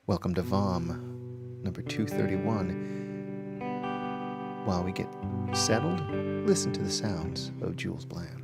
Welcome to VOM number 231. While we get settled, listen to the sounds of Jules Bland.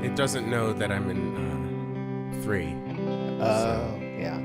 It doesn't know that I'm in 3. Yeah.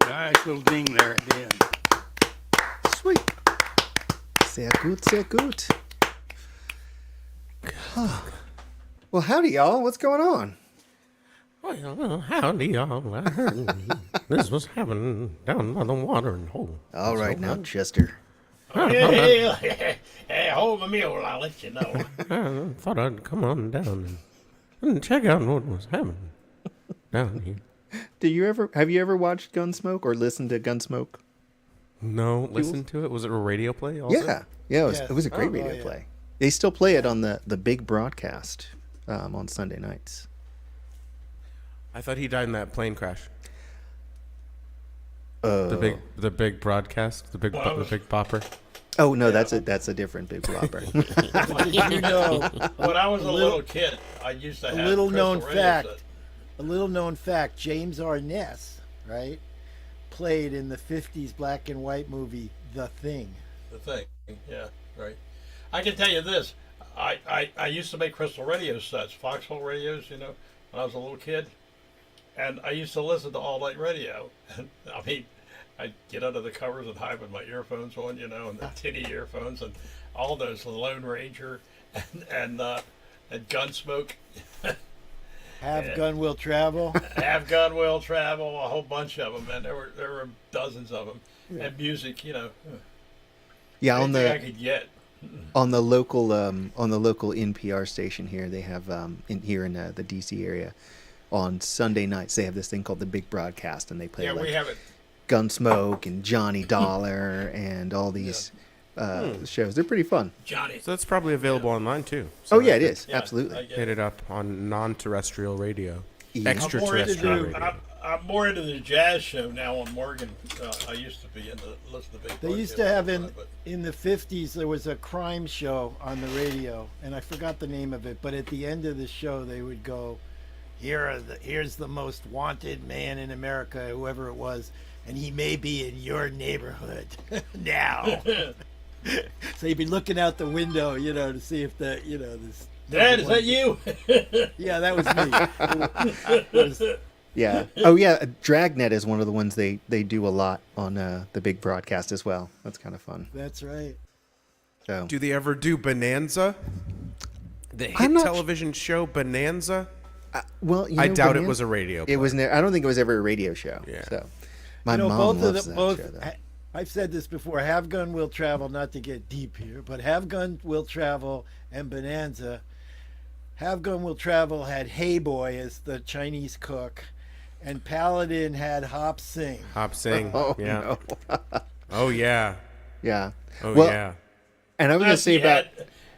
Nice little ding there at the end. Sweet. Sehr gut, sehr gut. Huh. Well, howdy, y'all. What's going on? Well, howdy, y'all. I heard this was happening down by the watering hole. All right, now, Chester. Hey, hold my mule. I'll let you know. I thought I'd come on down and check out what was happening down here. Have you ever watched Gunsmoke or listened to Gunsmoke? No, listen to it. Was it a radio play also? Yeah. It was a great radio play. They still play it on the big broadcast on Sunday nights. I thought he died in that plane crash. The big broadcast, the big popper. Oh no, that's a different big flopper. Did you know? When I was a little kid, I used to have A little known crystal radio fact. A little known fact. James Arness, right, played in the '50s black and white movie The Thing. The thing, yeah, right. I can tell you this. I used to make crystal radio sets, foxhole radios, when I was a little kid. And I used to listen to all-night radio. And, I mean, I'd get under the covers and hide with my earphones on, and the tinny earphones, and all those, the Lone Ranger and Gunsmoke. Have Gun Will Travel. Have Gun Will Travel, a whole bunch of them, and there were dozens of them. Yeah. And music, Yeah, anything I could get. on the local NPR station here, they have in the DC area. On Sunday nights, they have this thing called the Big Broadcast, and they play we have it. Gunsmoke and Johnny Dollar and all these shows. They're pretty fun. Johnny. So that's probably available online too. So it is. Yeah, absolutely. Hit it up on non-terrestrial radio. Yeah. Extraterrestrial radio. I'm more into the jazz show now on Morgan. I used to be listen to Big They used to have in the '50s. There was a crime show on the radio, and I forgot the name of it. But at the end of the show, they would go, "Here's the most wanted man in America, whoever it was, and he may be in your neighborhood now." So you'd be looking out the window, to see if this. Dad, is that you? Yeah, that was me. Yeah. Oh, yeah. Dragnet is one of the ones they do a lot on the Big Broadcast as well. That's kind of fun. That's right. So. Do they ever do Bonanza? The hit television show Bonanza? I doubt it was a radio play. It was. I don't think it was ever a radio show. Yeah. So my mom loves that show, though. I've said this before. Have Gun Will Travel. Not to get deep here, but Have Gun Will Travel and Bonanza. Have Gun Will Travel had Hey Boy as the Chinese cook, and Paladin had Hop Sing. Hop Sing. Oh yeah. No. Oh yeah. Yeah. Oh well, yeah. And I was going to say about.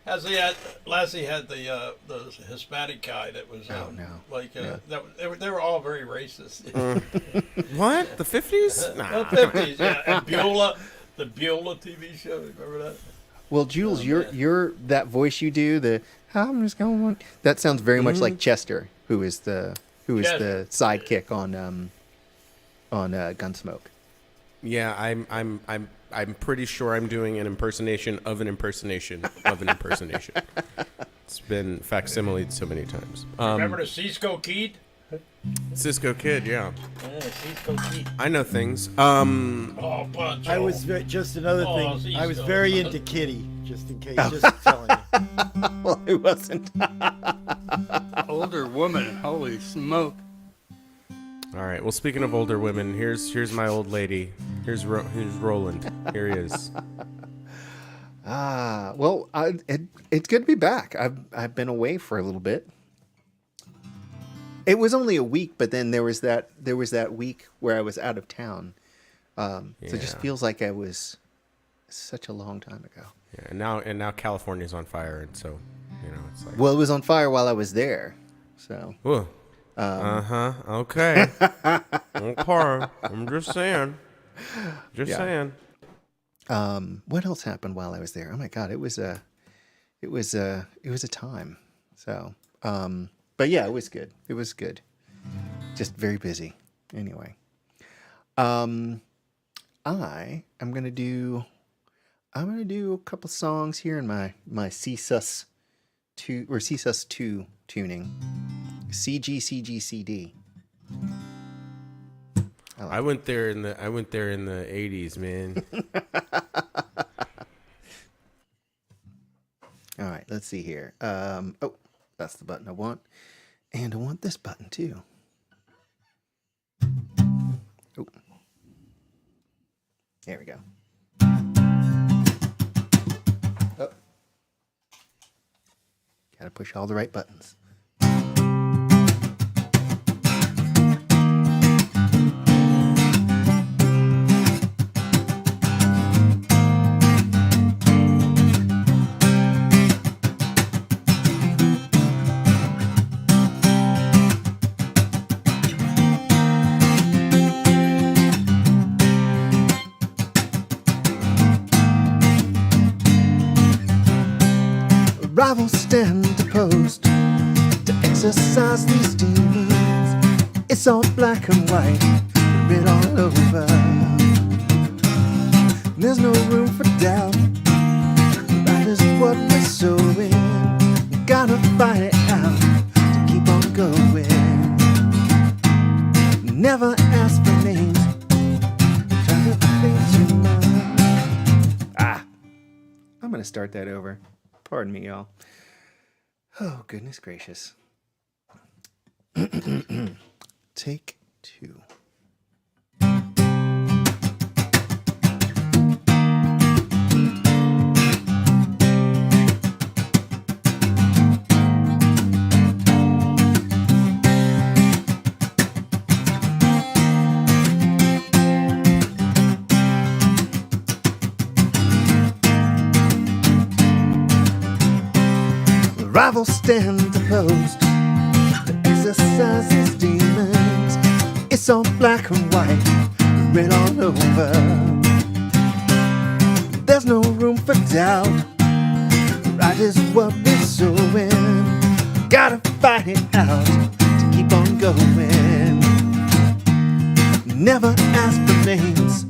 Lassie had the Hispanic guy that was they were all very racist. What? The 50s? Nah. The 50s, yeah. And the Beulah TV show. Remember that? Well, Jules, you're that voice you do. I'm just going. That sounds very much like Chester, who is the sidekick on Gunsmoke. Yeah, I'm pretty sure I'm doing an impersonation of an impersonation of an impersonation. It's been facsimiled so many times. Remember the Cisco Kid? Cisco Kid, yeah. Yeah, Cisco Kid. I know things. Bunch. I was just another thing. Cisco. I was very into Kitty, just in case. Just telling you. Well, it wasn't. Older woman, holy smoke. All right. Well, speaking of older women, here's my old lady. Here's Roland. Here he is. Well, it's good to be back. I've been away for a little bit. It was only a week, but then there was that week where I was out of town. So it just feels like I was such a long time ago. Yeah, and now California's on fire, and so it's like. Well, it was on fire while I was there, so. Whoa. Okay. Okay. I'm just saying. Saying. What else happened while I was there? Oh my God, it was a time. So, but yeah, it was good. It was good. Just very busy. Anyway, I'm gonna do a couple songs here in my CSUS 2 or CSUS 2 tuning. CGCGCD. I went there in the 80s, man. All right, let's see here. Oh, that's the button I want. And I want this button too. Oh. There we go. Oh. Gotta push all the right buttons. Rivals stand opposed to exercise these demons. It's all black and white, red all over. There's no room for doubt. Right is what we're sowing. We gotta fight it out to keep on going. Never ask for names. Try to think too much. I'm gonna start that over. Pardon me, y'all. Oh, goodness gracious. Take 2. Rivals stand opposed to exercise these demons. It's all black and white, red all over. There's no room for doubt. Right is what we're sowing. Gotta fight it out to keep on going. Never ask for names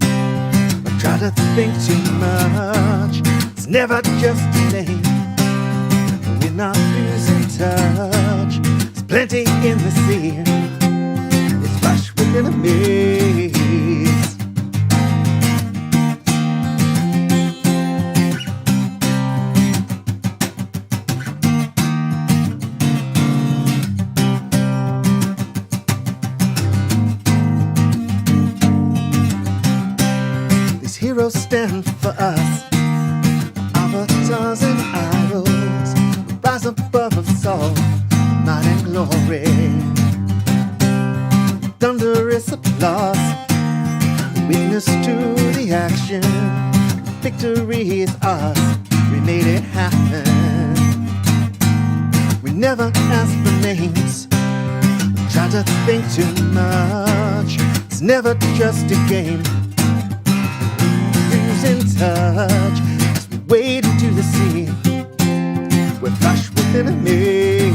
or try to think too much. It's never just a name. Not losing touch. There's plenty in the sea. It's flush with enemies. These heroes stand for us, avatars and idols. Rise above us all, might and glory. Thunderous applause, witness to the action. Victory is ours, we made it happen. We never ask for names, try to think too much. It's never just a game, losing touch as we wade into the sea. We're flush with enemies.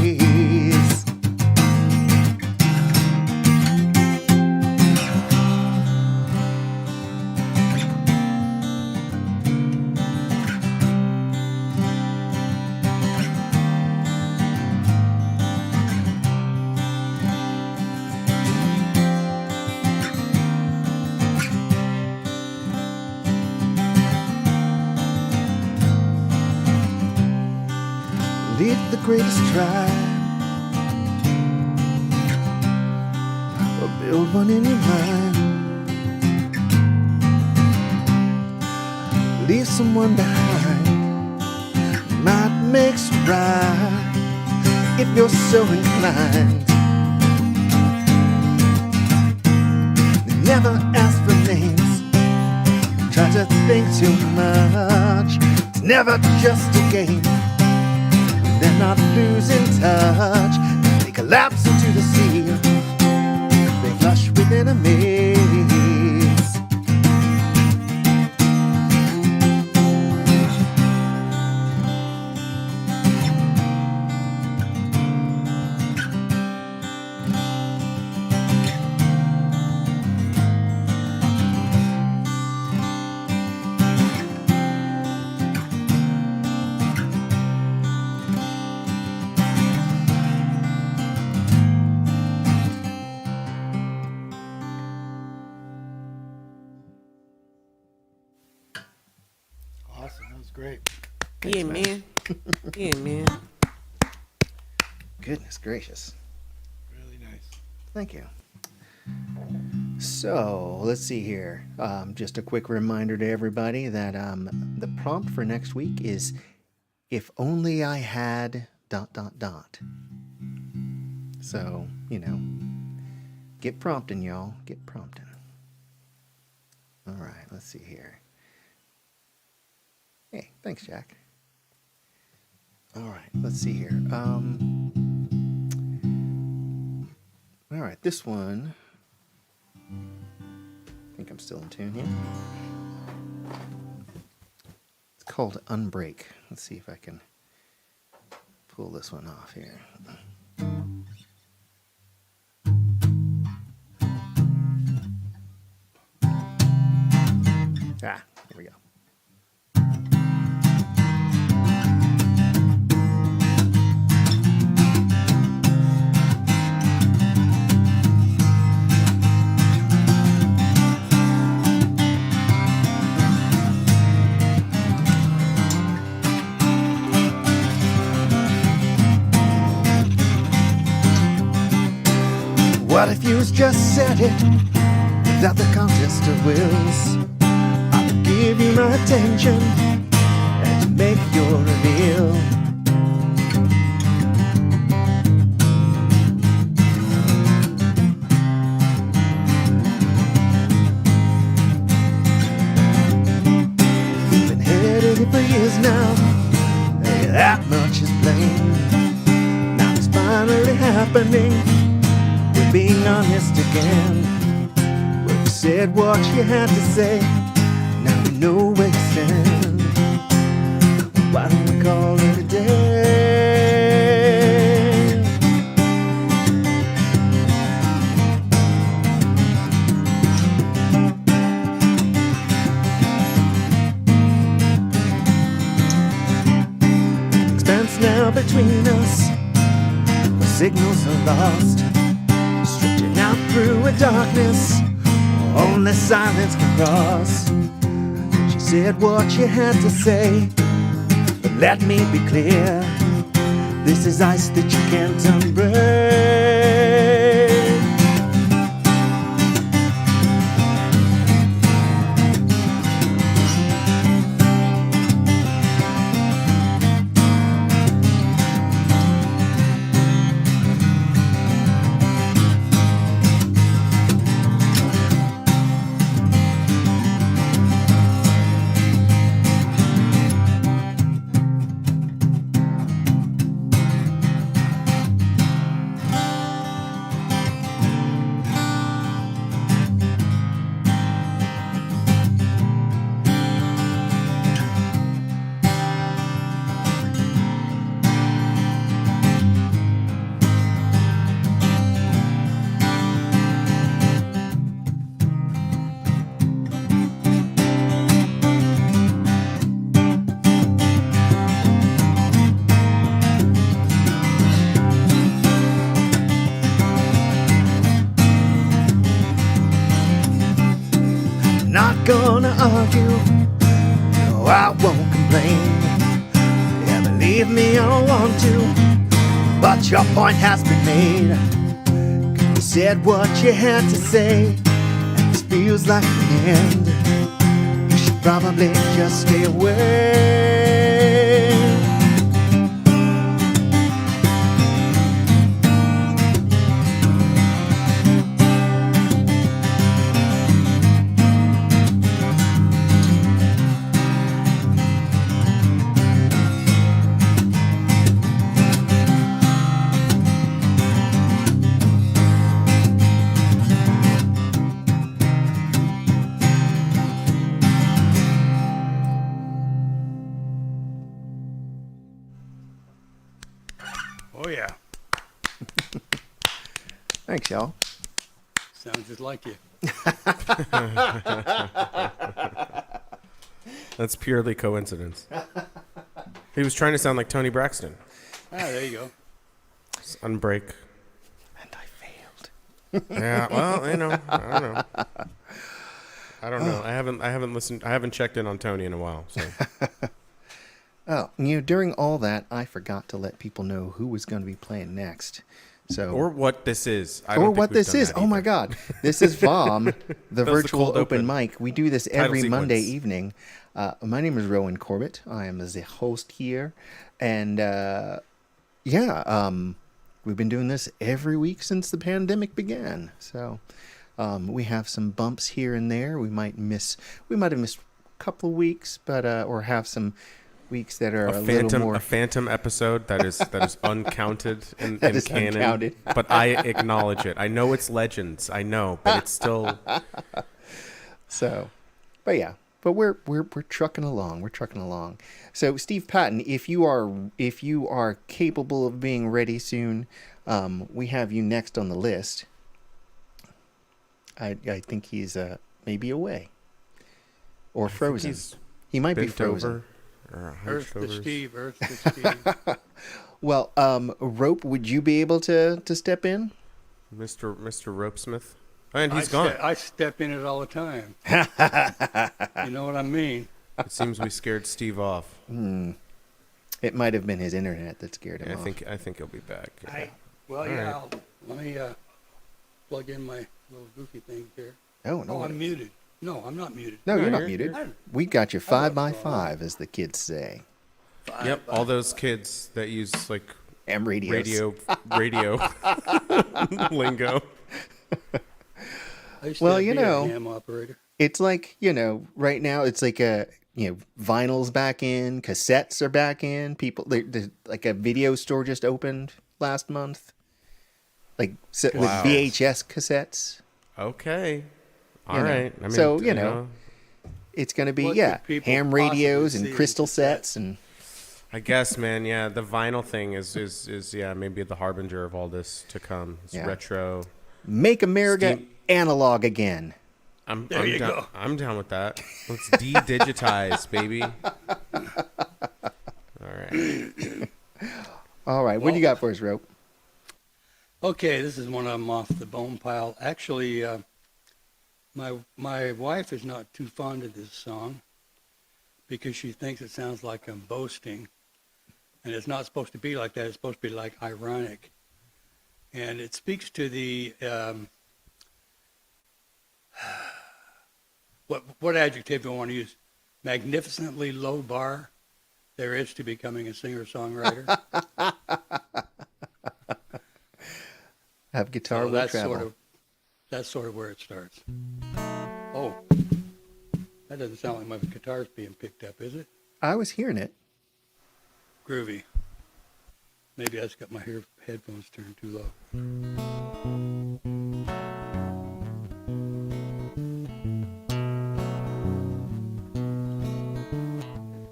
Lead the greatest tribe, or build one in your mind. Leave someone behind, might makes right, if you're so inclined. Never ask for names, try to think too much. It's never just a game. They're not losing touch. They collapse into the sea. They flush with enemies. great. Yeah, man. Yeah, man. Goodness gracious. Really nice. Thank you. So let's see here. Just a quick reminder to everybody that the prompt for next week is "If only I had ... So get prompting, y'all. Get prompting. All right. Let's see here. Hey, thanks, Jack. All right. Let's see here. All right. This one. I think I'm still in tune here. It's called Unbreak. Let's see if I can pull this one off here. Here we go. What if you just said it without the contest of wills? I would give you my attention and to make your reveal. We've been headed for years now, that much is plain. Now it's finally happening. Being honest again. Well, you said what you had to say. Now we know where you stand. Why don't we call it a day? Expanse now between us. The signals are lost. Out through a darkness only silence can cross. She said what you had to say, but let me be clear, this is ice that you can't unbreak. Gonna argue, no, I won't complain. Yeah, believe me, I want to, but your point has been made. You said what you had to say, and this feels like the end. You should probably just stay away. Oh, yeah. Thanks, y'all. Sounds just like you. That's purely coincidence. He was trying to sound like Tony Braxton. Ah, there you go. It's Unbreak. And I failed. Yeah, well, I don't know. I don't know. I haven't listened. I haven't checked in on Tony in a while. So Oh, during all that, I forgot to let people know who was going to be playing next. So, Or what this is. I or don't think what we've this done is. that Oh my either. God, this is VOM, the the virtual cold open open. mic. We do this Title every Monday sequence. evening. My name is Rowan Corbett. I am the host here, and we've been doing this every week since the pandemic began. So we have some bumps here and there. We might have missed a couple of weeks, but or have some weeks that are a little more. A phantom episode that is uncounted in That is canon. uncounted. But I acknowledge it. I know it's legends. I know, but it's still So, but yeah, but we're trucking along. We're trucking along. So, Steve Patton, if you are capable of being ready soon, we have you next on the list. I think he's maybe away or frozen. he's He might be bent frozen. over or Earth hunched to over. Steve, Earth to Steve. Well, Rope, would you be able to step in? Mr. Ropesmith. And he's I gone. I step in it all the time. You know what I mean? It seems we scared Steve off. It might have been his internet that scared him Yeah, off. I think he'll be back. Well, All yeah. right. Let me plug in my little goofy thing here. Oh no! Oh, I'm muted. No, I'm not muted. No, you're not you're- muted. We got you 5x5, as the kids say. Yep, all those kids that use like M radios. radio lingo. I used Well, to you be a know. ham operator. It's like, right now it's like vinyl's back in, cassettes are back in. Like a video store just opened last month. Like with Wow. VHS cassettes. Okay. All You know. right. I mean, So, it's going to be, What could people ham possibly radios see and in crystal cassettes? sets and I guess, man. Yeah, the vinyl thing is maybe the harbinger of all this to come. It's Yeah. retro. make America Steam- analog again. I'm There you down, go. I'm down with that. Let's de-digitize, baby. All right. All right. What do you got for us, Rope? Okay, this is one of them off the bone pile. Actually, my wife is not too fond of this song because she thinks it sounds like I'm boasting, and it's not supposed to be like that. It's supposed to be like ironic, and it speaks to the what adjective do I want to use? Magnificently low bar there is to becoming a singer-songwriter. Have guitar So will that's travel. that's sort of where it starts. Oh, that doesn't sound like my guitar's being picked up, is it? I was hearing it. Groovy. Maybe I just got my headphones turned too low.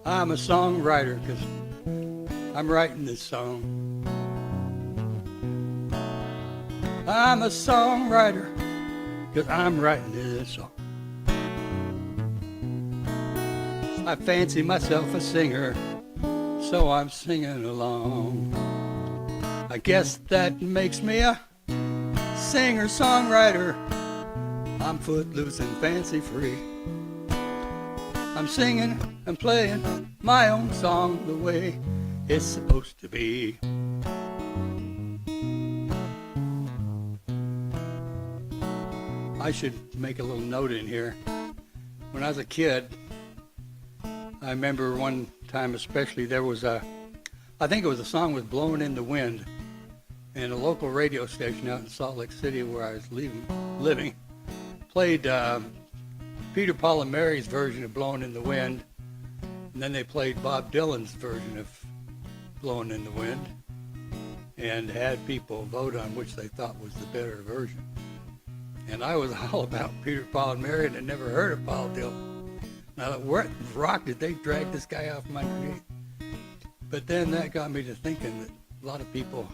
I'm a songwriter because I'm writing this song. I'm a songwriter because I'm writing this song. I fancy myself a singer, so I'm singing along. I guess that makes me a singer-songwriter. I'm footloose and fancy-free. I'm singing and playing my own song the way it's supposed to be. I should make a little note in here. When I was a kid, I remember one time especially there was I think it was a song was Blowing in the Wind, and a local radio station out in Salt Lake City where I was living played Peter, Paul and Mary's version of Blowing in the Wind, and then they played Bob Dylan's version of Blowing in the Wind and had people vote on which they thought was the better version. And I was all about Peter, Paul and Mary and had never heard of Paul Dylan. Now, what rock did they drag this guy off my create? But then that got me to thinking that a lot of people,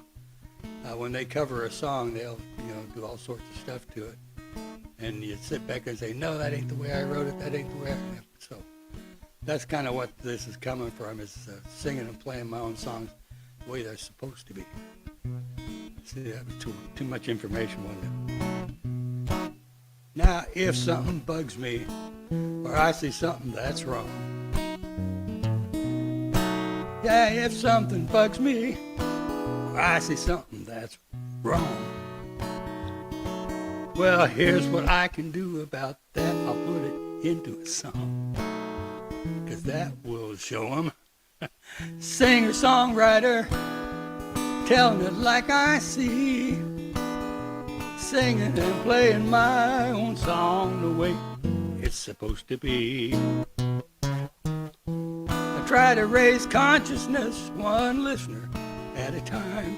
when they cover a song, they'll do all sorts of stuff to it. And you sit back and say, no, that ain't the way I wrote it. That ain't the way I wrote it. So that's kind of what this is coming from, is singing and playing my own songs the way they're supposed to be. See, that was too much information, wasn't it? Now, if something bugs me, or I see something that's wrong, Yeah, if something bugs me, or I see something that's wrong, well, here's what I can do about that. I'll put it into a song, 'cause that will show 'em. Singer-songwriter, telling it like I see, singing and playing my own song the way it's supposed to be. I try to raise consciousness one listener at a time,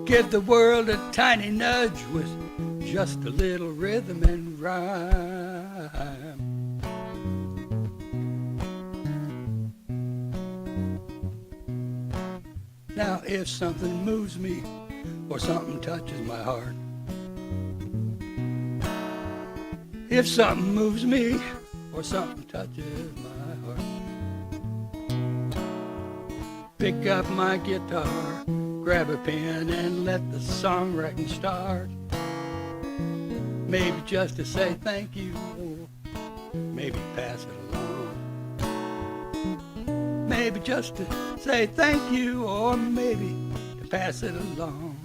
give the world a tiny nudge with just a little rhythm and rhyme. Now if something moves me or something touches my heart, if something moves me or something touches my heart, pick up my guitar, grab a pen and let the songwriting start. Maybe just to say thank you, maybe pass it along. Maybe just to say thank you, or maybe to pass it along.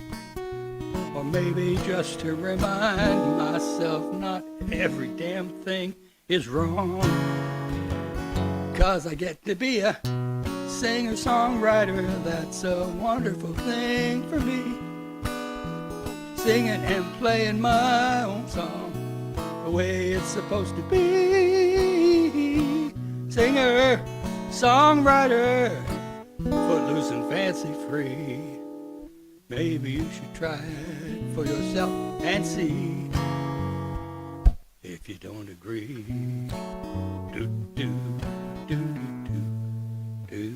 Or maybe just to remind myself not every damn thing is wrong. 'Cause I get to be a singer-songwriter, that's a wonderful thing for me. Singing and playing my own song the way it's supposed to be. Singer, songwriter, footloose and fancy-free. Maybe you should try it for yourself and see if you don't agree. Do, do, do, do, do.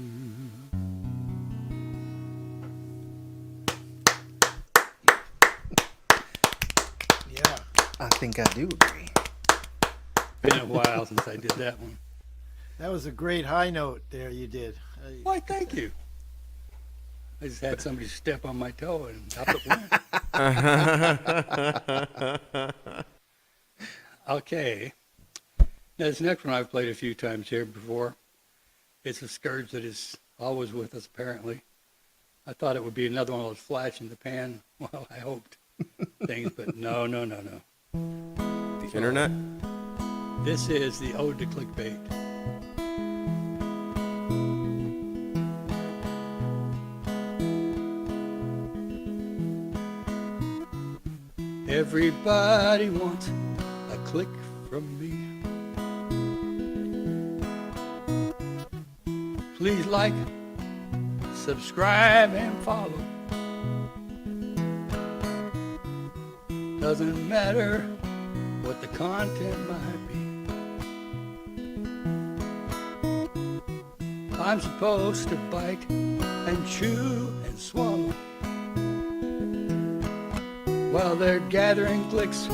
Yeah. I think I do agree. Been a while since I did that one. That was a great high note there you did. Why, thank you. I just had somebody step on my toe and up it went. Okay. Now, this next one I've played a few times here before. It's a scourge that is always with us, apparently. I thought it would be another one of those flash in the pan, well, I hoped, things, but no. The internet? This is the Ode to Clickbait. Everybody wants a click from me. Please like, subscribe, and follow. Doesn't matter what the content might be. I'm supposed to bite and chew and swallow while they're gathering clicks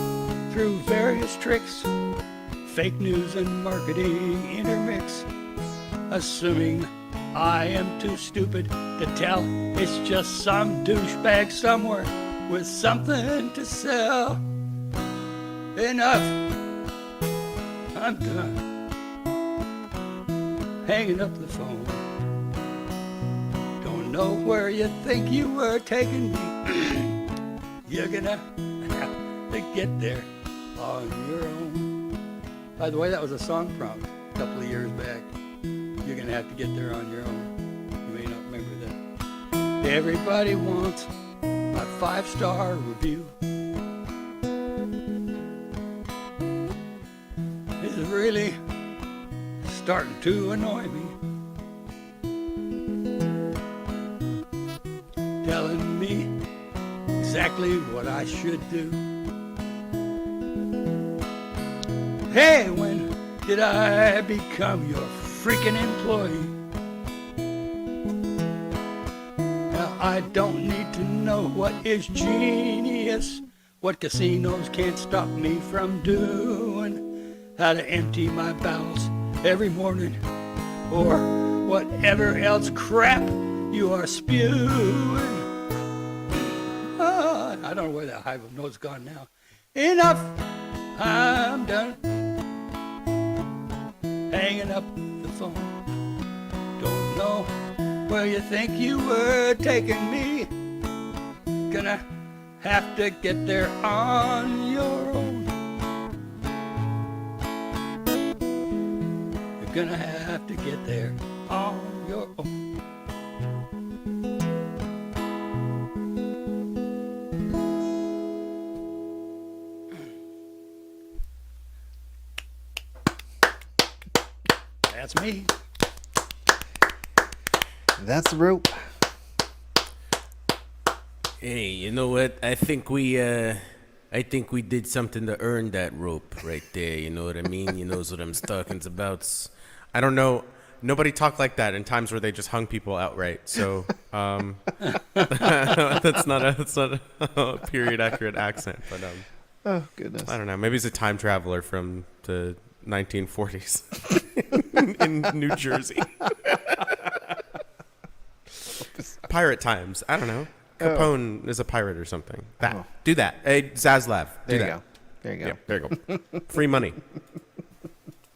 through various tricks, fake news and marketing intermix, assuming I am too stupid to tell it's just some douchebag somewhere with something to sell. Enough, I'm done hanging up the phone. Don't know where you think you were taking me. You're gonna have to get there on your own. By the way, that was a song prompt a couple of years back. You're gonna have to get there on your own. You may not remember that. Everybody wants a 5-star review. This is really starting to annoy me. Telling me exactly what I should do. Hey, when did I become your freaking employee? Now, I don't need to know what is genius, what casinos can't stop me from doing, how to empty my bowels every morning, or whatever else crap you are spewing. I don't know where that high note's gone now. Enough, I'm done hanging up the phone. don't know where you think you were taking me. Gonna have to get there on your own. You're gonna have to get there on your own. That's me. That's the rope. Hey, you know what? I think we did something to earn that rope right there. You know what I mean? You knows what I'm talking about. I don't know. Nobody talked like that in times where they just hung people outright. So that's not a period accurate accent. But Oh, goodness. I don't know. Maybe he's a time traveler from the 1940s in New Jersey. Pirate times. I don't know. Capone is a pirate or something. Do that. Hey, Zaslav. There you that. go. There you go. Yeah, there you go. Free money.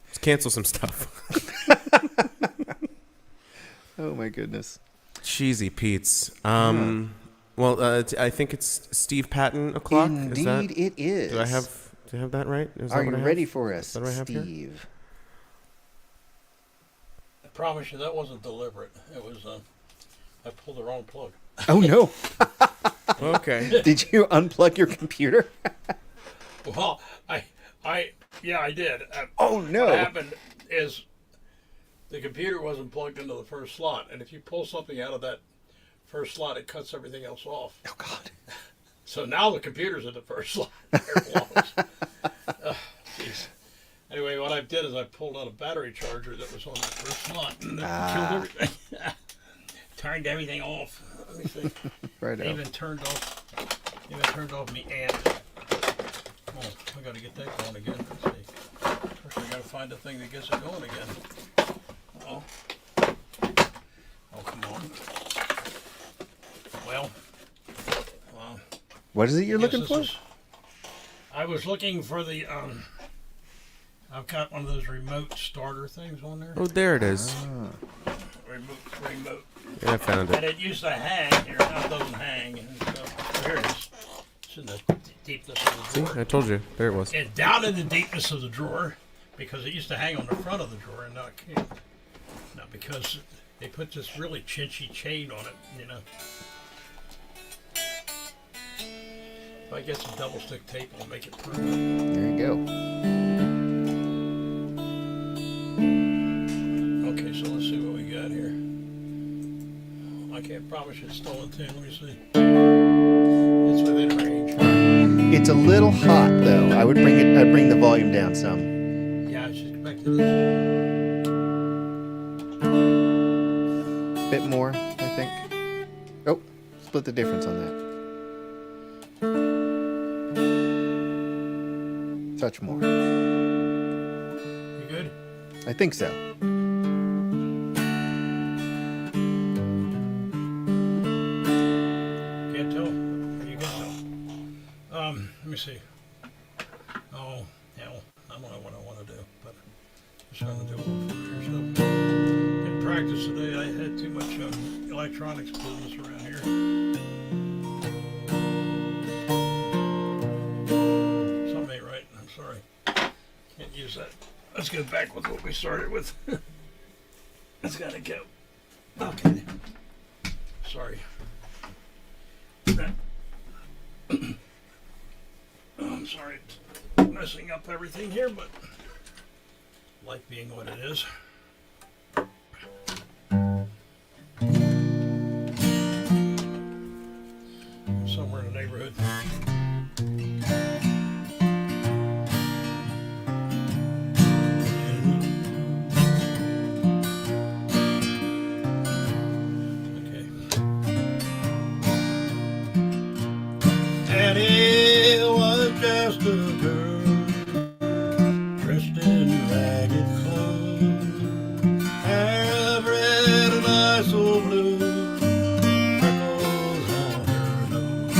Let's cancel some stuff. Oh, my goodness. Cheesy Pete's. Well, I think it's Steve Patton o'clock. Indeed, it is. Do I have that right? Is Are that you what I ready have? for us, Is that what I have here? Steve? I promise you that wasn't deliberate. It was, I pulled the wrong plug. Oh, no. Okay. Did you unplug your computer? Well, I did. Oh, no. What happened is the computer wasn't plugged into the first slot, and if you pull something out of that first slot, it cuts everything else off. Oh, God. So now the computer's in the first slot. There it belongs. Jeez. Anyway, what I did is I pulled out a battery charger that was on the first slot, and it killed everything. Turned everything off. Let me see. Right It out. even turned off me amp. Oh, I gotta get that going again. Let's see. First I gotta find the thing that gets it going again. Oh. Oh, come on. Well. What is it you're I guess looking this for? is- I was looking for the, I've got one of those remote starter things on there. Oh, there it is. Remote. Yeah, I found And it. it used to hang here. Now it doesn't hang. And so, here it is. It's in the deepness of the See, drawer. I told you. There it was. It's down in the deepness of the drawer because it used to hang on the front of the drawer and now it can't. Now because they put this really chinchy chain on it, you know. If I get some double stick tape, I'll make it permanent. There you go. Okay, so let's see what we got here. I can't promise you it's still in tune. Let me see. It's within range. It's a little hot, though. I'd bring the volume down some. Yeah, I should expect it. Bit more, I think. Oh, split the difference on that. Touch more. You good? I think so. Can't tell. You can tell. Let me see. Oh, hell. I don't know what I want to do, but I'm just going to do a little here stuff. In practice today, I had too much electronics business around here. Something ain't right. I'm sorry. Can't use that. Let's go back with what we started with. It's got to go. Okay. Sorry. I'm sorry, it's messing up everything here, but life being what it is. Somewhere in the neighborhood. Okay. And it was just a girl dressed in ragged clothes, hair red and eyes so blue, freckles on her nose.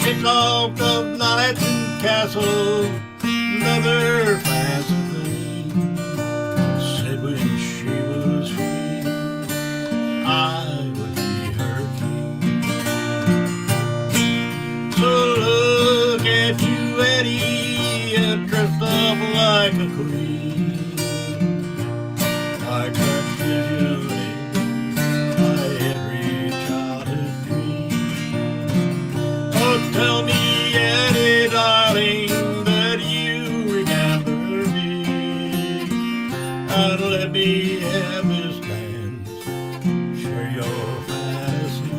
She talked of knights and castles and other fancy things. Said when she was dressed up like a queen, like that vision in my every childhood dream. Oh, tell me, Eddie, darling, that you remember me, and let me have this dance, share your fantasy.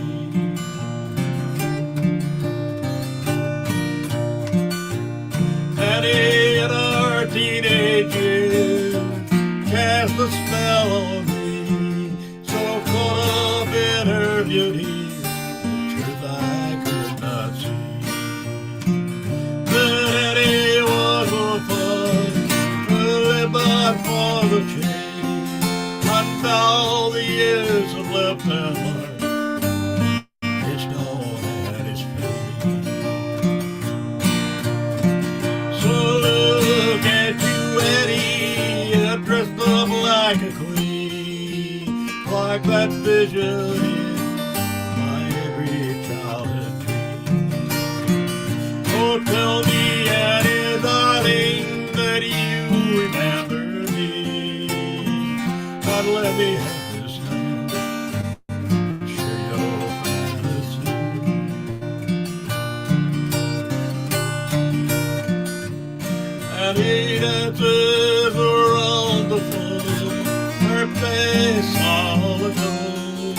Eddie, in our teenage years, cast a spell on me, so caught up in her beauty, the truth I could not see. But Eddie was more fun to live by for the change, and all the years have left their mark, it's dawn at its fade. So look at you, Eddie, you're dressed up like a queen, like that vision in my every childhood dream. Oh, tell me, Eddie, darling, that you remember me, God, let me have this hand, share your fantasy. And he dances around the floor, her face all aglow,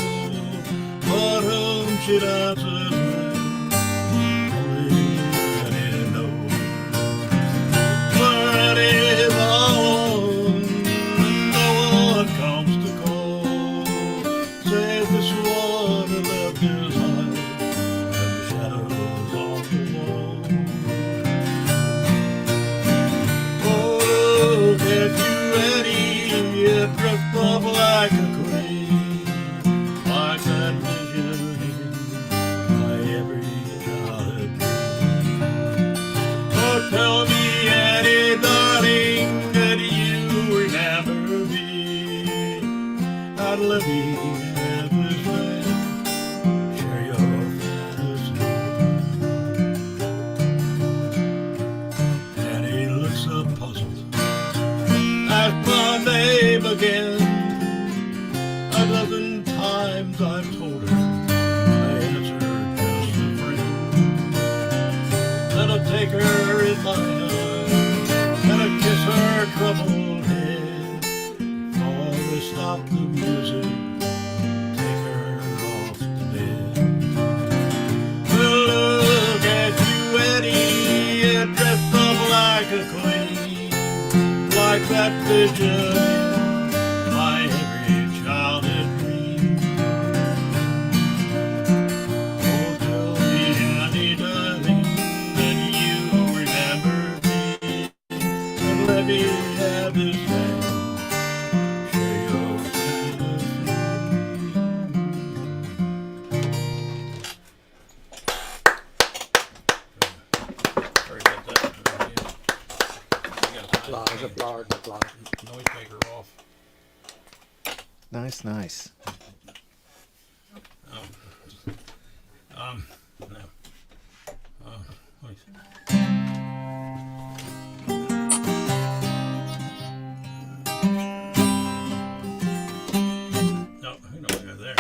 but whom she dances with, only Eddie knows. For Eddie's alone, no one comes to call, save this one who left his life, and the shadows on the wall. Oh, look at you, Eddie, you're dressed up like a queen, like that vision in my every childhood dream. Oh, tell me, Eddie, darling, that you remember me, and let me have this man, share your fantasy. And he looks so puzzled. Ask my name again. A dozen times I've told her my answer just a friend. Then I take her in my arms and I kiss her troubled head. Before we stop the music, take her off to bed. Well, look at you, Eddie, you're dressed up like a queen, like that vision in my every childhood dream. Oh, tell me, Eddie, darling, that you remember me, and let me have this hand, share your fantasy. Sorry about that. Applause, applause, applause. Noisemaker off. Nice, nice. No. Let me see. No, we don't go there.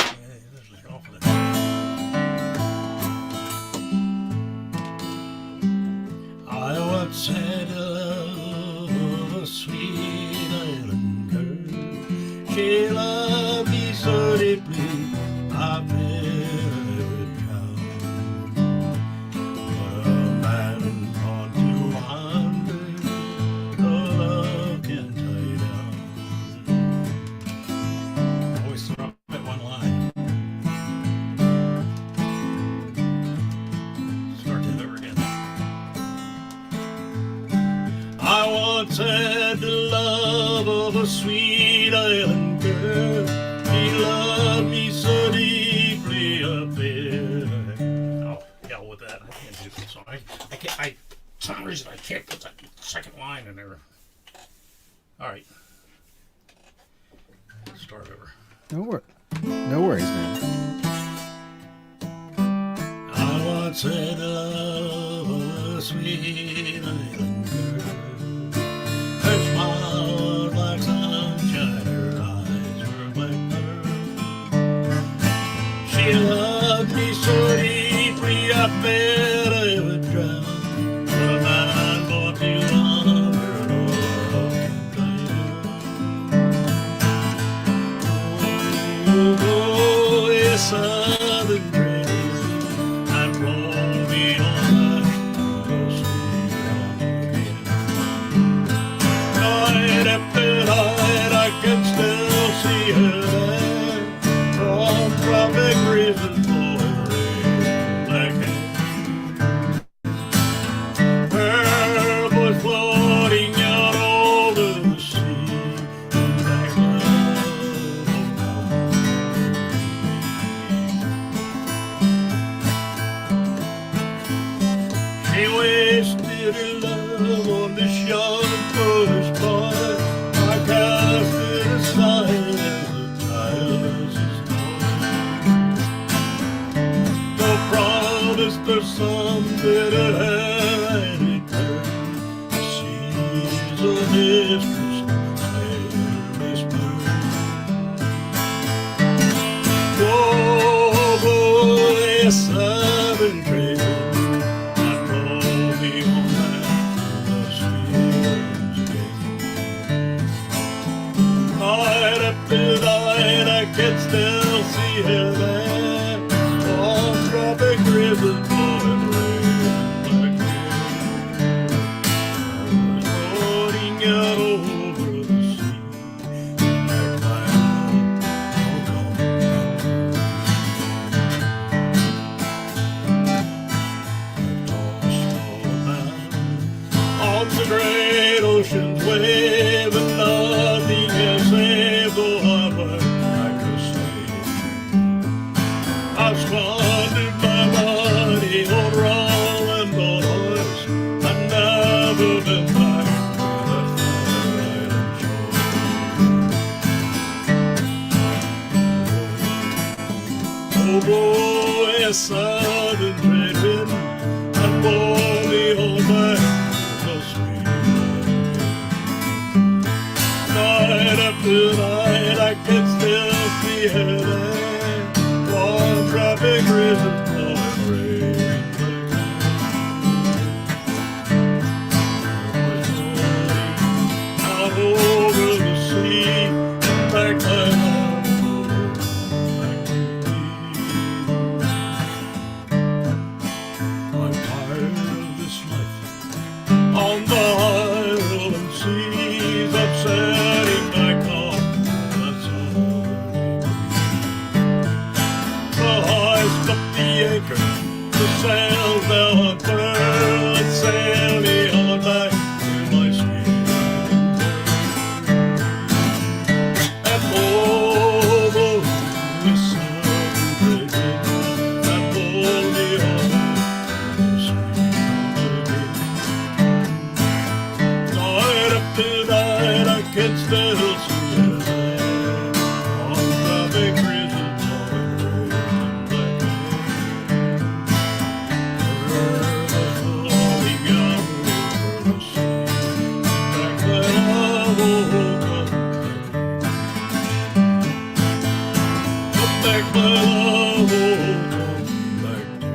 This is off of there. I once had a love, a sweet island girl. She loved me so deeply, I bet I would drown. But a man born to wander, the love can tie down. Always throw up at one line. Start that over again. I once had the love of a sweet island girl. She loved me so deeply up there. Oh, hell with that. I can't do this song. For some reason I can't put that second line in there. Alright. Start over. No worries, man. I once had the love of a sweet island girl. wasted love on this young foolish boy. I cast it aside as the tireless is gone. No promise there's someday to have it turn. The seas of history sail smooth. Oh boy, yes, I've been dreaming. I know me on that the seasons again. Night after night, I can still see her there. On tropic rivers blowing rain like rain. Floating out over the sea, like cloud, oh gone. Tossed all about on the great ocean's wave, and nothing has saved the harbor like a slave. I've squandered my money on rum and on horse. I've never been back to that fire island shore. Oh boy, yes, I've been dreaming. I bore me all back to the sweet land. Night after night, I can still see her there. Warm traffic risen, blowing rain. Was floating out over the sea, and back my love, back to me. I'm tired of this life on the high rolling seas, upsetting my calm. That's all. The hoist up the anchor, the sails now unfurl, and sail me on back to my sweet and over the sun, and pull me on the sweet. Night after night, I can still see her there. On traffic risen, blowing rain like floating out over the sea. Back when I woke up, back when I woke up, back to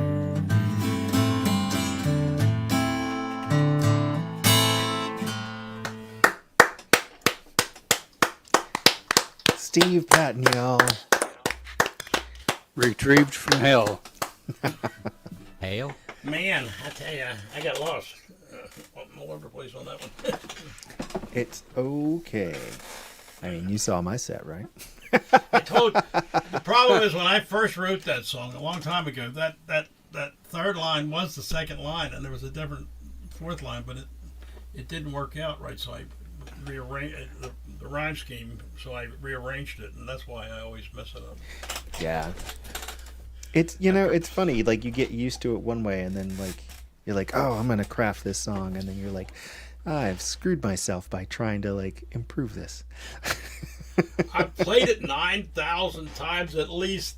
Steve Patton, y'all. Retrieved from hell. Hail. Man, I tell you, I got lost all over the place on that one. It's okay. I mean, you saw my set, right? The problem is when I first wrote that song a long time ago, that third line was the second line, and there was a different fourth line, but it didn't work out right, so I rearranged the rhyme scheme, so I rearranged it, and that's why I always mess it up. Yeah. It's, you know, it's funny. Like, you get used to it one way, and then, like, you're like, oh, I'm going to craft this song. And then you're like, I've screwed myself by trying to, like, improve this. I've played it 9,000 times at least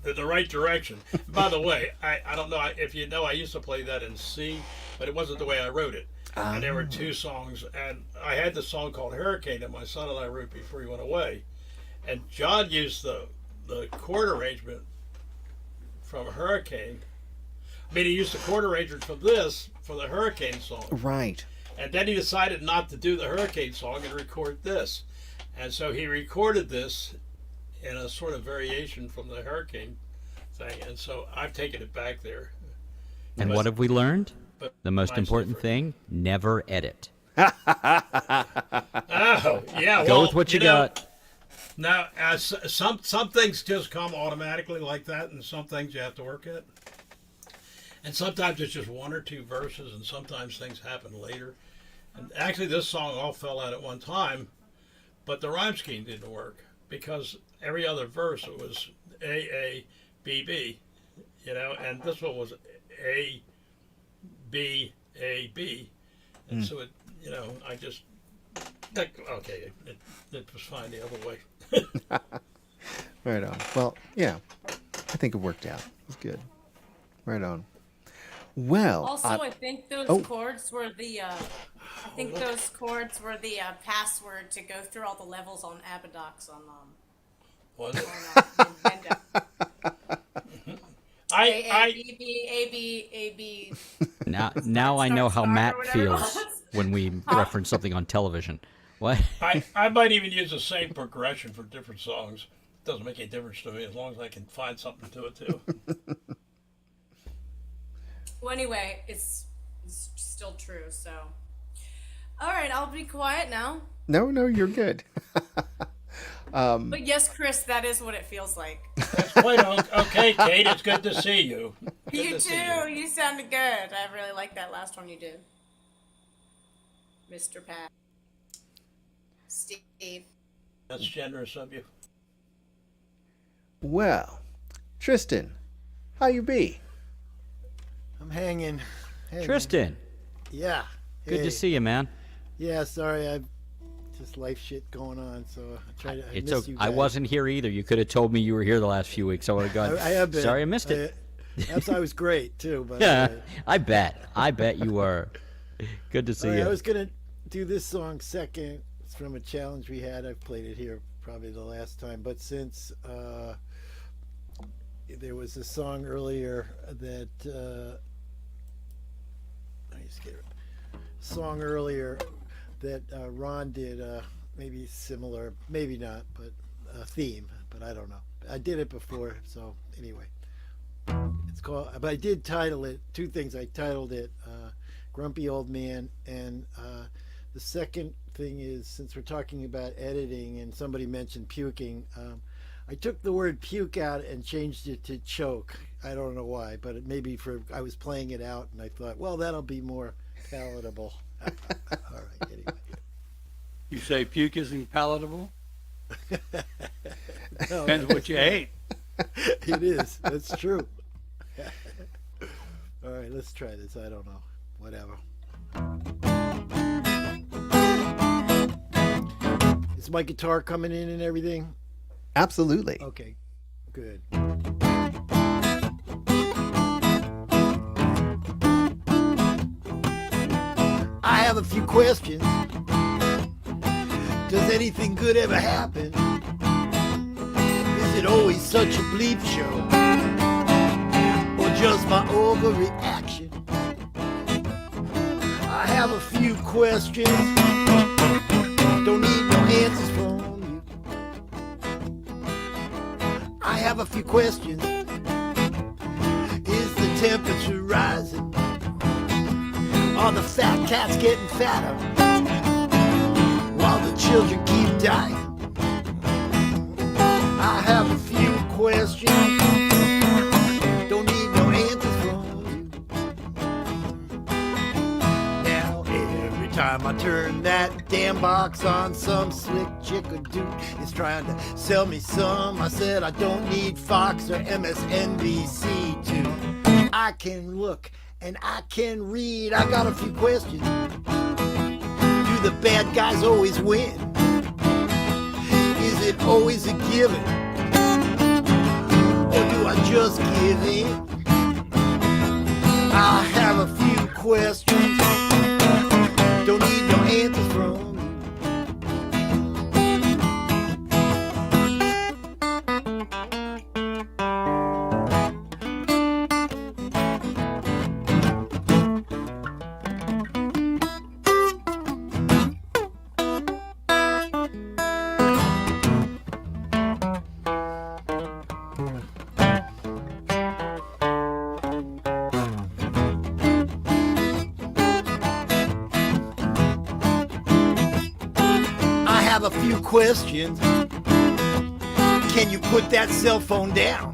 in the right direction. By the way, I don't know if you know, I used to play that in C, but it wasn't the way I wrote it. And there were two songs, and I had this song called Hurricane that my son and I wrote before he went away. And John used the chord arrangement from Hurricane. I mean, he used the chord arrangement from this for the Hurricane song. Right. And then he decided not to do the Hurricane song and record this. And so he recorded this in a sort of variation from the Hurricane thing. And so I've taken it back there. And But- what have we learned? but The most mine's important different. thing, never edit. Oh, yeah. Go with what you know, got. Now, some things just come automatically like that, and some things you have to work at. And sometimes it's just one or two verses, and sometimes things happen later. And actually, this song all fell out at one time, but the rhyme scheme didn't work because every other verse it was A, B, B, you know, and this one was A, B, A, B. And so it, you know, I just, okay, it was fine the other way. Right on. Well, yeah, I think it worked out. It was good. Right on. Well, Also, I think those oh. chords were the password to go through all the levels on Abadox on Was it? Nintendo. I, B B A B A B. Now I know how Start, Matt or whatever it feels was. when we reference something on television. What? I might even use the same progression for different songs. Doesn't make any difference to me as long as I can find something to it too. Well, anyway, it's still true. So, all right, I'll be quiet now. No, you're good. But yes, Chris, that is what it feels like. That's quite okay, Kate. It's good to see you. Good You to too. see you. You sounded good. I really liked that last one you did, Mr. Pat. Steve. That's generous of you. Well, Tristan, how you be? I'm hanging. Tristan, Yeah. good Hey. to see you, man. Yeah, sorry, I've just life shit going on, so I try to. I It's miss okay. you I guys. wasn't here either. You could have told me you were here the last few weeks. I would have gone. I have been. Sorry, I missed it. I was great too, but Yeah, I bet. I bet you were. Good to see all right, you. I was gonna do this song second. It's from a challenge we had. I've played it here probably the last time, but since there was a song earlier that let me just get it. Song earlier that Ron did, maybe similar, maybe not, but a theme, but I don't know. I did it before, so anyway. It's called, but I did title it, two things. I titled it Grumpy Old Man, and the second thing is, since we're talking about editing and somebody mentioned puking, I took the word puke out and changed it to choke. I don't know why, but it maybe I was playing it out and I thought, well, that'll be more palatable. All right, anyway. You say puke isn't palatable? No, Depends what you ate. it is. That's true. All right, let's try this. I don't know. Whatever. Is my guitar coming in and everything? Absolutely. Okay, good. I have a few questions. Does anything good ever happen? Is it always such a bleep show? Or just my overreaction? I have a few questions. Don't need no answers from you. I have a few questions. Is the temperature rising? Are the fat cats getting fatter while the children keep dying? I have a few questions. Don't need no answers from you. Now every time I turn that damn box on, some slick chick or dude is trying to sell me some. I said I don't need Fox or MSNBC to. I can look and I can read. I got a few questions. Do the bad guys always win? Is it always a given? Or do I just give in? I have a few questions. Don't need no answers from you. I have a few questions. Can you put that cell phone down?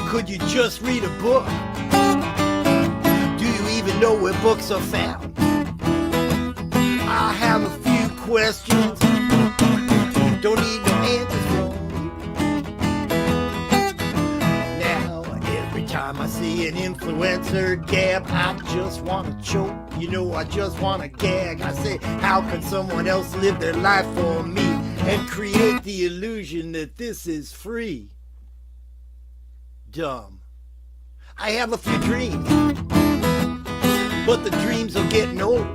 Could you just read a book? Do you even know where books are found? I have a few questions. Don't need no answers from you. Now, every time time I see an influencer gab, I just wanna choke. You know, I just wanna gag. I say, how can someone else live their life for me and create the illusion that this is free? Dumb. I have a few dreams, but the dreams are getting old.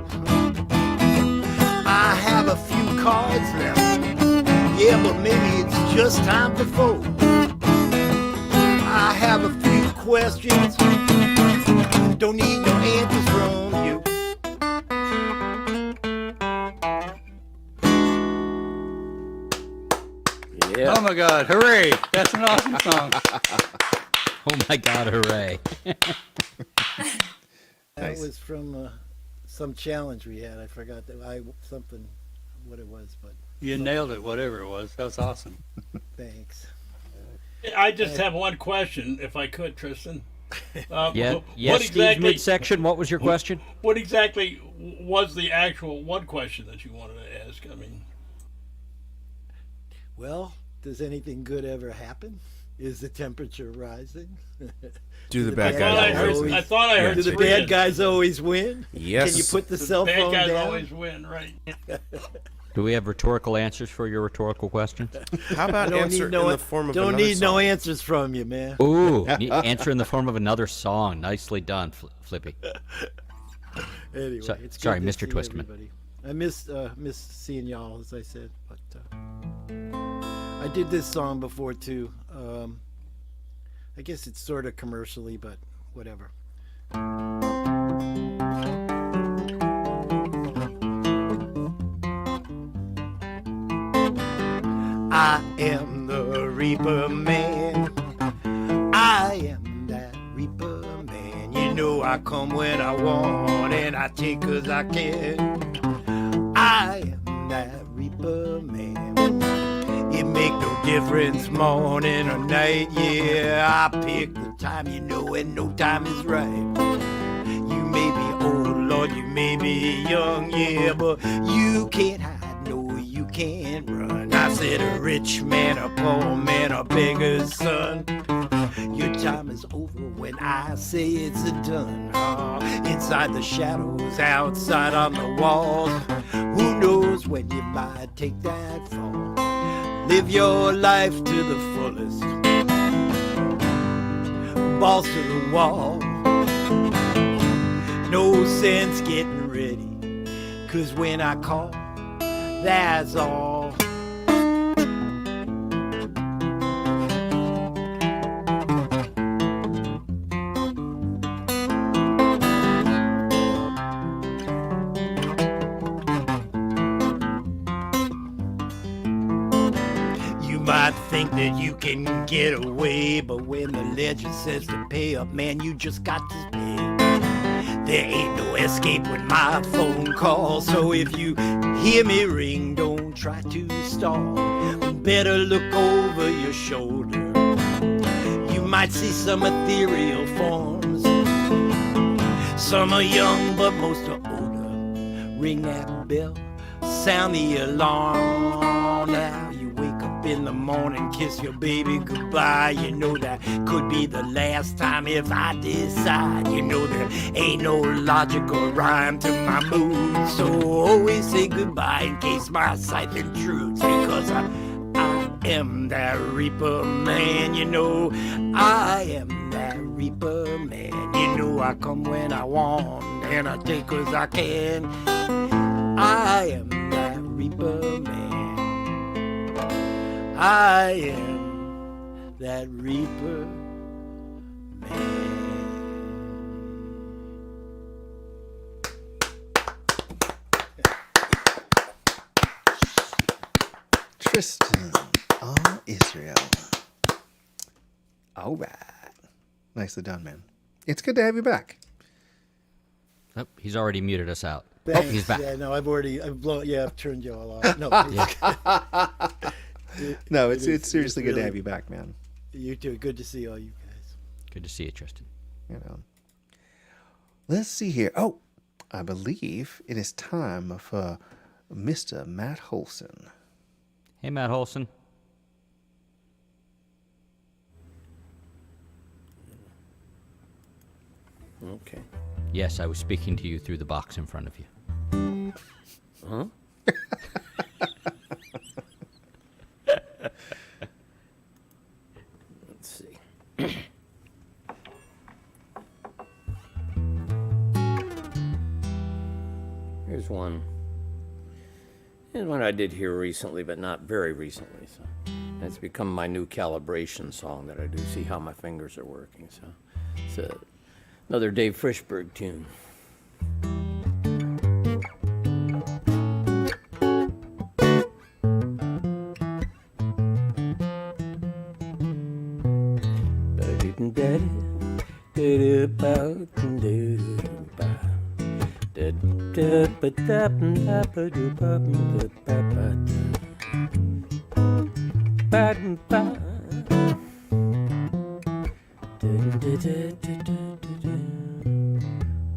I have a few cards left, yeah, but maybe it's just time to fold. I have a few questions, don't need no answers from you. Oh my God, hooray! That's an awesome song. Oh my God, hooray. That Nice. was from some challenge we had. I forgot what it was, but You nailed it, whatever it was. That was awesome. thanks. I just have one question, if I could, Tristan. Yeah, what yes, Steve, exactly? midsection, what was your question? What exactly was the actual one question that you wanted to ask? I mean, Well, does anything good ever happen? Is the temperature rising? Do the the bad bad guys guys always always- win? I thought I heard Do the three bad of- guys always win? Yes. Can you put the The cell bad phone guys down? always win, right? Do we have rhetorical answers for your rhetorical questions? How about Don't answer need no, in the form of don't another need no song? answers from you, man. Ooh, answer in the form of another song. Nicely done, Flippy. Anyway, So- it's sorry, good to Mr. see Twistman. everybody. I missed seeing y'all, as I said, but I did this song before too. I guess it's sort of commercially, but whatever. I am the Reaper Man. I am that Reaper Man. You know I come when I want and I take 'cause I can. I am that Reaper Man. It make no difference morning or night. Yeah, I pick the time, you know, and no time is right. You may be old, Lord, you may be young, yeah, but you can't hide, no, you can't run. I said a rich man, a poor man, a beggar's son. Your time is over when I say it's done. Inside the shadows, outside on the walls. Who knows when you might take that fall? Live your life to the fullest. Balls to the wall. No sense getting ready, 'cause when I call, that's all. You might think that you can get away, but when the legend says to pay up, man, you just got to pay. There ain't no escape when my phone calls, so if you hear me ring, don't try to stall. Better look over your shoulder. You might see some ethereal forms. Some are young, but most are older. Ring that bell, sound the alarm. Now you wake up in the morning, kiss your baby goodbye. You know that could be the last time if I decide. You know there ain't no logical rhyme to my mood, so always say goodbye in case my sight intrudes. Because I am that Reaper Man, you know. I am that Reaper Man. You know I come when I want and I take 'cause I can. I am that Reaper Man. I am that Reaper Man. Tristan, all Israel. All right. Nicely done, man. It's good to have you back. Oh, he's already muted us out. Thanks. he's back. Yeah, no, I've turned you all off. No, No, It it's is- seriously it's good to really- have you back, man. you too. Good to see all you guys. Good to see you, Tristan. You know. Let's see here. Oh, I believe it is time for Mr. Matt Holson. Hey, Matt Holson. Okay. Yes, I was speaking to you through the box in front of you. Huh? Let's see. Here's one. Here's one I did here recently, but not very recently. So it's become my new calibration song that I do. See how my fingers are working. So it's another Dave Frischberg tune.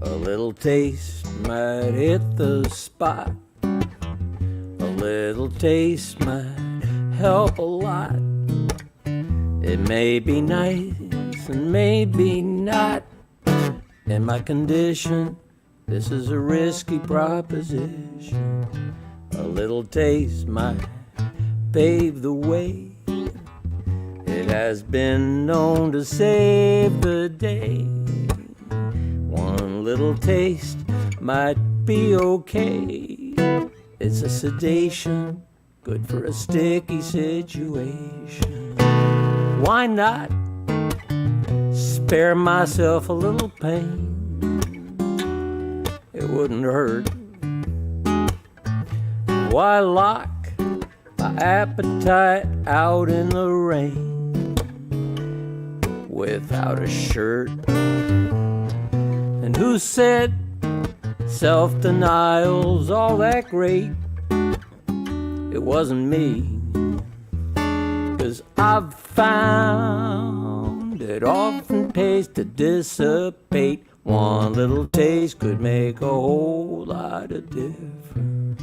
A little taste might hit the spot. A little taste might help a lot. It may be nice and maybe not. In my condition, this is a risky proposition. A little taste might pave the way. It has been known to save the day. One little taste might be okay. It's a sedation, good for a sticky situation. Why not spare myself a little pain? It wouldn't hurt. Why lock my appetite out in the rain without a shirt? And who said self-denial's all that great? It wasn't me, 'cause I've found it often pays to dissipate. One little taste could make a whole lot of difference.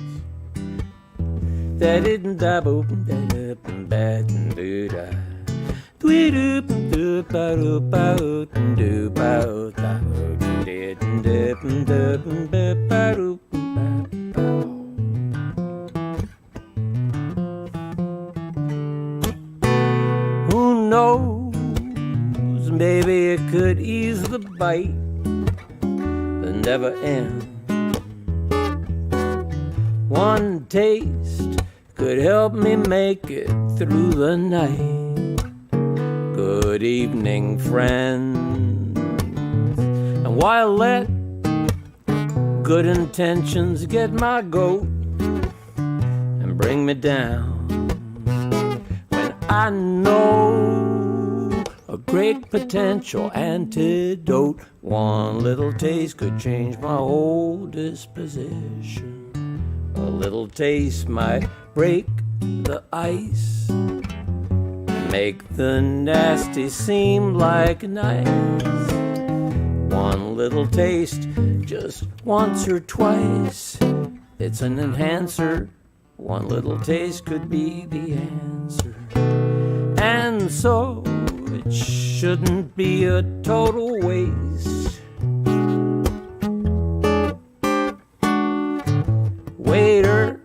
That didn't die, boop, that up and bad and do that. Tweet up and do about about and do about that. Did and dip and dip and bip about. Who knows? Maybe it could ease the bite that never ends. One taste could help me make it through the night. Good evening, friends. And why let good intentions get my goat and bring me down when I know a great potential antidote? One little taste could change my whole disposition. A little taste might break the ice, make the nasty seem like nice. One little taste, just once or twice, it's an enhancer. One little taste could be the answer. And so it shouldn't be a total waste. Waiter,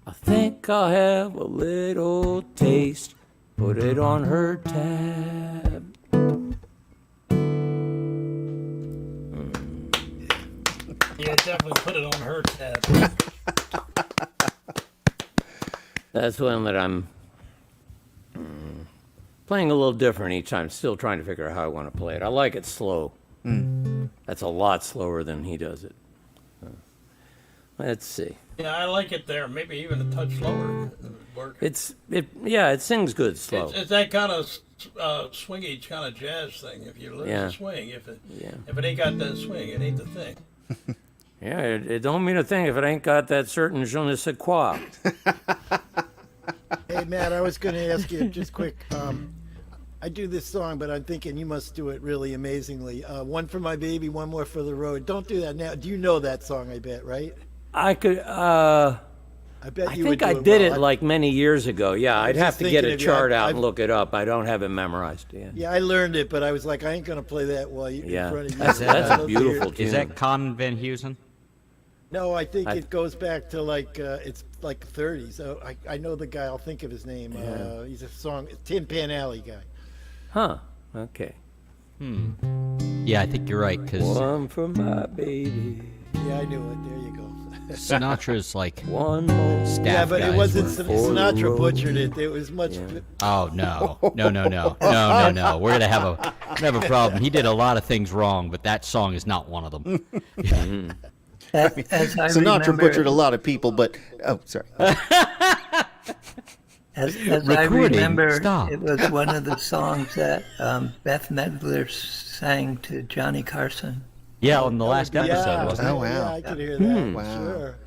I think I'll have a little taste. Put it on her tab. Yeah, definitely put it on her tab. That's one that I'm playing a little different each time. Still trying to figure out how I want to play it. I like it slow. That's a lot slower than he does it. Let's see. Yeah, I like it there. Maybe even a touch slower would work. It sings good slow. It's that kind of swingy kind of jazz thing. If you lose the swing, if it ain't got that swing, it ain't the thing. Yeah, it don't mean a thing if it ain't got that certain je ne sais quoi. Hey, Matt, I was going to ask you just quick. I do this song, but I'm thinking you must do it really amazingly. One for my baby, one more for the road. Don't do that now. Do you know that song, I bet, right? I could, I I bet I you think would I do did well. it like many years ago. Yeah, I'd was have just to get thinking a of you. chart out I've- and look it up. I don't have it memorized. Yeah, Yeah, I learned it, but I was like, I ain't gonna play that while you Yeah. in front of you. That's I'd a love to beautiful hear it. tune. Is that Con Van Heusen? No, I think I- it goes back to like it's like 30s. So I know the guy. I'll think of his name. He's a Tin Pan Alley guy. Huh? Okay. Yeah, I think you're right because One for my baby. Yeah, I knew it. There you go. Sinatra's like One more. staff Yeah, but guys it wasn't were- Sinatra butchered it. It was much. Oh no, no! We're gonna have a problem. He did a lot of things wrong, but that song is not one of them. As I Sinatra remember, butchered a lot of people, but oh, sorry. as I Recording, remember, stop. it was one of the songs that Beth Midler sang to Johnny Carson. Yeah, on the last episode, Yeah, wasn't it? Oh, wow. Yeah, I could hear that. Wow. Sure.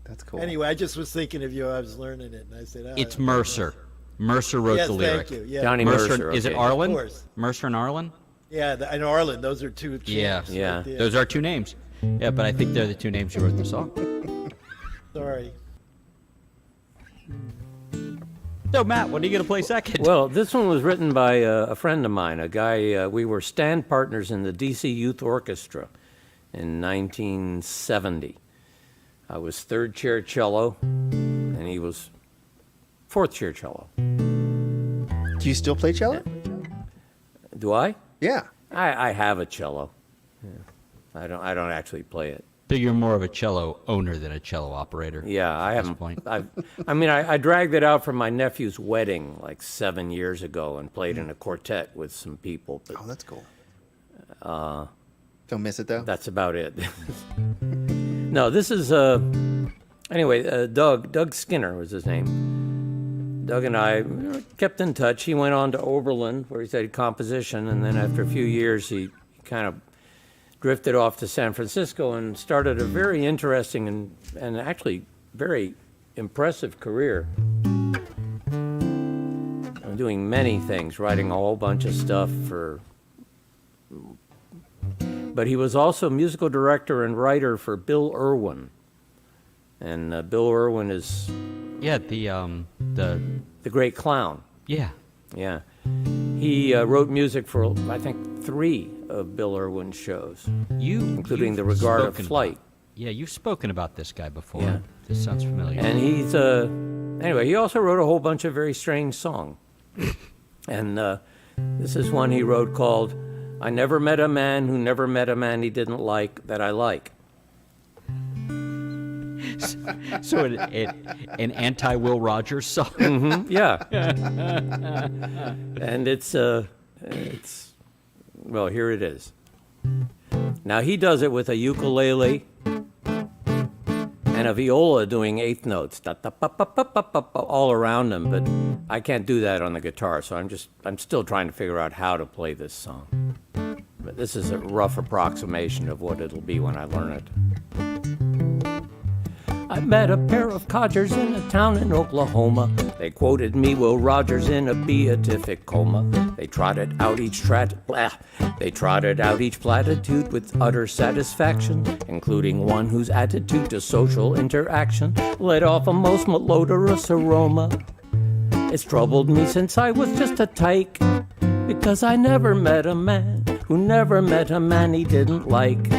That's cool. Anyway, I just was thinking of you. I was learning it, and I said, It's Mercer. Mercer wrote Yes, the lyric. thank you. Yeah, Johnny Mercer. Is it okay. Arlen? Of course. Mercer and Arlen? Yeah, and Arlen. Those are two. Yeah. champs Yeah. right there. Those are two names. Yeah, but I think they're the two names who wrote the song. Sorry. So, Matt, what are you going to play second? Well, this one was written by a friend of mine, a guy, we were stand partners in the DC Youth Orchestra in 1970. I was third chair cello, and he was fourth chair cello. Do you still play cello? Do I? Yeah. I have a cello. Yeah. I don't actually play it. So you're more of a cello owner than a cello operator. Yeah, I this haven't. point. I dragged it out from my nephew's wedding like 7 years ago and played in a quartet with some people. But Oh, that's cool. Don't miss it though. that's about it. No, this is anyway. Doug Skinner was his name. Doug and I kept in touch. He went on to Oberlin, where he studied composition, and then after a few years, he kind of drifted off to San Francisco and started a very interesting and actually very impressive career. Doing many things, writing a whole bunch of stuff for. But he was also musical director and writer for Bill Irwin. And Bill Irwin is Yeah, the great clown. yeah. Yeah. He wrote music for, I think, 3 of Bill Irwin's shows, including you've The Regard of spoken Flight. about- yeah, you've spoken about this guy before. Yeah. This sounds familiar. And he's, anyway, he also wrote a whole bunch of very strange songs. And this is one he wrote called, I Never Met a Man Who Never Met a Man He Didn't Like That I Like. So an anti-Will Rogers song. Yeah. And it's, well, here it is. Now he does it with a ukulele and a viola doing eighth notes, all around him, but I can't do that on the guitar, so I'm still trying to figure out how to play this song. But this is a rough approximation of what it'll be when I learn it. I met a pair of codgers in a town in Oklahoma. They quoted me, Will Rogers, in a beatific coma. They trotted out each platitude with utter satisfaction, including one whose attitude to social interaction let off a most malodorous aroma. It's troubled me since I was just a tyke, because I never met a man who never met a man he didn't like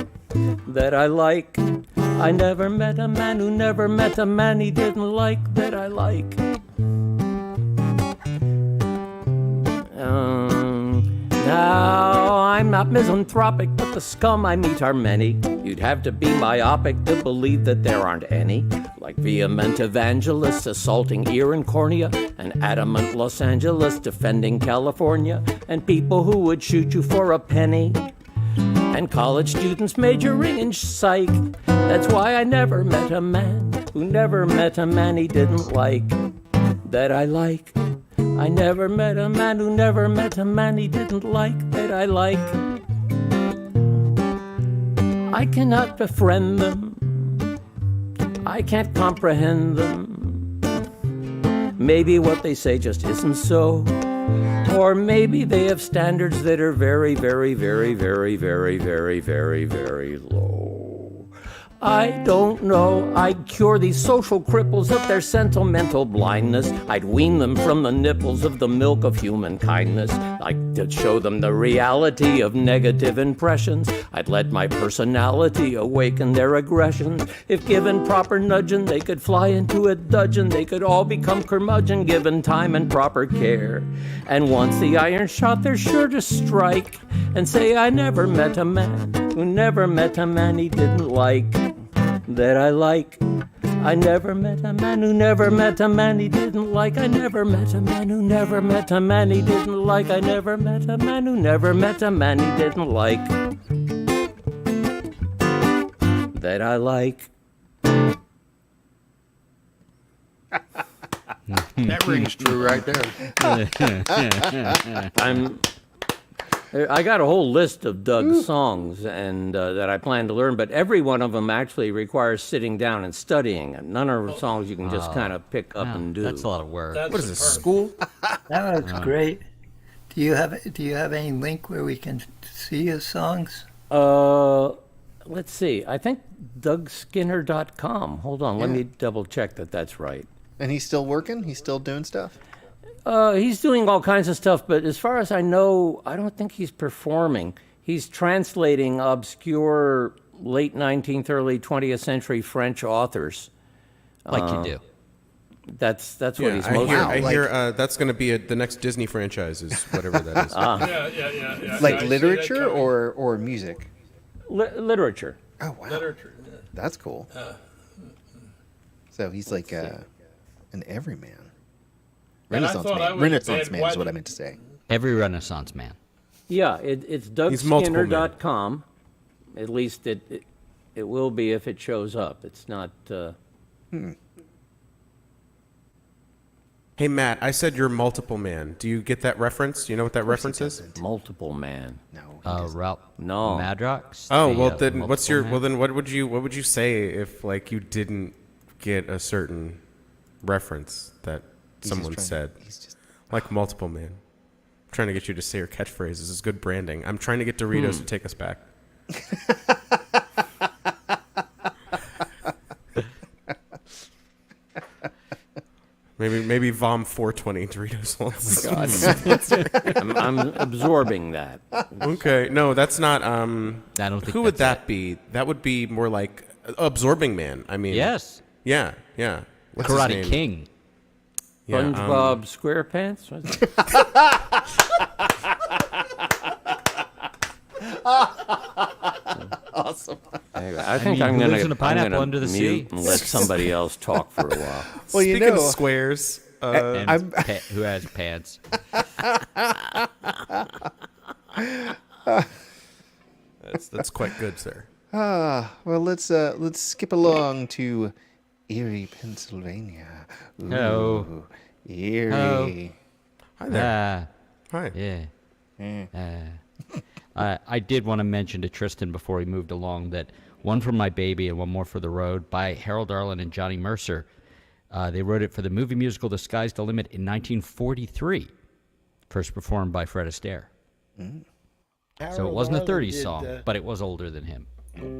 that I like. I never met a man who never met a man he didn't like that I like. Now, I'm not misanthropic, but the scum I meet are many. You'd have to be myopic to believe that there aren't any. Like vehement evangelists assaulting ear and cornea, and adamant Los Angeles defending California, and people who would shoot you for a penny. And college students majoring in psych. That's why I never met a man who never met a man he didn't like that I like. I never met a man who never met a man he didn't like that I like. I cannot befriend them. I can't comprehend them. Maybe what they say just isn't so. Or maybe they have standards that are very, very, very, very, very, very, very, very low. I don't know. I'd cure these social cripples of their sentimental blindness. I'd wean them from the nipples of the milk of human kindness. I'd show them the reality of negative impressions. I'd let my personality awaken their aggressions. If given proper nudging, they could fly into a dudgeon. They could all become curmudgeon, given time and proper care. And once the iron shot, they're sure to strike and say, I never met a man who never met a man he didn't like. That I like. I never met a man who never met a man he didn't like. I never met a man who never met a man he didn't like. I never met a man who never met a man he didn't like. That I like. That rings true right there. I got a whole list of Doug's songs and that I plan to learn, but every one of them actually requires sitting down and studying. And none of the songs you can just kind of pick up and do. That's a lot of work. That's What is this, superb. school? That was great. Do you have any link where we can see his songs? Let's see. I think DougSkinner.com. Hold on, let me double check that that's right. And he's still working? He's still doing stuff? He's doing all kinds of stuff, but as far as I know, I don't think he's performing. He's translating obscure late 19th, early 20th century French authors. Like you do. That's what he's I mostly. hear, Wow, I like- hear that's going to be the next Disney franchise, is whatever that is. Yeah. Like I see that literature coming. or music? Literature. Oh, wow. Literature. Yeah. That's cool. So he's like an everyman. And I Renaissance thought I man. was Renaissance bad man is what weather. I meant to say. Every Renaissance man. Yeah, it's He's multiple men. DougSkinner.com. At least it will be if it shows up. It's not. Hey, Matt, I said you're multiple man. Do you get that reference? Do you know what that reference is? Multiple man. No. he doesn't. Ralph No. Madrox. Oh, the, well then what's your multiple man? what would you say if like you didn't get a certain reference that He's just someone trying- said? He's just Like multiple man. I'm trying to get you to say your catchphrase. This is good branding. I'm trying to get Doritos to take us back. Maybe VOM 420 Doritos. I'm absorbing that. Okay, no, that's not. I don't think Who would that's that be? That would be more like Absorbing Man. I mean, Yes. yeah. What's his Karate name? King. Yeah, SpongeBob SquarePants. What's it? awesome. Anyway, I think mean, I'm who gonna lives in a pineapple I'm gonna under the mute sea? and let somebody else talk for a while. Well, you Speaking know, of squares, And I'm- who has pants? that's quite good, sir. well, let's skip along to Erie, Pennsylvania. Ooh, Hello. Erie. Hello. Hi there. Hi. Yeah. I did want to mention to Tristan before he moved along that One for My Baby and One More for the Road by Harold Arlen and Johnny Mercer. They wrote it for the movie musical The Sky's the Limit in 1943, first performed by Fred Astaire. So it wasn't a 30s song, but it was older than him.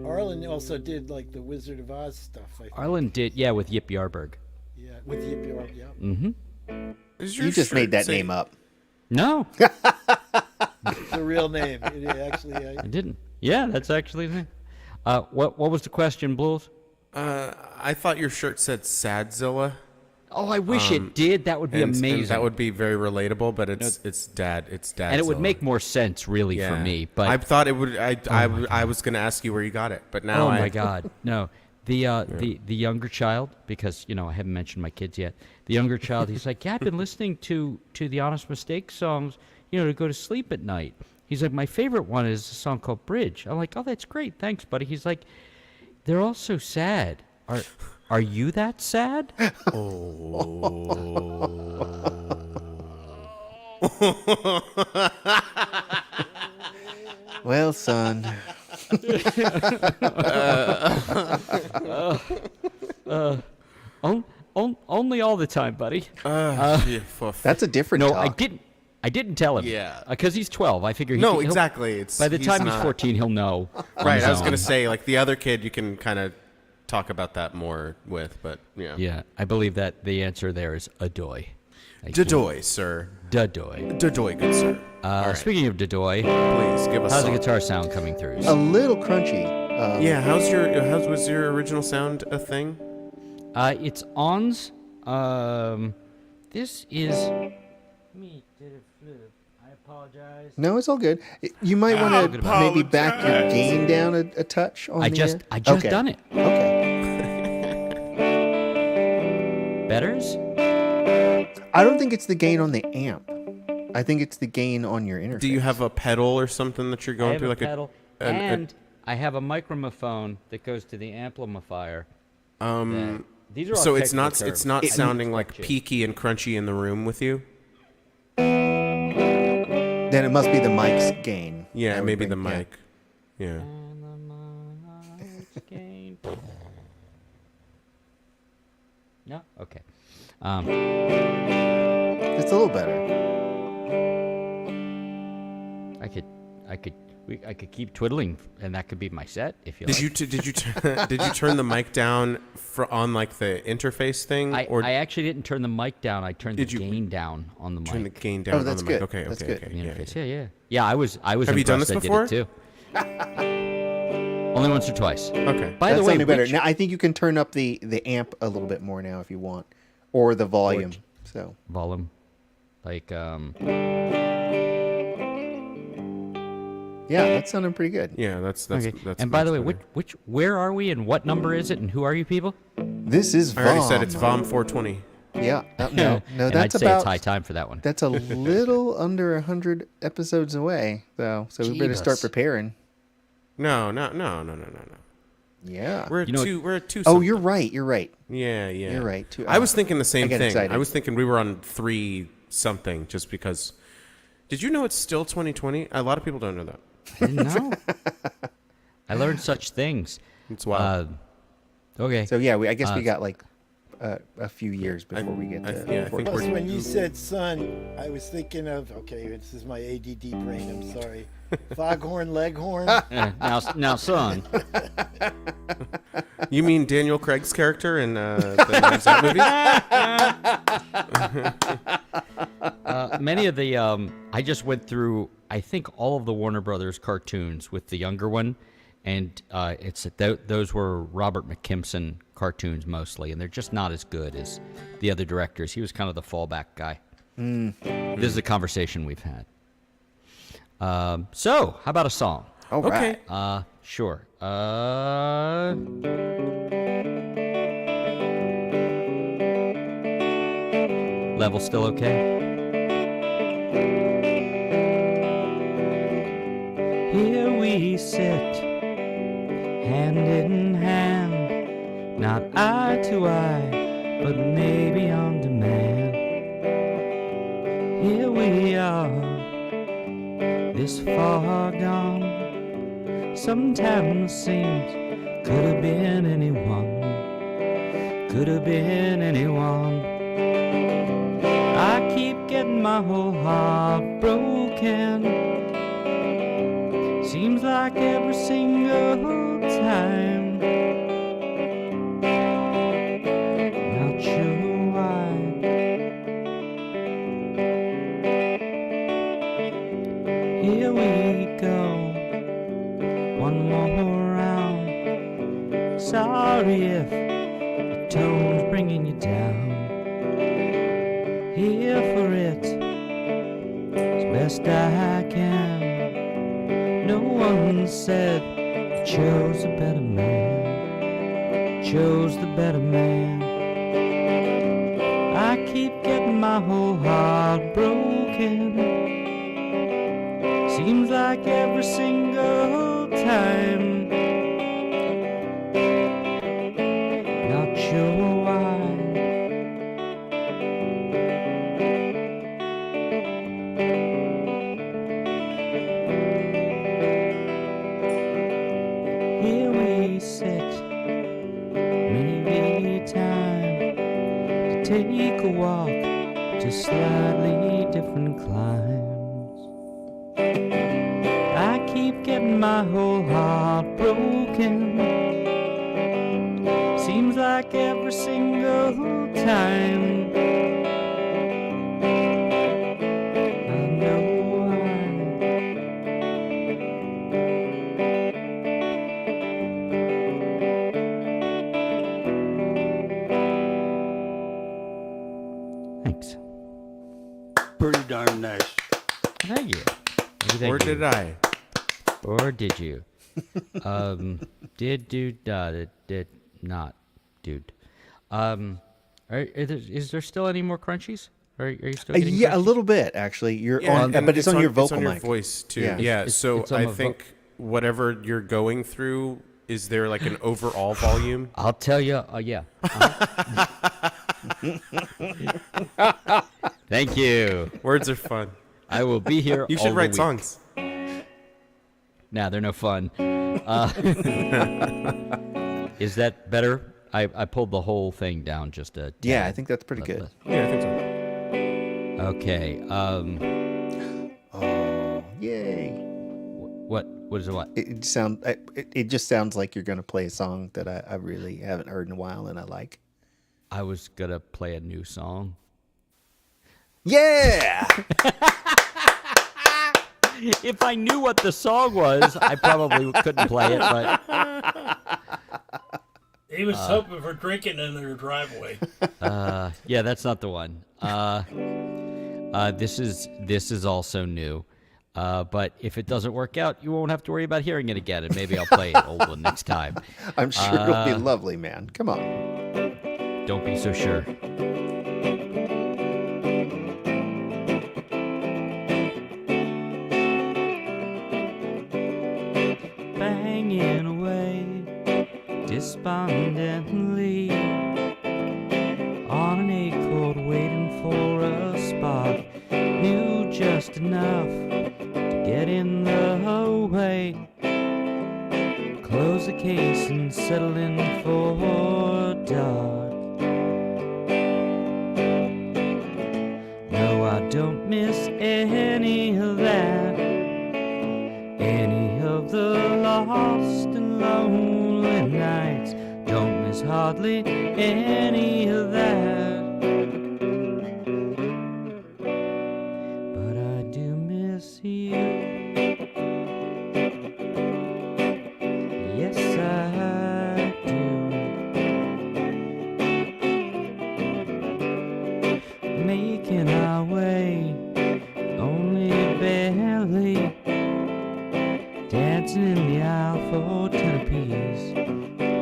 Arlen also did like the Wizard of Oz stuff. I think. Arlen did, yeah, with Yip Yarberg. Yeah, with Yip Yarb. Yeah. Mm-hmm. You just made that name up. No, The real name. It actually. I didn't. Yeah, that's actually the name. What was the question, Blues? I thought your shirt said Sadzilla. Oh, I wish it did. That would be And amazing. that would be very relatable, but it's dad. and it would make more sense, really, for me. But I thought it would. I was going to ask you where you got it, but now oh my God, no. The younger child, because I haven't mentioned my kids yet. The younger child, he's like, yeah, I've been listening to the Honest Mistake songs, to go to sleep at night. He's like, my favorite one is a song called Bridge. I'm like, oh, that's great, thanks, buddy. He's like, they're all so sad. Are you that sad? Well, son. Only all the time, buddy. That's a different No, talk. I didn't tell him. Yeah. Because he's 12. I figure No, exactly. It's by the time he's not- 14, he'll know. on Right, his I was own. going to say, like, the other kid, you can kind of talk about that more with, but yeah. Yeah, I believe that the answer there is Adoy. Dadoy, sir. Dadoy. Dadoy, good sir. All right. Speaking of Dadoy, Please give us how's the some. guitar sound coming through? A little crunchy. Yeah, was your original sound a thing? It's ons. This is. Me did it flip. I apologize. No, it's all good. You might want to maybe back your gain down a touch on I the just end. okay. Done it. Okay. Betters? I don't think it's the gain on the amp. I think it's the gain on your interface. Do you have a pedal or something that you're I going have through, a like pedal, and I have a microphone that goes to the amplifier. These are all so it's technical not terms. sounding like Crunchy. peaky and crunchy in the room with you? Then it must be the mic's gain. I Yeah, would maybe bring- the yeah. mic. Yeah. And the mic's gain. No? Okay. It's a little better. I could keep twiddling, and that could be my set if you Did like. you did you did you turn the mic down on like the interface thing? I actually didn't turn the mic down. I turned the Did you gain down on the mic. turn the gain down that's on the mic? good. Okay, That's okay, good. okay. The Yeah, interface. yeah. Yeah. I was Have you done this impressed before? I did it too. Only once or twice. Okay. By That's the way, sounding better. which- Now I think you can turn up the amp a little bit more now if you want, or the volume. So volume, like yeah, that's sounding pretty good. Yeah, that's okay. that's. And by the way, better. where are we and what number is it and who are you people? This is I already said VOM. it's VOM 420. Yeah. No, And that's I'd say about. it's high time for that one. That's a little under 100 episodes away, though. So we better start Jeebus. preparing. No. Yeah. We're at You know what- two. We're at two. Oh, something. you're right. You're right. Yeah. You're right, too. I was thinking the same I get thing. excited. I was thinking we were on 3 something just because. Did you know it's still 2020? A lot of people don't know that. I didn't know. I learned such things. It's wild. Okay. So yeah, I guess we got like a few years before we get to. yeah, I think Plus, we're. when you said sun, I was thinking of, okay, this is my ADD brain, I'm sorry. Foghorn Leghorn. Now, son. You mean Daniel Craig's character in the Knives Out movie? Many of the I just went through I think all of the Warner Brothers cartoons with the younger one, and those were Robert McKimson cartoons mostly, and they're just not as good as the other directors. He was kind of the fallback guy. This is a conversation we've had. So how about a song? All right. Okay. Sure. Level still okay? Here we sit, hand in hand, not eye to eye, but maybe on demand. Here we are, this far gone. Sometimes seems could have been anyone, could have been anyone. I keep getting my whole heart broken. Seems like every single time. Not sure why. Here we go, one more round. Sorry if the tone's bringing you down. Here for it, as best I can. No one said you chose the better man, chose the better man. I keep getting my whole heart broken. Seems like every single time. Not sure why. Here we sit, maybe time to take a walk to slightly different climes. I keep getting my whole heart broken. Seems like every single time I know why. Thanks. Pretty darn nice. Thank you. Thank Or you. did I? Or did you? Did not, dude. Is there still any more crunchies? Are you still getting Yeah, a crunchies? little bit actually. You're Yeah, on, and but it's on your vocal It's on your mic. voice too. Yeah. Yeah. It's- So it's on I my think whatever you're going through, is there like an overall volume? I'll tell you. Yeah. Thank you. Words are fun. I will be here. You all should the write week. songs. Nah, they're no fun. Is that better? I pulled the whole thing down just a tad. Yeah, I think that's pretty good. Yeah, I think so. Okay. Oh, yay! What is it? What? It just sounds like you're gonna play a song that I really haven't heard in a while and I like. I was gonna play a new song. Yeah. If I knew what the song was, I probably couldn't play it. But He was hoping for drinking in their driveway. yeah, that's not the one. This is also new. But if it doesn't work out, you won't have to worry about hearing it again, and maybe I'll play an old one next time. I'm sure it'll be lovely, man. Come on. Don't be so sure. Banging away despondently on an eight-chord, waiting for a spark. Knew just enough to get in the way. Close the case and settle in for dark. No, I don't miss any of that. Any of the lost and lonely nights. Don't miss hardly any of that. But I do miss you. Yes, I do. Making our way, only barely. Dancing in the aisle for 10 apiece.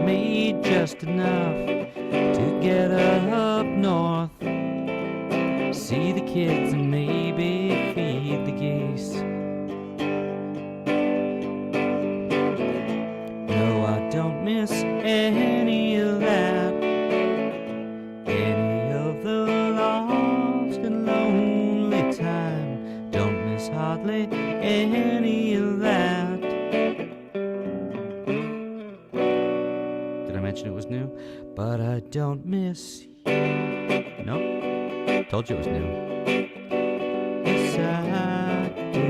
Made just enough to get up north. See the kids and maybe feed the geese. No, I don't miss any of that. Any of the lost and lonely time. Don't miss hardly any of that. Did I mention it was new? But I don't miss you. Nope. Told you it was new. Yes, I do.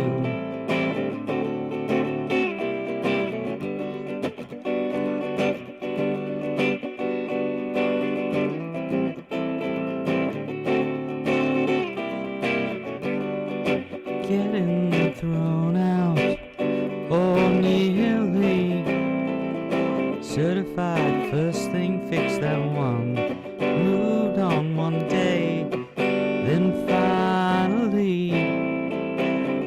Getting thrown out, or nearly. Certified first thing, fix that one. Moved on one day, then finally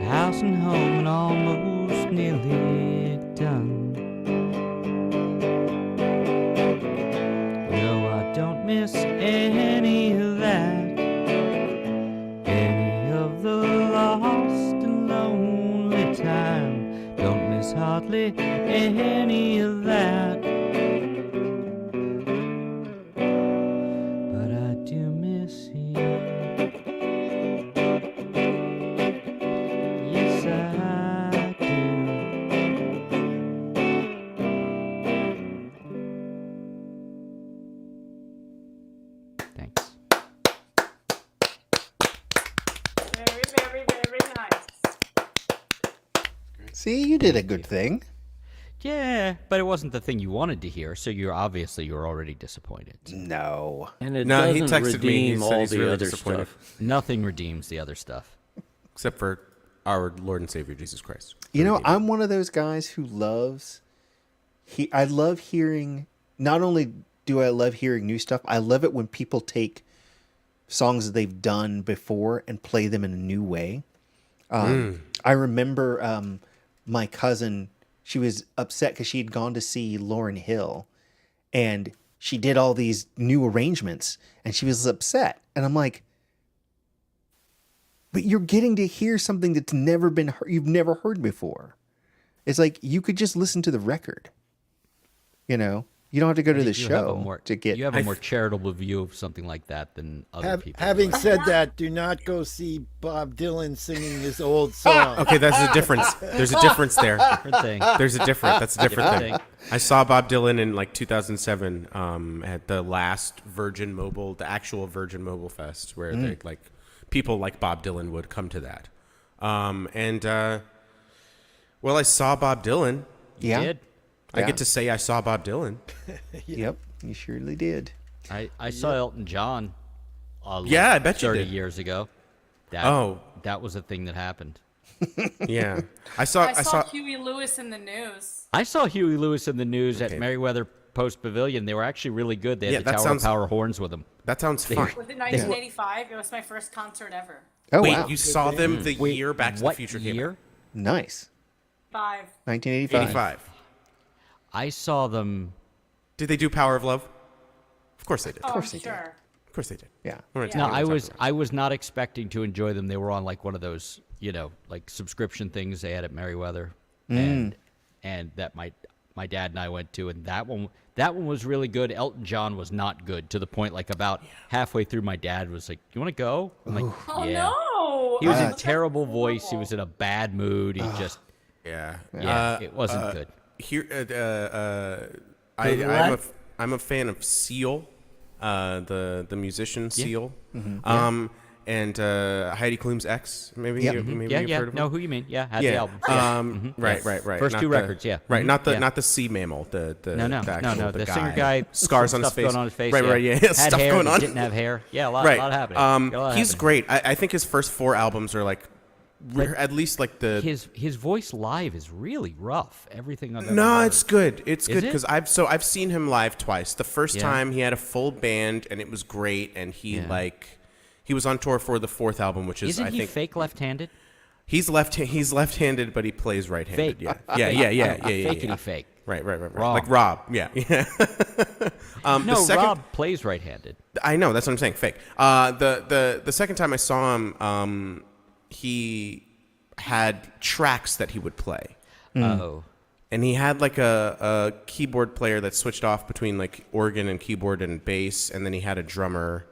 house and home and almost nearly done. No, I don't miss any of that. Any of the lost and lonely time. Don't miss hardly any of that. But I do miss you. Yes, I do. Thanks. Very, very, very nice. See, you did a good thing. Yeah, but it wasn't the thing you wanted to hear, so you're already disappointed. No. And it No, he doesn't texted me. He redeem said all he's the really other disappointed. stuff. Nothing redeems the other stuff. Except for our Lord and Savior Jesus Christ. You know, I'm one of those guys who loves. I love hearing. Not only do I love hearing new stuff, I love it when people take songs that they've done before and play them in a new way. I remember my cousin. She was upset because she had gone to see Lauryn Hill, and she did all these new arrangements, and she was upset. And I'm like, but you're getting to hear something that's never been heard, you've never heard before. It's like you could just listen to the record. You know, you don't have to go to the show to get. You have a more charitable view of something like that than other people. Having said that, do not go see Bob Dylan singing his old song. Okay, that's a difference. There's a difference there. Different thing. There's a difference. That's a different Different thing. I saw Bob Dylan in like 2007 at the last Virgin Mobile, the actual Virgin Mobile Fest, where they like people like Bob Dylan would come to that. Well, I saw Bob Dylan. Yeah. Did. I get to say I saw Bob Dylan. Yep, you surely did. I saw Elton John. Yeah, I bet you 30 did. years ago. That was a thing that happened. Yeah, I saw Huey Lewis in the news. I saw Huey Lewis in the news at Merriweather Post Pavilion. They were actually really good. They had the that Tower of sounds- Power horns with them. That sounds fun. Was it 1985? It was my first concert ever. Oh, Wait, wow. you saw them the year Back to the What Future came year? out? Nice. 1985. 85. I saw them. Did they do Power of Love? Of course they did. Oh, course I'm they did. sure. Of course they did. Yeah. We're gonna No, talk I about was it. I was not expecting to enjoy them. They were on like one of those, like subscription things they had at Merriweather, and that my dad and I went to, and that one was really good. Elton John was not good, to the point like about halfway through, my dad was like, "You want to go?" I'm like, Oh "Yeah." no! He was in That's terrible voice. He horrible. was in a bad mood. He just Yeah. it wasn't good. Here, the I'm a fan of Seal, the musician Seal, and Heidi Klum's ex. Maybe Yep. maybe Yeah, you've yeah. heard of No, him? who you mean? Yeah, had Yeah. the album. Right. First Not two the- records, yeah. Right. Mhm. Not the Yeah. not the C mammal. The No. actual, The singer guy, scars some on his stuff face. going on his face. Right. Yeah. Had Stuff hair, going but on. didn't have hair. Yeah, a lot happening. A lot He's happening. great. I think his first 4 albums are like, at least like the. His voice live is really rough. Everything I've ever No, heard. it's good. It's Is good it? because I've seen him live twice. The first Yeah. time he had a full band and it was great, and he was on tour for the 4th album, which is Isn't I he think fake left-handed? he's left-handed, but he plays right-handed. Fake. Yeah. Fakeity fake. Right. Wrong. Like Rob. Yeah. No, the second, Rob plays right-handed. I know, that's what I'm saying. Fake. The second time I saw him, he had tracks that he would play. Oh. And he had like a keyboard player that switched off between like organ and keyboard and bass, and then he had a drummer,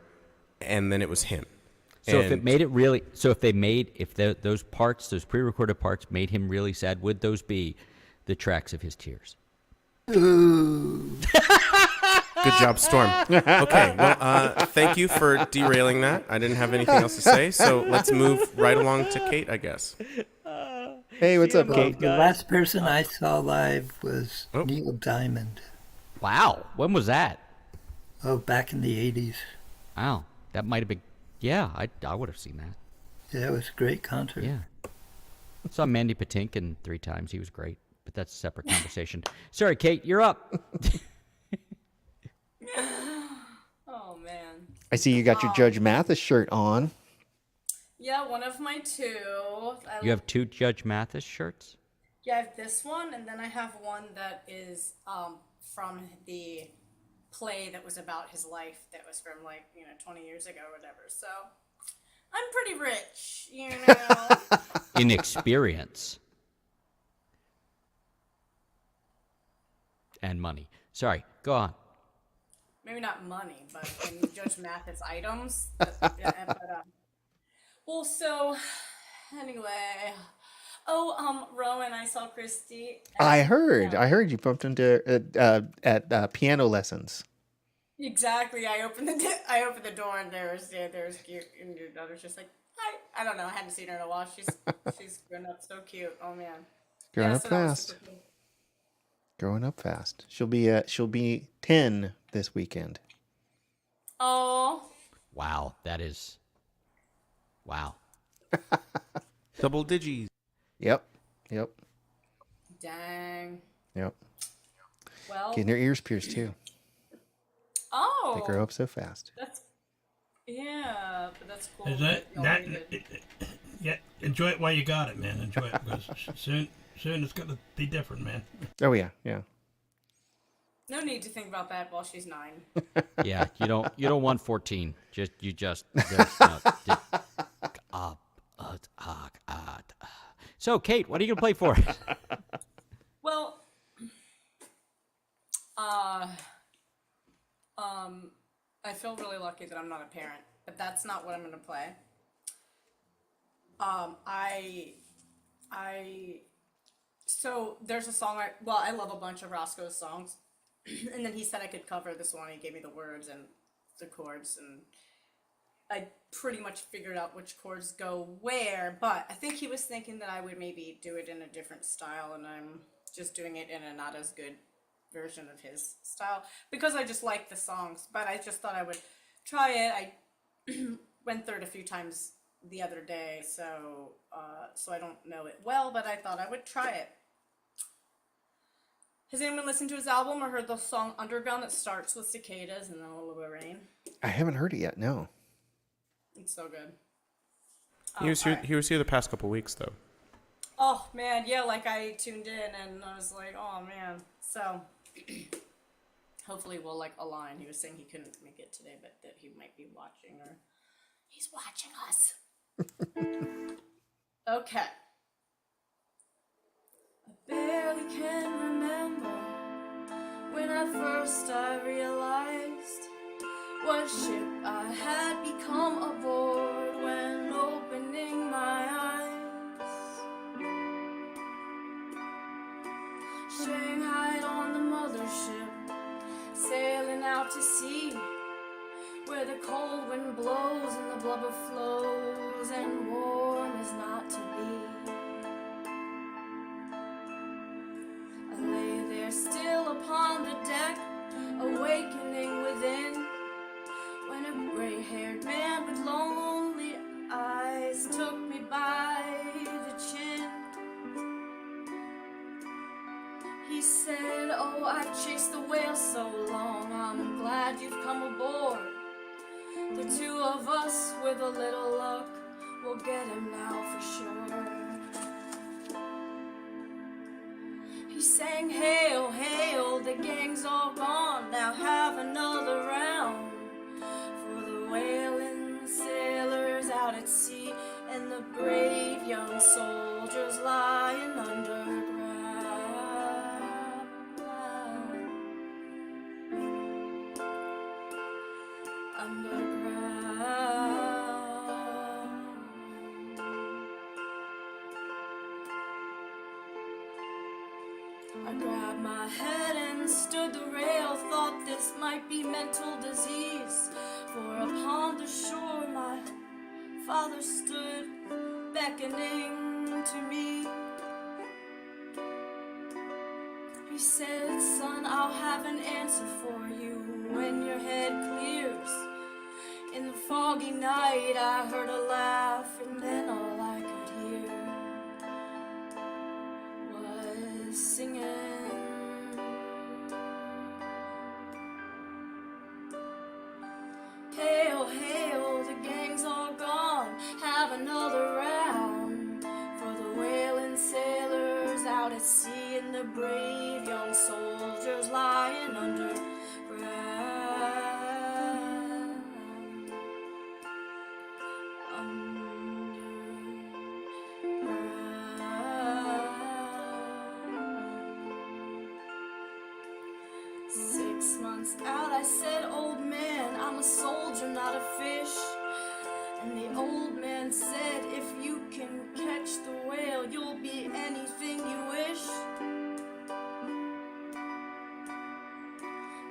and then it was him. So if And- it made it really, those parts, those pre-recorded parts made him really sad, would those be the tracks of his tears? Good job, Storm. Okay, well, thank you for derailing that. I didn't have anything else to say, so let's move right along to Kate, I guess. Hey, what's up, Well, Kate? the last person I saw live was Oh. Neil Diamond. Wow, when was that? Oh, back in the 80s. Wow, that might have been. Yeah, I would have seen that. Yeah, it was a great concert. Yeah. Saw Mandy Patinkin 3 times. He was great, but that's a separate conversation. Sorry, Kate, you're up. Oh man. I see you got your Judge Mathis shirt on. Yeah, one of my two. You have 2 Judge Mathis shirts? Yeah, I have this one, and then I have one that is from the play that was about his life. That was from 20 years ago or whatever. So I'm pretty rich, In experience. And money. Sorry, go on. Maybe not money, but in Judge Mathis items. Well, so anyway. Oh, Rowan, I saw Christy. I heard you bumped into at piano lessons. Exactly. I opened the door and there was cute, and your daughter's just like, hi. I don't know. I hadn't seen her in a while. She's grown up so cute. Oh man. Grown up so that was fast. super cool. Growing up fast. She'll be 10 this weekend. Oh, Wow, that is. Wow. Double digits. Yep. Yep. dang. Yep. Well, Getting her ears pierced too. They grow oh, up so fast. that's yeah, but that's cool. Is that Y'all that? already did. Yeah, enjoy it while you got it, man. Enjoy it because soon it's gonna be different, man. Oh yeah, yeah. No need to think about that while she's 9. Yeah, you don't want 14. There's no, So, Kate, what are you gonna play for us? Well, I feel really lucky that I'm not a parent, but that's not what I'm gonna play. So there's a song I love a bunch of Roscoe's songs, and then he said I could cover this one. He gave me the words and the chords, and I pretty much figured out which chords go where, but I think he was thinking that I would maybe do it in a different style, and I'm just doing it in a not as good version of his style because I just like the songs, but I just thought I would try it. I went through it a few times the other day, so I don't know it well, but I thought I would try it. Has anyone listened to his album or heard the song Underground that starts with cicadas and then a little bit of rain? I haven't heard it yet. No. It's so good. He was here. Alright. He was here the past couple weeks, though. Oh man, yeah, like I tuned in and I was like, oh man. So hopefully we'll like align. He was saying he couldn't make it today, but that he might be watching or he's watching us. Okay. I barely can remember when at first I realized what ship I had become aboard when opening my eyes. Shanghai on the mothership, sailing out to sea, where the cold wind blows and the blubber flows, and warm is not to be. I lay there still upon the deck, awakening within, when a gray-haired man with lonely eyes took me by the chin. He said, oh, I've chased the whale so long, I'm glad you've come aboard. The two of us, with a little luck, will get him now for sure. He sang, hail, hail, the gang's all gone, now have another round. For the whaling sailors out at sea, and the brave young soldiers lying underground. I grabbed my head and stood the rail, thought this might be mental disease, for upon the shore my father stood, beckoning to me. He said, son, I'll have an answer for you when your head clears. In the foggy night I heard a laugh, and then all I could hear was singing. Hail, hail, the gang's all gone, have another round. For the whaling sailors out at sea, and the brave young soldiers lying underground. Out, I said, old man, I'm a soldier, not a fish. And the old man said, if you can catch the whale, you'll be anything you wish.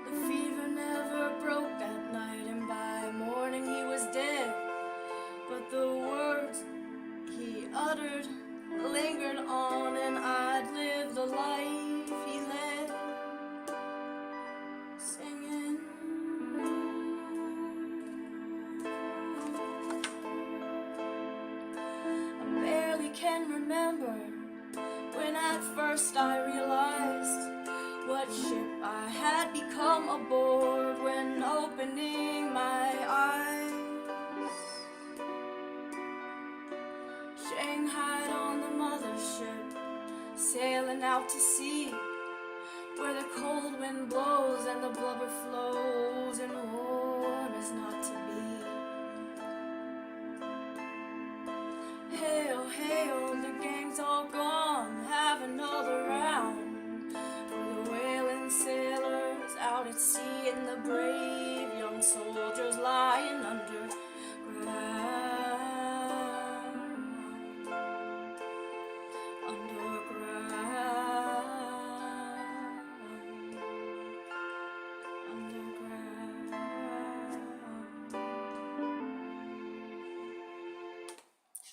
The fever never broke that night, and by morning he was dead. But the words he uttered lingered on, and I'd live the life he led. remember when at first I realized what ship I had become aboard when opening my eyes. Shanghai on the mothership, sailing out to sea, where the cold wind blows and the blubber flows and warm is not to be. Hail, hail, the gang's all gone, have another round for the whaling sailors out at sea and the brave young soldiers lying underground.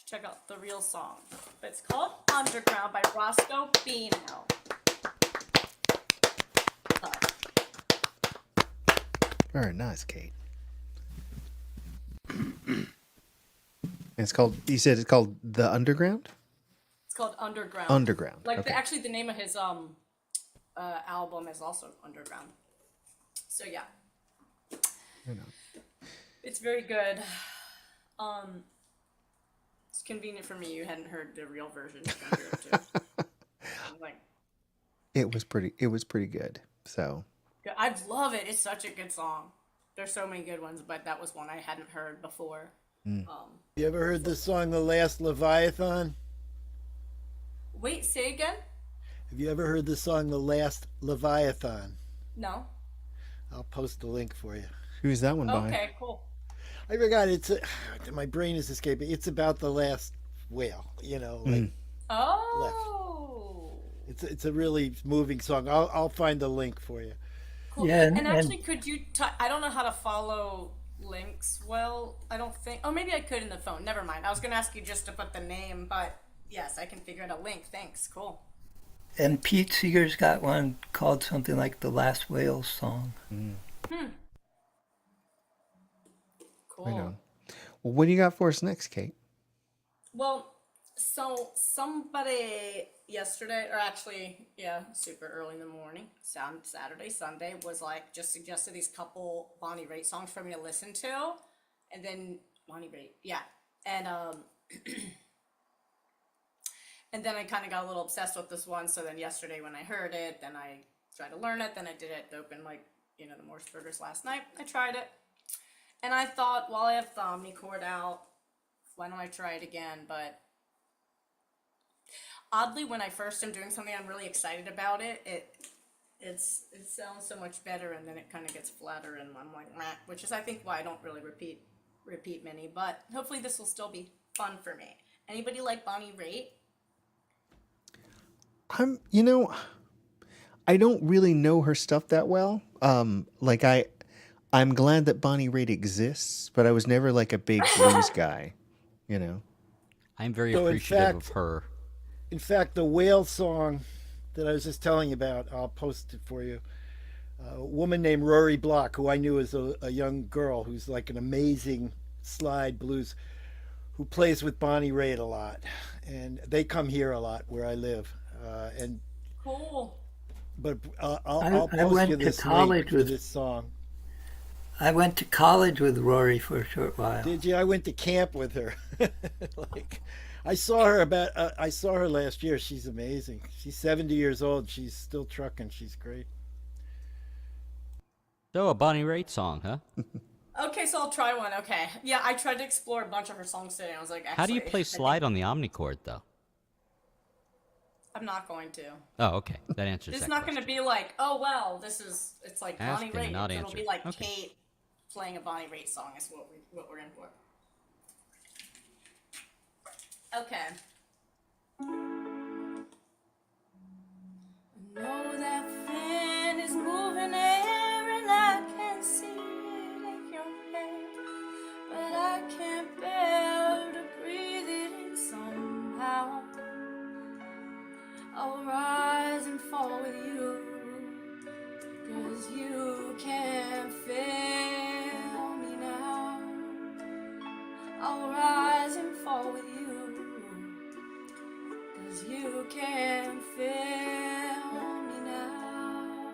Check out the real song. It's called Underground by Roscoe Beano. Very nice, Kate. And it's called, you said it's called The Underground? It's called Underground. Underground. Like okay. actually the name of his album is also Underground. So yeah. Right on. It's very good. It's convenient for me you hadn't heard the real version. You can hear it too. Like, It was pretty good. So I love it. It's such a good song. There's so many good ones, but that was one I hadn't heard before. You ever heard the song "The Last Leviathan"? Wait, say again? Have you ever heard the song "The Last Leviathan"? No. I'll post a link for you. who's that one by? Okay, cool. I forgot. My brain is escaping. It's about the last whale. You know, like Oh. it's a really moving song. I'll find the link for you. Cool. Yeah, and actually, could you? I don't know how to follow links well. I don't think. Oh, maybe I could in the phone. Never mind. I was gonna ask you just to put the name, but yes, I can figure out a link. Thanks. Cool. And Pete Seeger's got one called something like "The Last Whale Song." Cool. Right on. Well, what do you got for us next, Kate? Well, so somebody yesterday, or actually, yeah, super early in the morning, Saturday, Sunday, was like, just suggested these couple Bonnie Raitt songs for me to listen to. And then, Bonnie Raitt, yeah. And, and then I kind of got a little obsessed with this one. So then yesterday when I heard it, then I tried to learn it. Then I did it open, like, the Morseburgers last night. I tried it. And I thought, while I have the Omnichord out, why don't I try it again? But oddly, when I first am doing something I'm really excited about it sounds so much better, and then it kind of gets flatter, and I'm like, meh, which is I think why I don't really repeat many. But hopefully this will still be fun for me. Anybody like Bonnie Raitt? I don't really know her stuff that well. I'm glad that Bonnie Raitt exists, but I was never like a big blues guy, I'm very So, in appreciative of fact- her. In fact, the whale song that I was just telling you about, I'll post it for you. A woman named Rory Block, who I knew as a young girl, who's like an amazing slide blues, who plays with Bonnie Raitt a lot, and they come here a lot where I live. Cool. But I'll I post went you to this college link to with- this song. I went to college with Rory for a short while. Did you? I went to camp with her. I saw her last year. She's amazing. She's 70 years old. She's still trucking. She's great. So, a Bonnie Raitt song, huh? Okay, so I'll try one. Okay. Yeah, I tried to explore a bunch of her songs today, and I was like, How do you actually, play I think slide on the Omnichord, though? I'm not going to. Oh, okay. That answers It's that not going question. to be like, oh, well, it's like Ask Bonnie and Raitt. not It'll answer. be like Okay. Kate playing a Bonnie Raitt song is what we're in for. Okay. I know that fan is moving air and I can see it in your hair, but I can't bear to breathe it in somehow. I'll rise and fall with you, 'cause you can't fail me now. I'll rise and fall with you, can feel me now.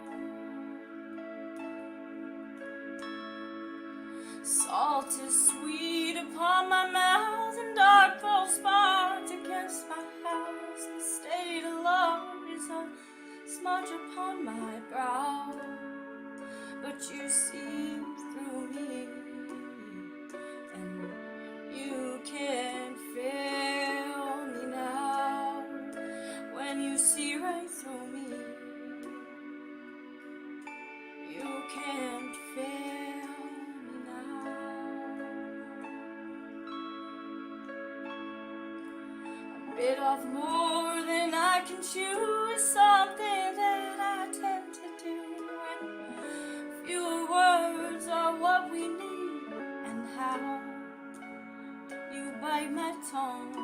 Salt is sweet upon my mouth, and dark falls spots against my house. The state of love is a smudge upon my brow, but you see through me, and you can feel me now. When you see right through me, you can't feel me now. A bit of more than I can chew is something that I tend to do, and fewer words are what we need. And how you bite my tongue,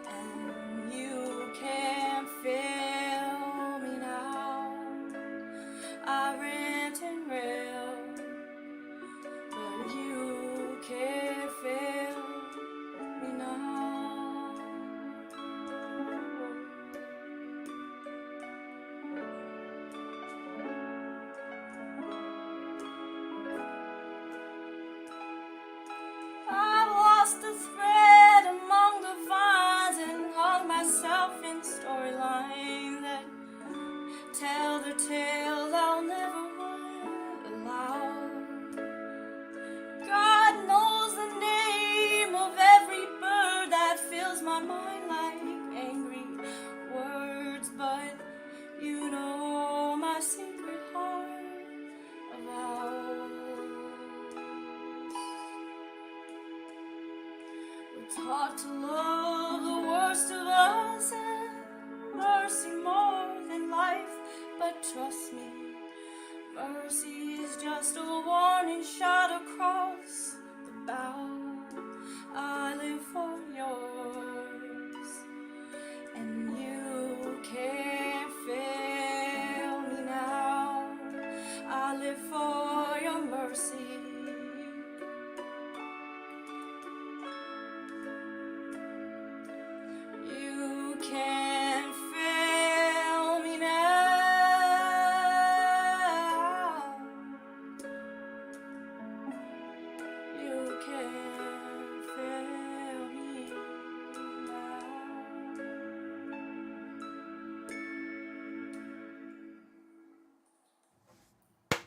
and you can't feel me now. I rant and rail, but you can't feel me now. I've lost the thread among the vines and hung myself in storylines that tell the tales I'll never would allow. God knows the name of every bird that fills my mind like angry words, but you know my secret heart avows. We're taught to love the worst of us and mercy more than life, but trust me, mercy is just a warning shot across the bow. I live for yours, and you can't fail me now. I live for your mercy. You can't fail me now. You can't fail me now.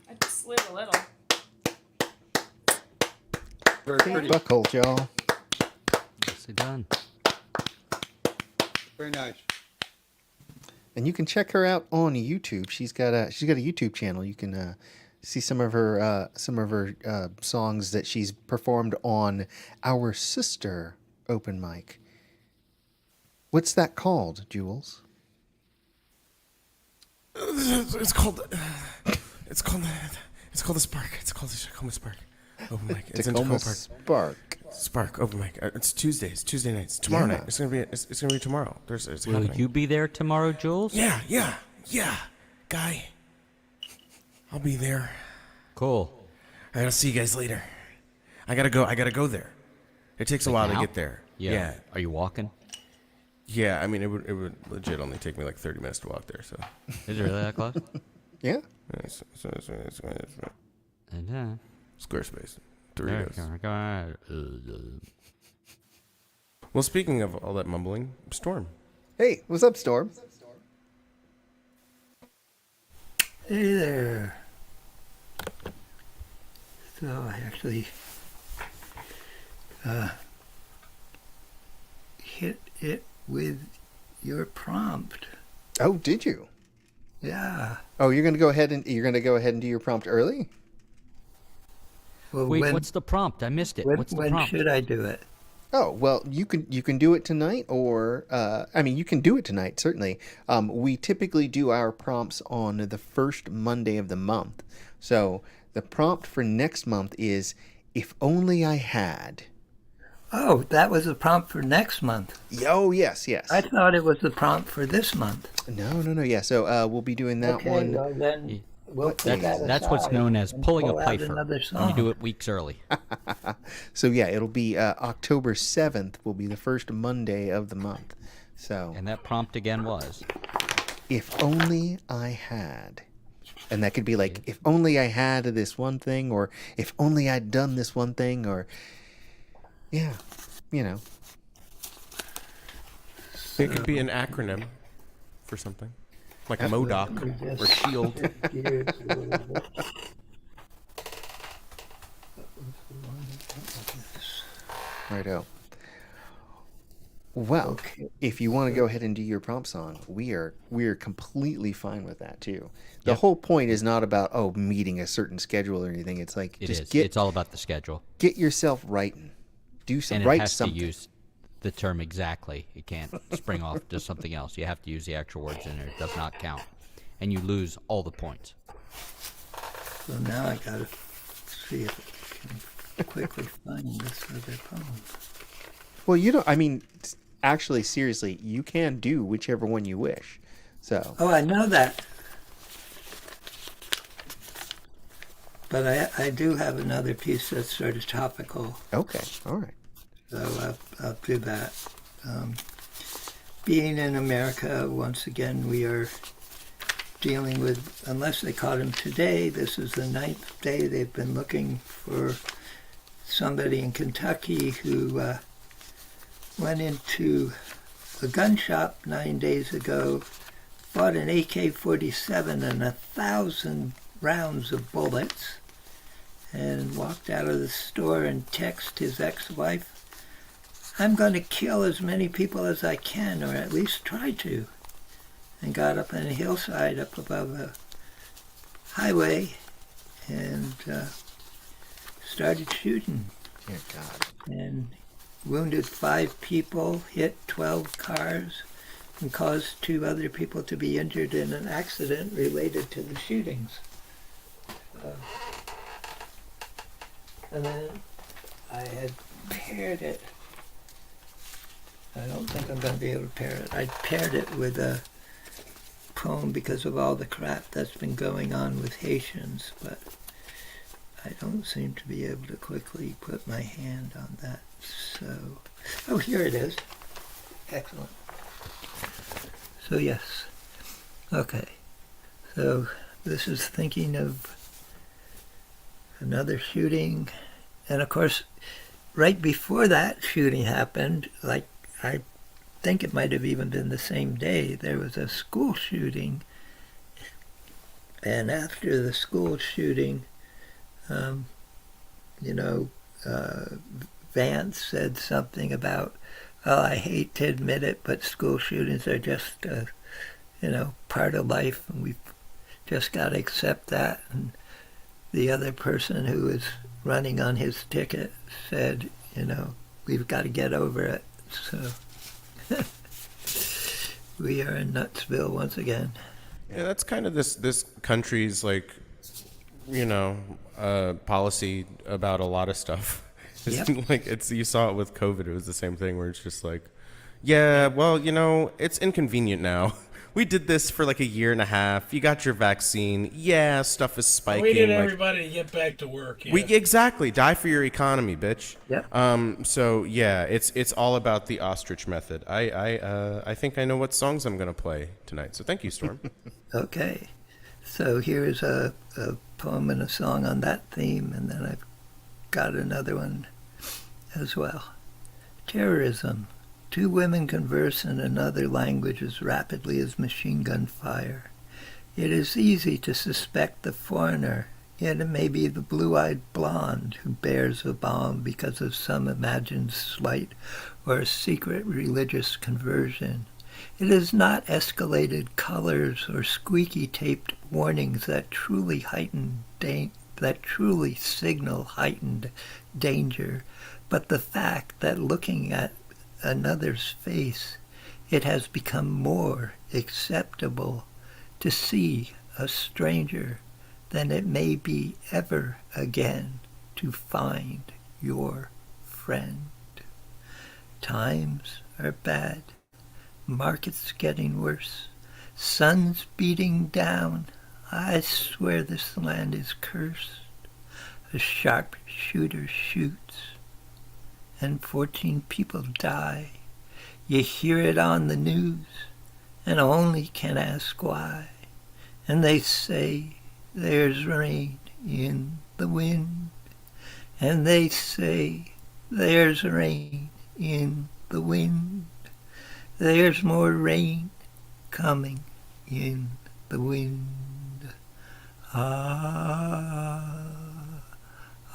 I just slid a little. Very Kate pretty. Buckhold, y'all. Nicely done. Very nice. And you can check her out on YouTube. She's got a YouTube channel. You can see some of her songs that she's performed on Our Sister open mic. What's that called, Jules? It's called the Spark. It's called the Tacoma Spark. Open mic. It's in Tacoma Tacoma Park. Spark. Spark open mic. It's Tuesdays, Tuesday nights. Tomorrow Yeah. night. It's gonna be tomorrow. It's Will happening. you be there tomorrow, Jules? Yeah, guy. I'll be there. Cool. All right, I'll see you guys later. I gotta go there. It takes a while now? to get there. Yeah. Are you walking? Yeah. I mean, it would legit only take me like 30 minutes to walk there. So. Is it really that close? Yeah. It's And, Squarespace. there Doritos. you go. Well, speaking of all that mumbling, Storm. Hey, what's up, Storm? Hey there. So I actually hit it with your prompt. Oh, did you? Yeah. Oh, you're gonna go ahead and do your prompt early? Well, Wait, what's the prompt? I missed it. What's the when prompt? should I do it? Oh, well, you can do it tonight, or you can do it tonight, certainly. We typically do our prompts on the first Monday of the month. So the prompt for next month is, if only I had. Oh, that was the prompt for next month. Oh, yes. I thought it was the prompt for this month. No. Yeah, so we'll be doing that Okay, one. well then we'll put that That's what's aside known as and pulling a pull out Pfeiffer. another When you song. do it weeks early. So yeah, it'll be October 7th will be the first Monday of the month. So, And that prompt again was. if only I had. And that could be like, if only I had this one thing, or if only I'd done this one thing, or, yeah, you know. It could be an acronym for something, like MODOK or SHIELD. Righto. Well, if you want to go ahead and do your prompt song, we are completely fine with that too. The whole point is not about meeting a certain schedule or anything. It's like It's all about the schedule. Get yourself writing. Do some And it write has something. to use the term exactly. It can't spring off to something else. You have to use the actual words in there. It does not count. And you lose all the points. So now I gotta see if I can quickly find this other poem. Well, I mean, actually, seriously, you can do whichever one you wish. So. Oh, I know that. But I do have another piece that's sort of topical. Okay, all right. So I'll do that. Being in America, once again, we are dealing with, unless they caught him today, this is the 9th day they've been looking for somebody in Kentucky who went into a gun shop 9 days ago, bought an AK-47 and 1,000 rounds of bullets, and walked out of the store and texted his ex-wife, "I'm going to kill as many people as I can, or at least try to," and got up on a hillside up above a highway and started shooting. Dear God. And wounded 5 people, hit 12 cars, and caused 2 other people to be injured in an accident related to the shootings. And then I had paired it. I don't think I'm going to be able to pair it. I paired it with a poem because of all the crap that's been going on with Haitians, but I don't seem to be able to quickly put my hand on that. So, oh, here it is. Excellent. So yes. Okay. So this is thinking of another shooting, and of course, right before that shooting happened, like I think it might have even been the same day, there was a school shooting, and after the school shooting, Vance said something about, "Oh, I hate to admit it, but school shootings are just, part of life, and we've just got to accept that." And the other person who was running on his ticket said, "We've got to get over it." So we are in Nutsville once again. Yeah, that's kind of this country's policy about a lot of stuff. It's Yep. you saw it with COVID. It was the same thing where it's just like, yeah, well, it's inconvenient now. We did this for like a year and a half. You got your vaccine. Yeah, stuff is spiking. We need everybody to get back to work. Yeah. Exactly die for your economy, bitch. Yep. So yeah, it's all about the ostrich method. I think I know what songs I'm gonna play tonight. So thank you, Storm. Okay. So here's a poem and a song on that theme, and then I've got another one as well. Terrorism. 2 women converse in another language as rapidly as machine gun fire. It is easy to suspect the foreigner, yet it may be the blue-eyed blonde who bears a bomb because of some imagined slight or a secret religious conversion. It is not escalated colors or squeaky-taped warnings that truly signal heightened danger, but the fact that looking at another's face, it has become more acceptable to see a stranger than it may be ever again to find your friend. Times are bad, markets getting worse, sun's beating down. I swear this land is cursed. A sharpshooter shoots, and 14 people die. You hear it on the news and only can ask why. And they say there's rain in the wind. And they say there's rain in the wind. There's more rain coming in the wind. Ah,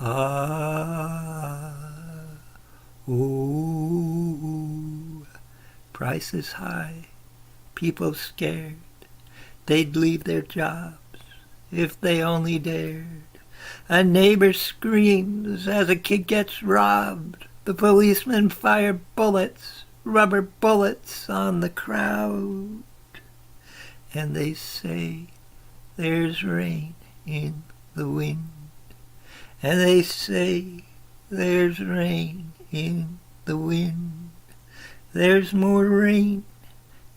ah, ooh. Price is high, people scared. They'd leave their jobs if they only dared. A neighbor screams as a kid gets robbed. The policemen fire bullets, rubber bullets on the crowd. And they say there's rain in the wind. And they say there's rain in the wind. There's more rain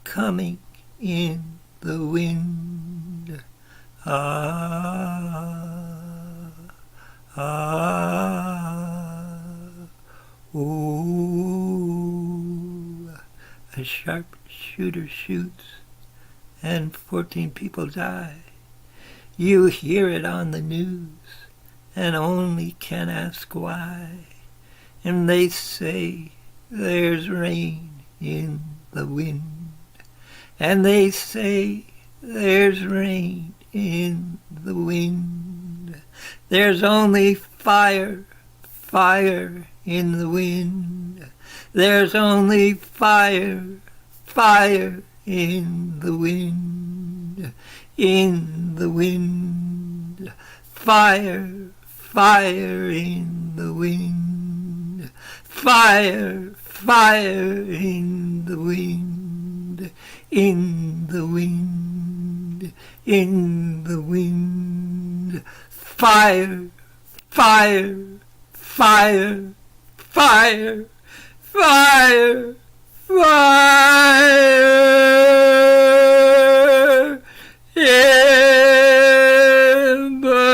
coming in the wind. Ah, ah, ooh. A sharpshooter shoots and 14 people die. You hear it on the news and only can ask why. And they say there's rain in the wind. And they say there's rain in the wind. There's only fire, fire in the wind. There's only fire, fire in the wind. In the wind. Fire, fire in the wind. Fire, fire in the wind. In the wind. In the wind. Fire, fire, fire, fire, fire, fire in the wind.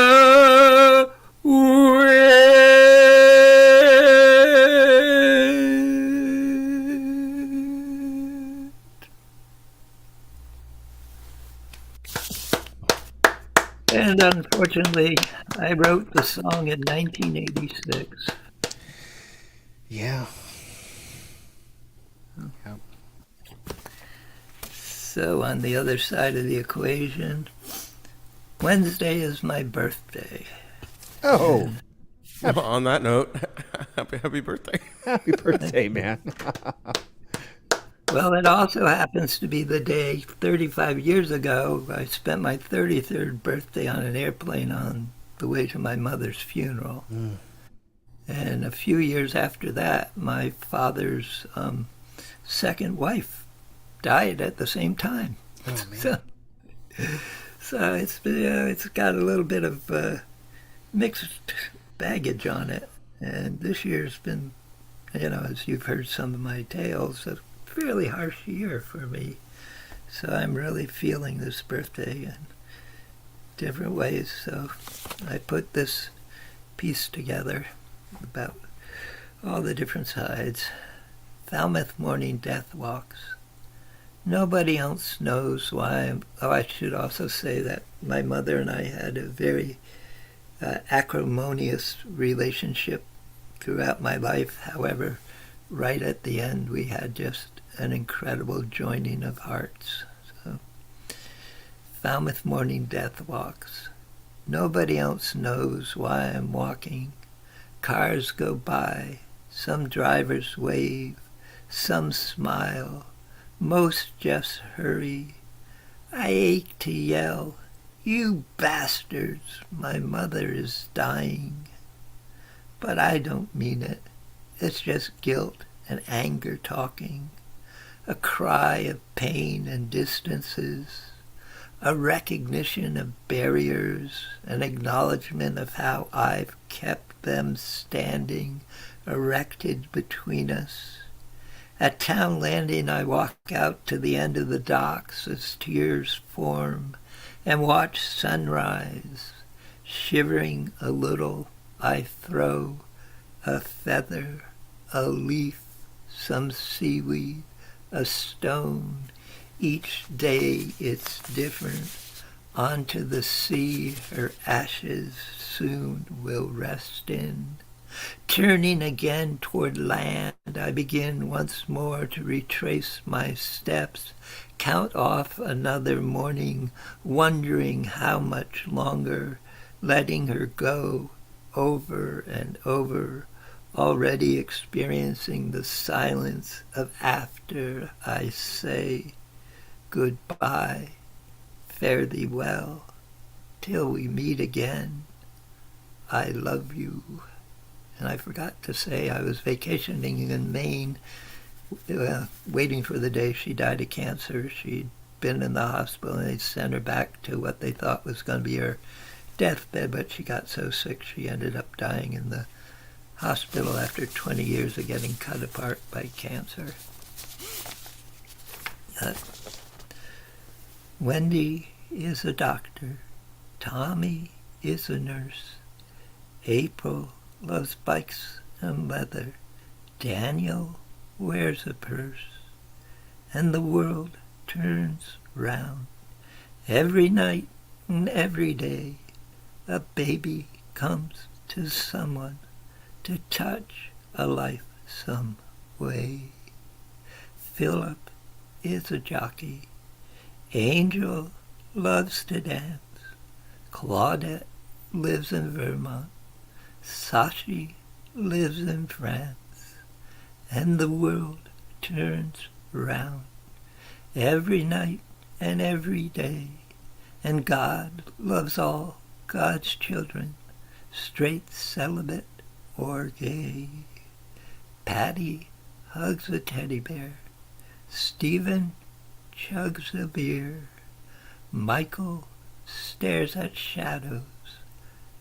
And unfortunately, I wrote the song in 1986. Yeah. Yep. So on the other side of the equation, Wednesday is my birthday. Oh, Well, on that note, happy birthday. happy birthday, man. Well, it also happens to be the day 35 years ago I spent my 33rd birthday on an airplane on the way to my mother's funeral. And a few years after that, my father's second wife died at the same time. Oh, man. So it's got a little bit of mixed baggage on it. And this year's been, as you've heard some of my tales, a fairly harsh year for me. So I'm really feeling this birthday in different ways. So I put this piece together about all the different sides. Falmouth morning death walks. Nobody else knows why. I should also say that my mother and I had a very acrimonious relationship throughout my life. However, right at the end, we had just an incredible joining of hearts. So, Falmouth morning death walks. Nobody else knows why I'm walking. Cars go by. Some drivers wave. Some smile. Most just hurry. I ache to yell, "You bastards, my mother is dying." But I don't mean it. It's just guilt and anger talking. A cry of pain and distances. A recognition of barriers. An acknowledgement of how I've kept them standing, erected between us. At Town Landing, I walk out to the end of the docks as tears form and watch sunrise. Shivering a little, I throw a feather, a leaf, some seaweed, a stone. Each day it's different. Onto the sea her ashes soon will rest in. Turning again toward land, I begin once more to retrace my steps, count off another morning, wondering how much longer, letting her go over and over, already experiencing the silence of after I say goodbye, fare thee well, till we meet again. I love you. And I forgot to say I was vacationing in Maine, waiting for the day she died of cancer. She'd been in the hospital and they sent her back to what they thought was going to be her deathbed, but she got so sick she ended up dying in the hospital after 20 years of getting cut apart by cancer. Wendy is a doctor. Tommy is a nurse. April loves bikes and leather. Daniel wears a purse. And the world turns round. Every night and every day, a baby comes to someone to touch a life some way. Philip is a jockey. Angel loves to dance. Claudette lives in Vermont. Sashi lives in France. And the world turns round every night and every day. And God loves all God's children, straight, celibate, or gay. Patty hugs a teddy bear. Stephen chugs a beer. Michael stares at shadows.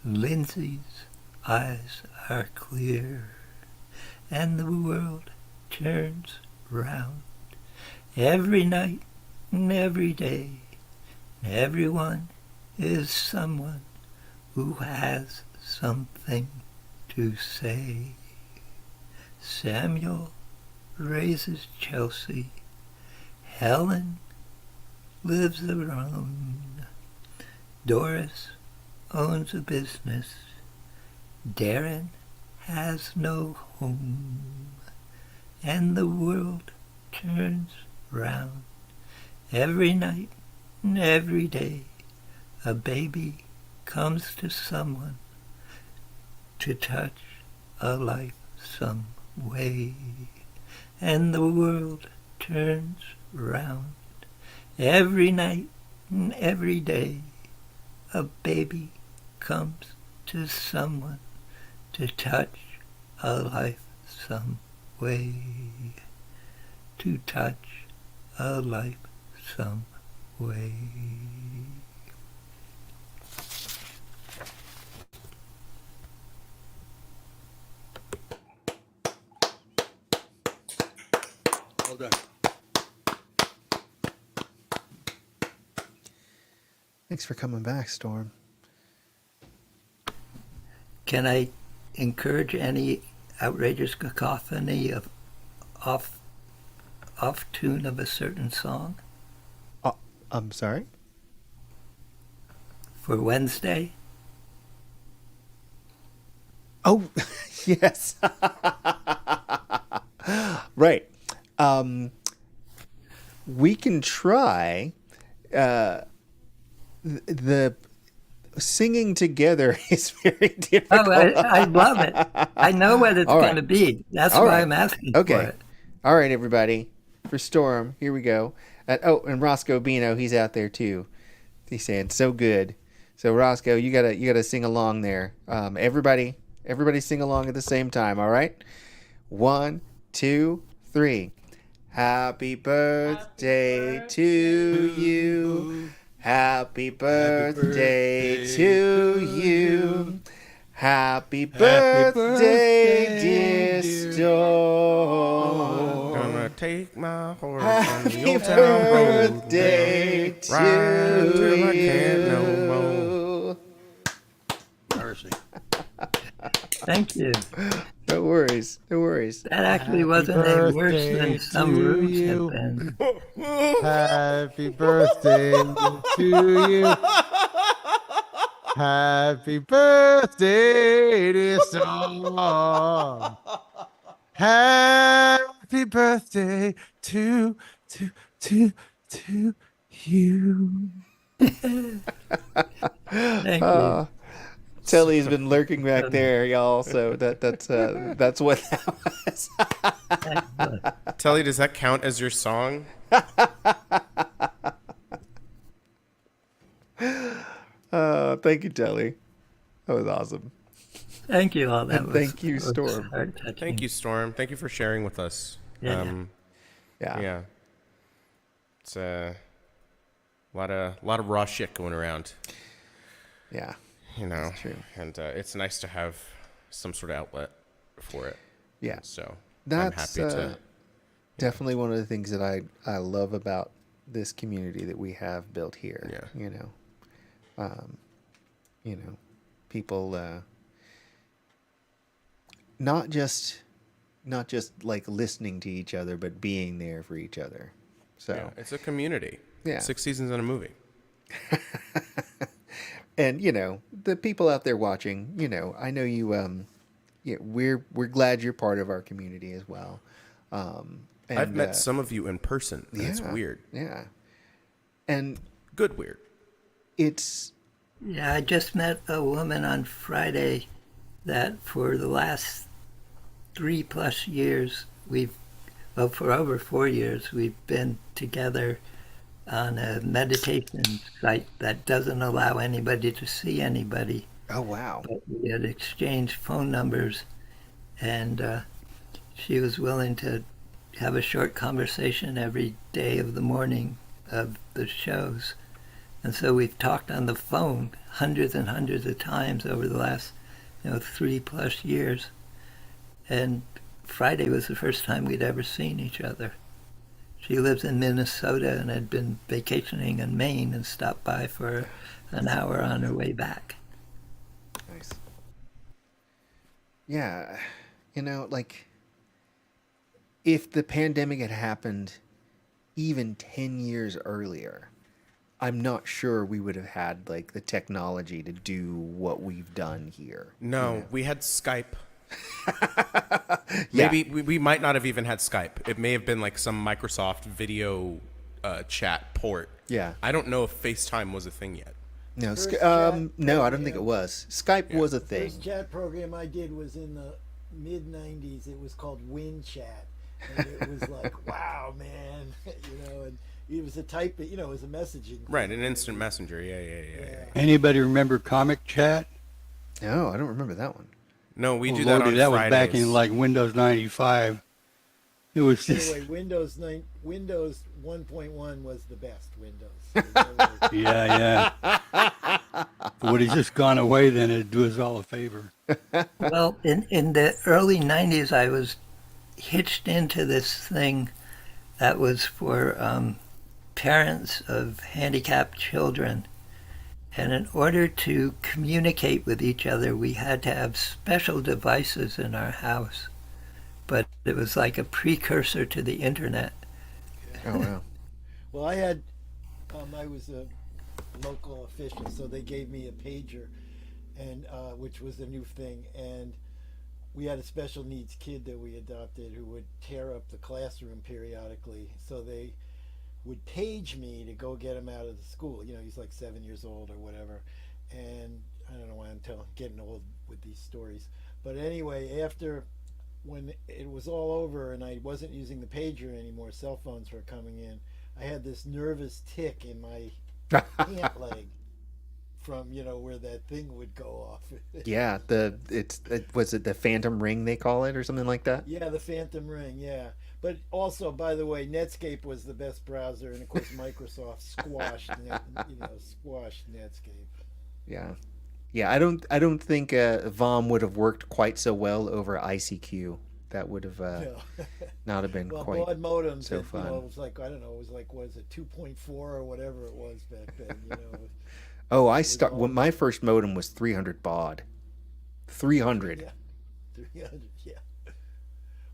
Lindsay's eyes are clear. And the world turns round every night and every day. And everyone is someone who has something to say. Samuel raises Chelsea. Helen lives alone. Doris owns a business. Darren has no home. And the world turns round every night and every day. A baby comes to someone to touch a life some way. And the world turns round every night and every day. A baby comes to someone to touch a life some way. To touch a life some way. Well done. Thanks for coming back, Storm. Can I encourage any outrageous cacophony of off tune of a certain song I'm sorry? for Wednesday? Oh, yes. Right. We can try. The singing together is very difficult. Oh, I love it. I know what it's All right. going to be. That's All why right. I'm asking Okay. for it. All right, everybody. For Storm, here we go. And Roscoe Bino, he's out there too. He's saying so good. So Roscoe, you gotta sing along there. Everybody sing along at the same time. All right. 1, 2, 3. Happy birthday to you. Happy birthday to you. Happy birthday, dear Storm. Gonna take my horse on the Happy old town road. birthday Ride to till I can't no you. Mercy. Thank you. No worries. No worries. That actually wasn't any worse than some rooms have been. Happy birthday to you. Happy birthday, dear song. Happy birthday to you. Thank you. Telly's been lurking back there, y'all. So that's what that was. Excellent. Telly, does that count as your song? Thank you, Telly. That was awesome. Thank you all. That And was, thank you, that was Storm. heart-touching. Thank you, Storm. Thank you for sharing with us. Yeah. Yeah. Yeah. It's a lot of raw shit going around. Yeah. You know, That's true. and it's nice to have some sort of outlet for it. Yeah. So That's I'm happy to. definitely one of the things that I love about this community that we have built here. Yeah. You know, people not just like listening to each other, but being there for each other. So Yeah, it's a community. Yeah. 6 seasons in a movie. and the people out there watching, I know you yeah, we're glad you're part of our community as well. And, I've met some of you in person, and it's yeah, weird. Yeah. And Good weird. it's Yeah, I just met a woman on Friday that for the last 3+ years, for over 4 years, we've been together on a meditation site that doesn't allow anybody to see anybody. oh wow. But we had exchanged phone numbers, and she was willing to have a short conversation every day of the morning of the shows. And so we've talked on the phone hundreds and hundreds of times over the last 3+ years. And Friday was the first time we'd ever seen each other. She lives in Minnesota and had been vacationing in Maine and stopped by for an hour on her way back. Nice. Yeah. Like if the pandemic had happened even 10 years earlier, I'm not sure we would have had like the technology to do what we've done here. No, we had Skype. Yeah. Maybe we might not have even had Skype. It may have been like some Microsoft video chat port. Yeah. I don't know if FaceTime was a thing yet. No, First no, I don't chat think it was. Skype was a thing. First chat program I did was in the mid '90s. It was called WinChat, and it was like, wow, man, and it was a type, it was a messaging. Right, an instant messenger. Yeah. Anybody remember Comic Chat? No, I don't remember that one. No, we Oh, do that Lordy, on that was Fridays. back in like Windows 95. It was just, Anyway, Windows 1.1 was the best Windows. yeah. Would have just gone away, then it'd do us all a favor. Well, in the early 90s, I was hitched into this thing that was for parents of handicapped children. And in order to communicate with each other, we had to have special devices in our house. But it was like a precursor to the internet. Oh wow. Well, I was a local official, so they gave me a pager, and which was a new thing. And we had a special needs kid that we adopted who would tear up the classroom periodically. So they would page me to go get him out of the school. He's like 7 years old or whatever. And I don't know why I'm getting old with these stories. But anyway, when it was all over and I wasn't using the pager anymore, cell phones were coming in, I had this nervous tick in my pant leg from, where that thing would go off. Yeah, was it the Phantom Ring they call it or something like that? Yeah, the Phantom Ring, yeah. But also, by the way, Netscape was the best browser, and of course Microsoft squashed Netscape. Yeah. Yeah, I don't think VOM would have worked quite so well over ICQ. That would have not have been Well, quite broad modems, so fun. it was like, I don't know, it was like, was it 2.4 or whatever it was back then, Oh, when my first modem was 300 baud. 300. Yeah. 300, yeah.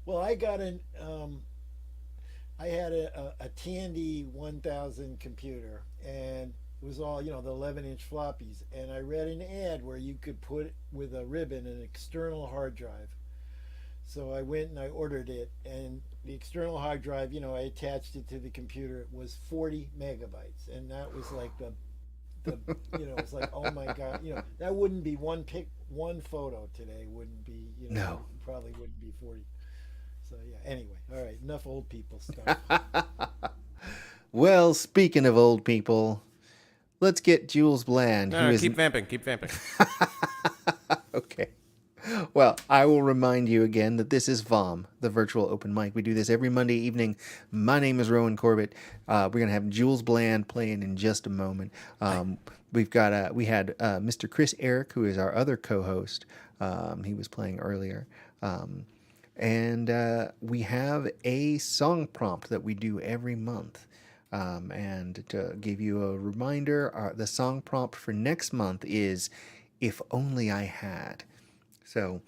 Well, I got I had a Tandy 1000 computer, and it was all, the 11-inch floppies. And I read an ad where you could put with a ribbon an external hard drive. So I went and I ordered it, and the external hard drive, I attached it to the computer. It was 40 megabytes, and that was like the it was like, oh my god, that wouldn't be one photo today. Wouldn't be, No. probably wouldn't be 40. So yeah. Anyway, all right, enough old people stuff. Well, speaking of old people, let's get Jules Bland. No, keep vamping. Keep vamping. Okay. Well, I will remind you again that this is VOM, the virtual open mic. We do this every Monday evening. My name is Rowan Corbett. We're going to have Jules Bland playing in just a moment. We had Mr. Chris Eric, who is our other co-host. He was playing earlier. And we have a song prompt that we do every month. And to give you a reminder, the song prompt for next month is If Only I Had. So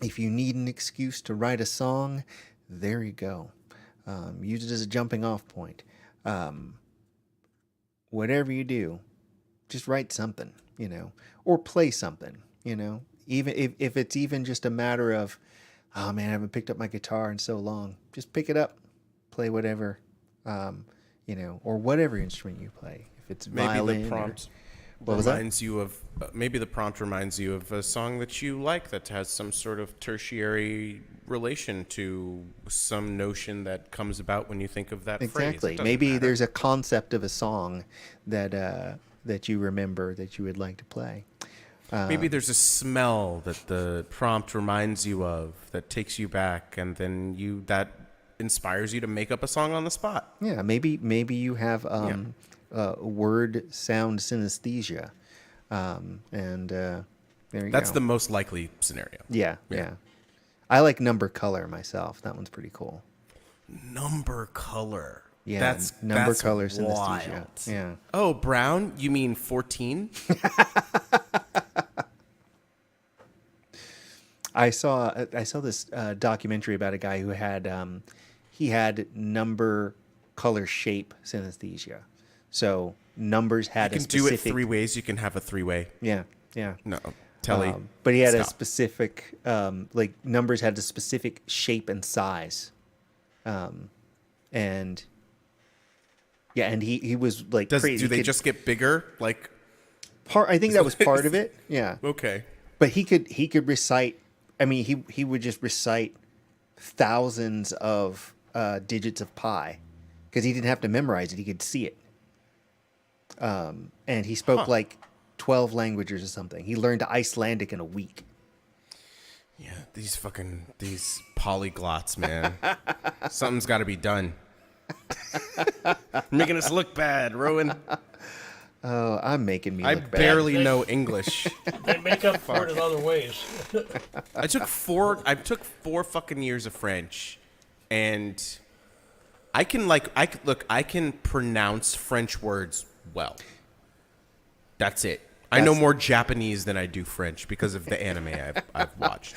if you need an excuse to write a song, there you go. Use it as a jumping off point. Whatever you do, just write something, or play something, even if it's even just a matter of, oh man, I haven't picked up my guitar in so long. Just pick it up, play whatever, or whatever instrument you play. If it's violin, maybe the prompt reminds you of a song that you like that has some sort of tertiary relation to some notion that comes about when you think of that phrase. Exactly. Maybe there's a concept of a song that you remember that you would like to play. Maybe there's a smell that the prompt reminds you of that takes you back, and then that inspires you to make up a song on the spot. Yeah, maybe you have word sound synesthesia, and there you go. That's the most likely scenario. Yeah. I like number color myself. That one's pretty cool. Number color. Yeah, that's color synesthesia. Wild. Yeah. Oh, brown? You mean 14? I saw this documentary about a guy who had he had number color shape synesthesia. So numbers had you a can specific... do it 3 ways. You can have a 3-way. Yeah. No, Telly. But he had a stop. specific numbers had a specific shape and size, and he was like crazy. Do they just get bigger? Like I think that was part of it. Yeah. Okay. But he could recite. I mean, he would just recite thousands of digits of pi because he didn't have to memorize it. He could see it. And he spoke like 12 languages or something. He learned Icelandic in a week. Yeah, these polyglots, man. Something's got to be done. Making us look bad, Rowan. Oh, I'm making me look bad. I barely know English. They make up for it in other ways. I took four fucking years of French, and I can pronounce French words well. That's it. I know more Japanese than I do French because of the anime I've watched.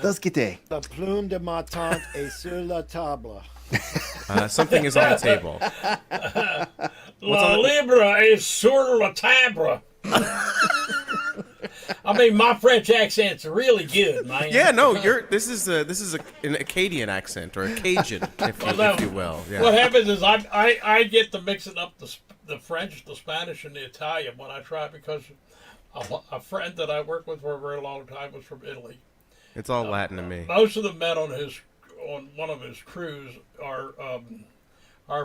Let's get there. La plume de ma tante est sur la table. Something is on the table. La Libra is sur la table. I mean, my French accent's really good, man. Yeah, no, this is an Acadian accent or a Cajun, if you will. Yeah. What happens is I get to mixing up the French, the Spanish, and the Italian when I try, because a friend that I worked with for a very long time was from Italy. It's all Latin to me. Most of the men on one of his crews are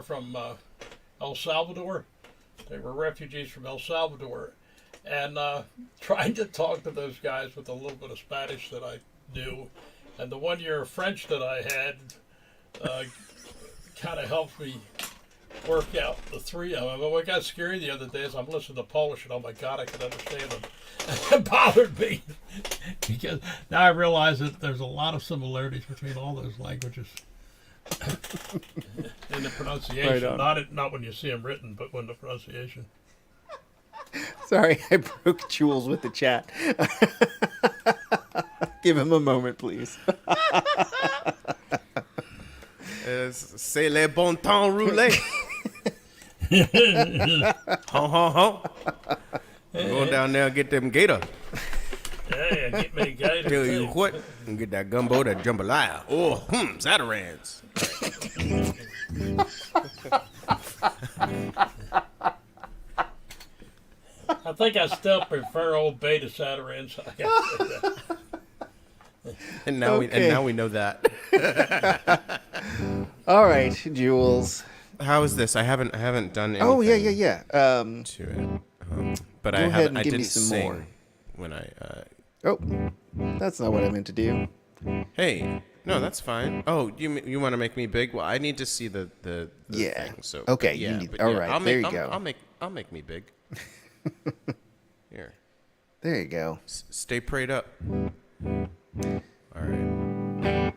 from El Salvador. They were refugees from El Salvador, and trying to talk to those guys with a little bit of Spanish that I do, and the 1 year of French that I had kind of helped me work out the three of them. But what got scary the other day is I'm listening to Polish, and oh my God, I can understand them. It bothered me because now I realize that there's a lot of similarities between all those languages in the pronunciation. Right, not when you see them written, but when the pronunciation. Sorry, I broke Jules with the chat. Give him a moment, please. C'est le bon temps roulé. Ho, ho, ho. Go down there and get them gator. Yeah, get me a gator. Tell you too. what, and get that gumbo, that jambalaya. Oh, Zatarans. I think I still prefer old beta Saturins. And now we know that. All right, Jules. How is this? I haven't done anything. Oh yeah. To it, but Go I ahead haven't. and I give me didn't some sing more. when I. Oh, that's not what I meant to do. Hey, no, that's fine. Oh, you want to make me big? Well, I need to see the Yeah. thing. So Okay, but you yeah, need- but all yeah, right, I'll there make, you go. I'll make me big. Here, There you go. stay prayed up. All right.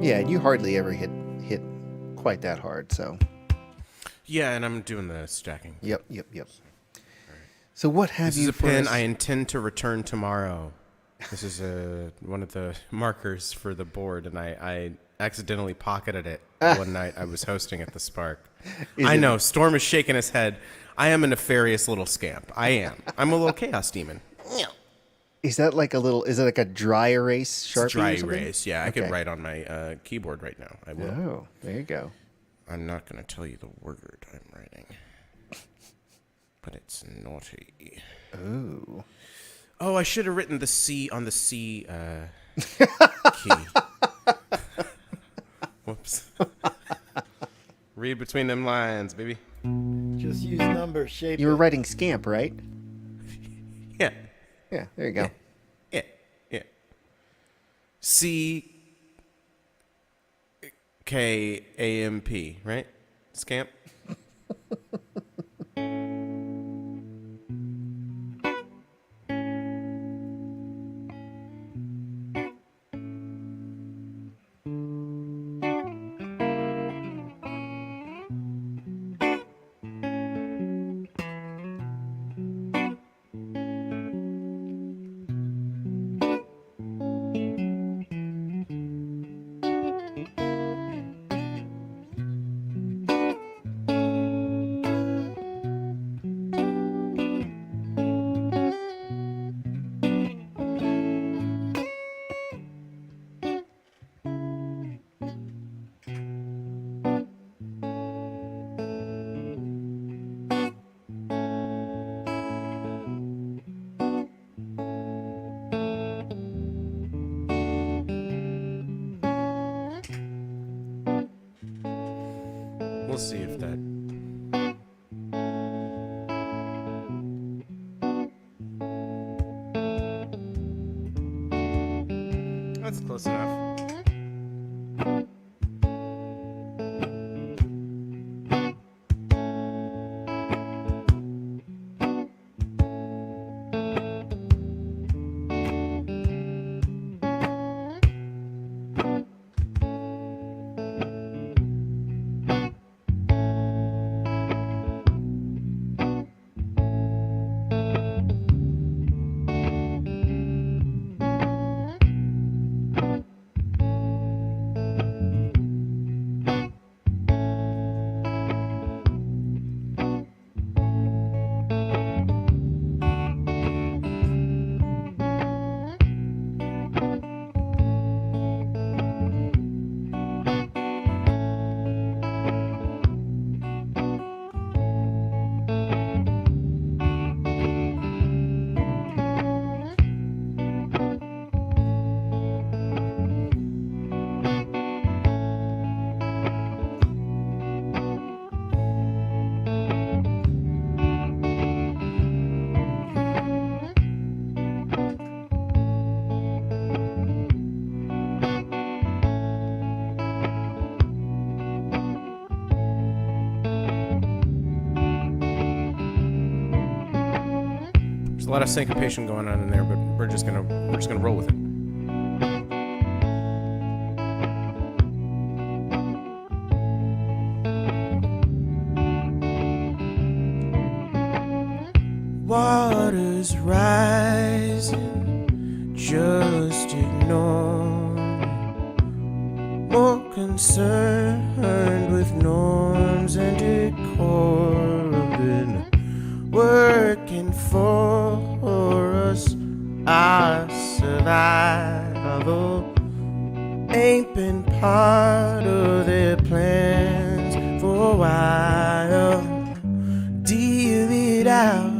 Yeah, you hardly ever hit quite that hard. So. Yeah, and I'm doing the stacking. Yep. So what have This you is a for pin us? I intend to return tomorrow. This is one of the markers for the board, and I accidentally pocketed it one night I was hosting at the Spark. I know, Storm is shaking his head. I am a nefarious little scamp. I am. I'm a little chaos demon. Is that like a little? Is it like a dry erase Sharpie? It's dry or something? erase. Yeah, I Okay. could write on my keyboard right now. I will. Oh, there you go. I'm not going to tell you the word I'm writing, but it's naughty. Ooh. Oh, I should have written the C on the C key. Whoops. Read between them lines, baby. Just use numbers, shape You were it. writing scamp, right? Yeah. Yeah. There you go. Yeah. C K A M P, right? Scamp. We'll see if that. That's close enough. There's a lot of syncopation going on in there, but we're just gonna roll with it. Water's rising, just ignore me. More concerned with norms and decorum than working for us. Our survival ain't been part of their plans for a while. Deal it out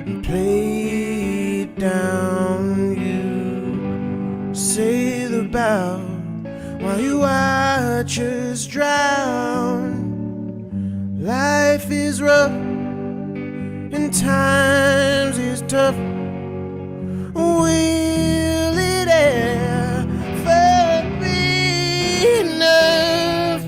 and play it down. You sail about while you watch us drown. Life is rough and times is tough. Will it ever be enough?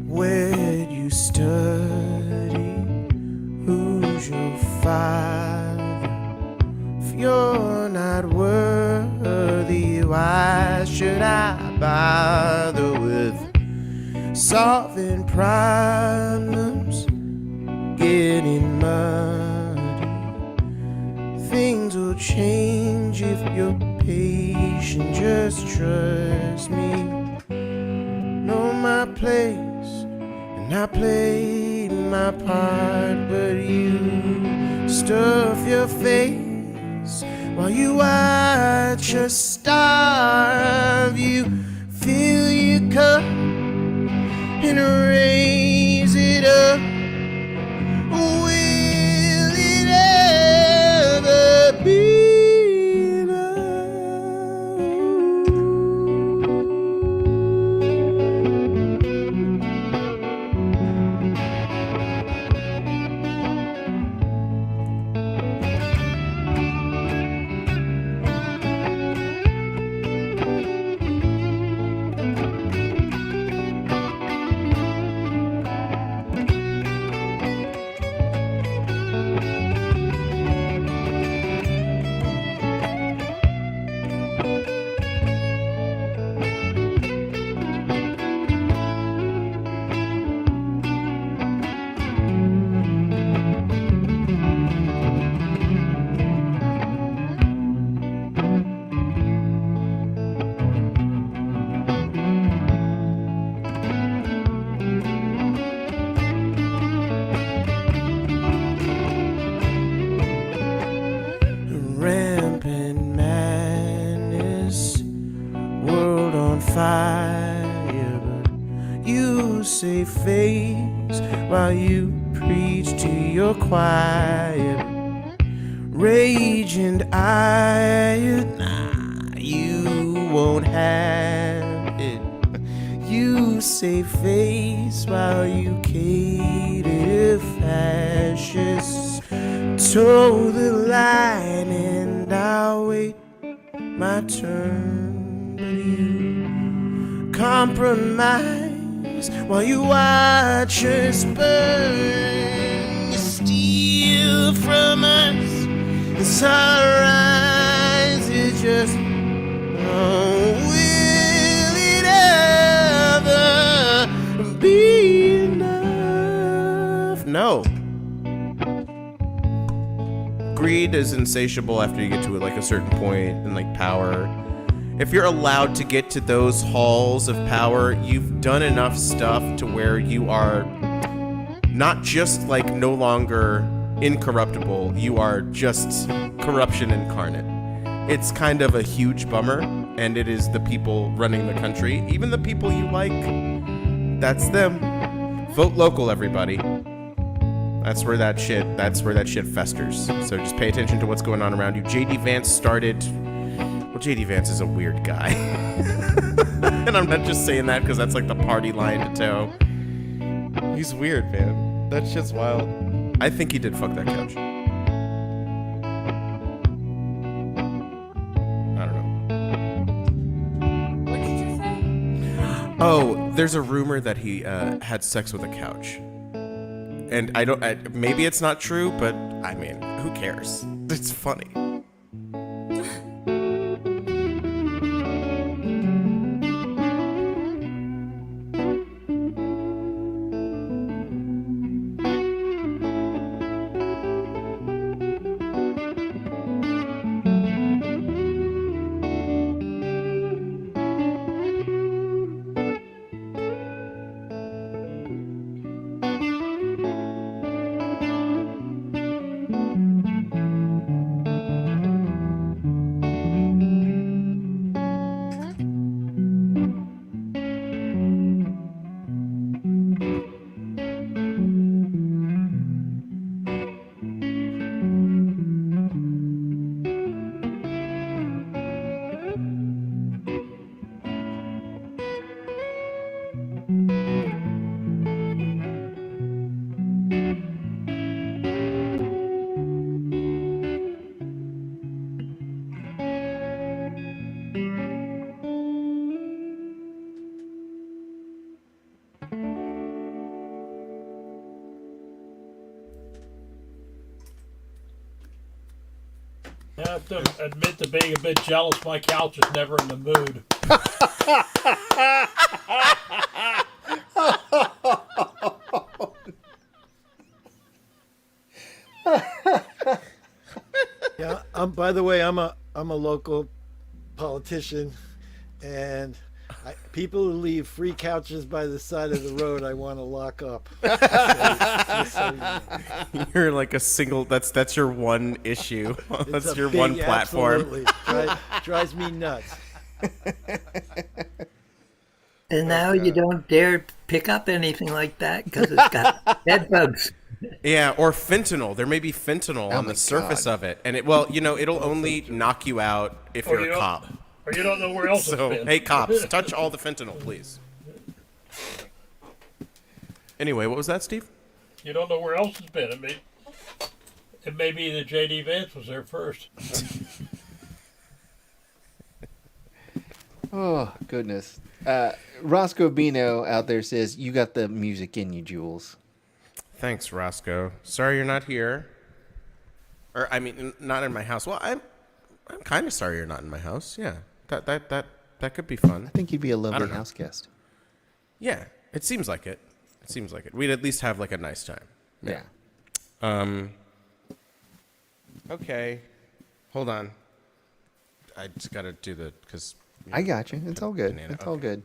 Where'd you study? Who's your father? If you're not worthy, why should I bother with solving problems? Getting muddy. Things will change if you're patient. Just trust me. Know my place, and I played my part, but you stuff your face while you watch us starve. You fill your cup and raise it up. Will it ever be rampant madness, world on fire, but you save face while you preach to your choir. Rage and ire, nah, you won't have it. You save face while you cater to fascists. Toe the line and I'll wait my turn. But you compromise while you watch us burn. You steal from us, it's our eyes. It just will it ever be enough? No. Greed is insatiable after you get to like a certain point in like power. If you're allowed to get to those halls of power, you've done enough stuff to where you are not just like no longer incorruptible, you are just corruption incarnate. It's kind of a huge bummer, and it is the people running the country. Even the people you like, that's them. Vote local, everybody. That's where that shit festers. So just pay attention to what's going on around you. JD Vance started. Well, JD Vance is a weird guy, and I'm not just saying that because that's like the party line to toe. He's weird, man. That shit's wild. I think he did fuck that couch. I don't know. What did you say? Oh, there's a rumor that he had sex with a couch. And maybe it's not true, but I mean, who cares? It's funny. I have to admit to being a bit jealous. My couch is never in the mood. Yeah. By the way, I'm a local politician, and people who leave free couches by the side of the road, I want to lock up. So you know. You're like a single. That's your one issue. It's That's a your big- one platform. Absolutely. Drives me nuts. And now you don't dare pick up anything like that because it's got bed bugs. Yeah, or fentanyl. There may be fentanyl on my the surface God. of it, and it'll only knock you out if Or you're you a don't- cop. Or you don't know where else So, it's been. hey, cops, touch all the fentanyl, please. Anyway, what was that, Steve? You don't know where else it's been. It may be that J.D. Vance was there first. Oh, goodness. Roscoe Bino out there says, you got the music in you, Jules. Thanks, Roscoe. Sorry you're not here. Or, I mean, not in my house. Well, I'm kind of sorry you're not in my house. Yeah, that could be fun. I think you'd be a lovely know. house guest. Yeah, it seems like it. It seems like it. We'd at least have like a nice time. Yeah. Okay. Hold on. I just gotta do because I got you. It's all good. Banana. It's all Okay. good.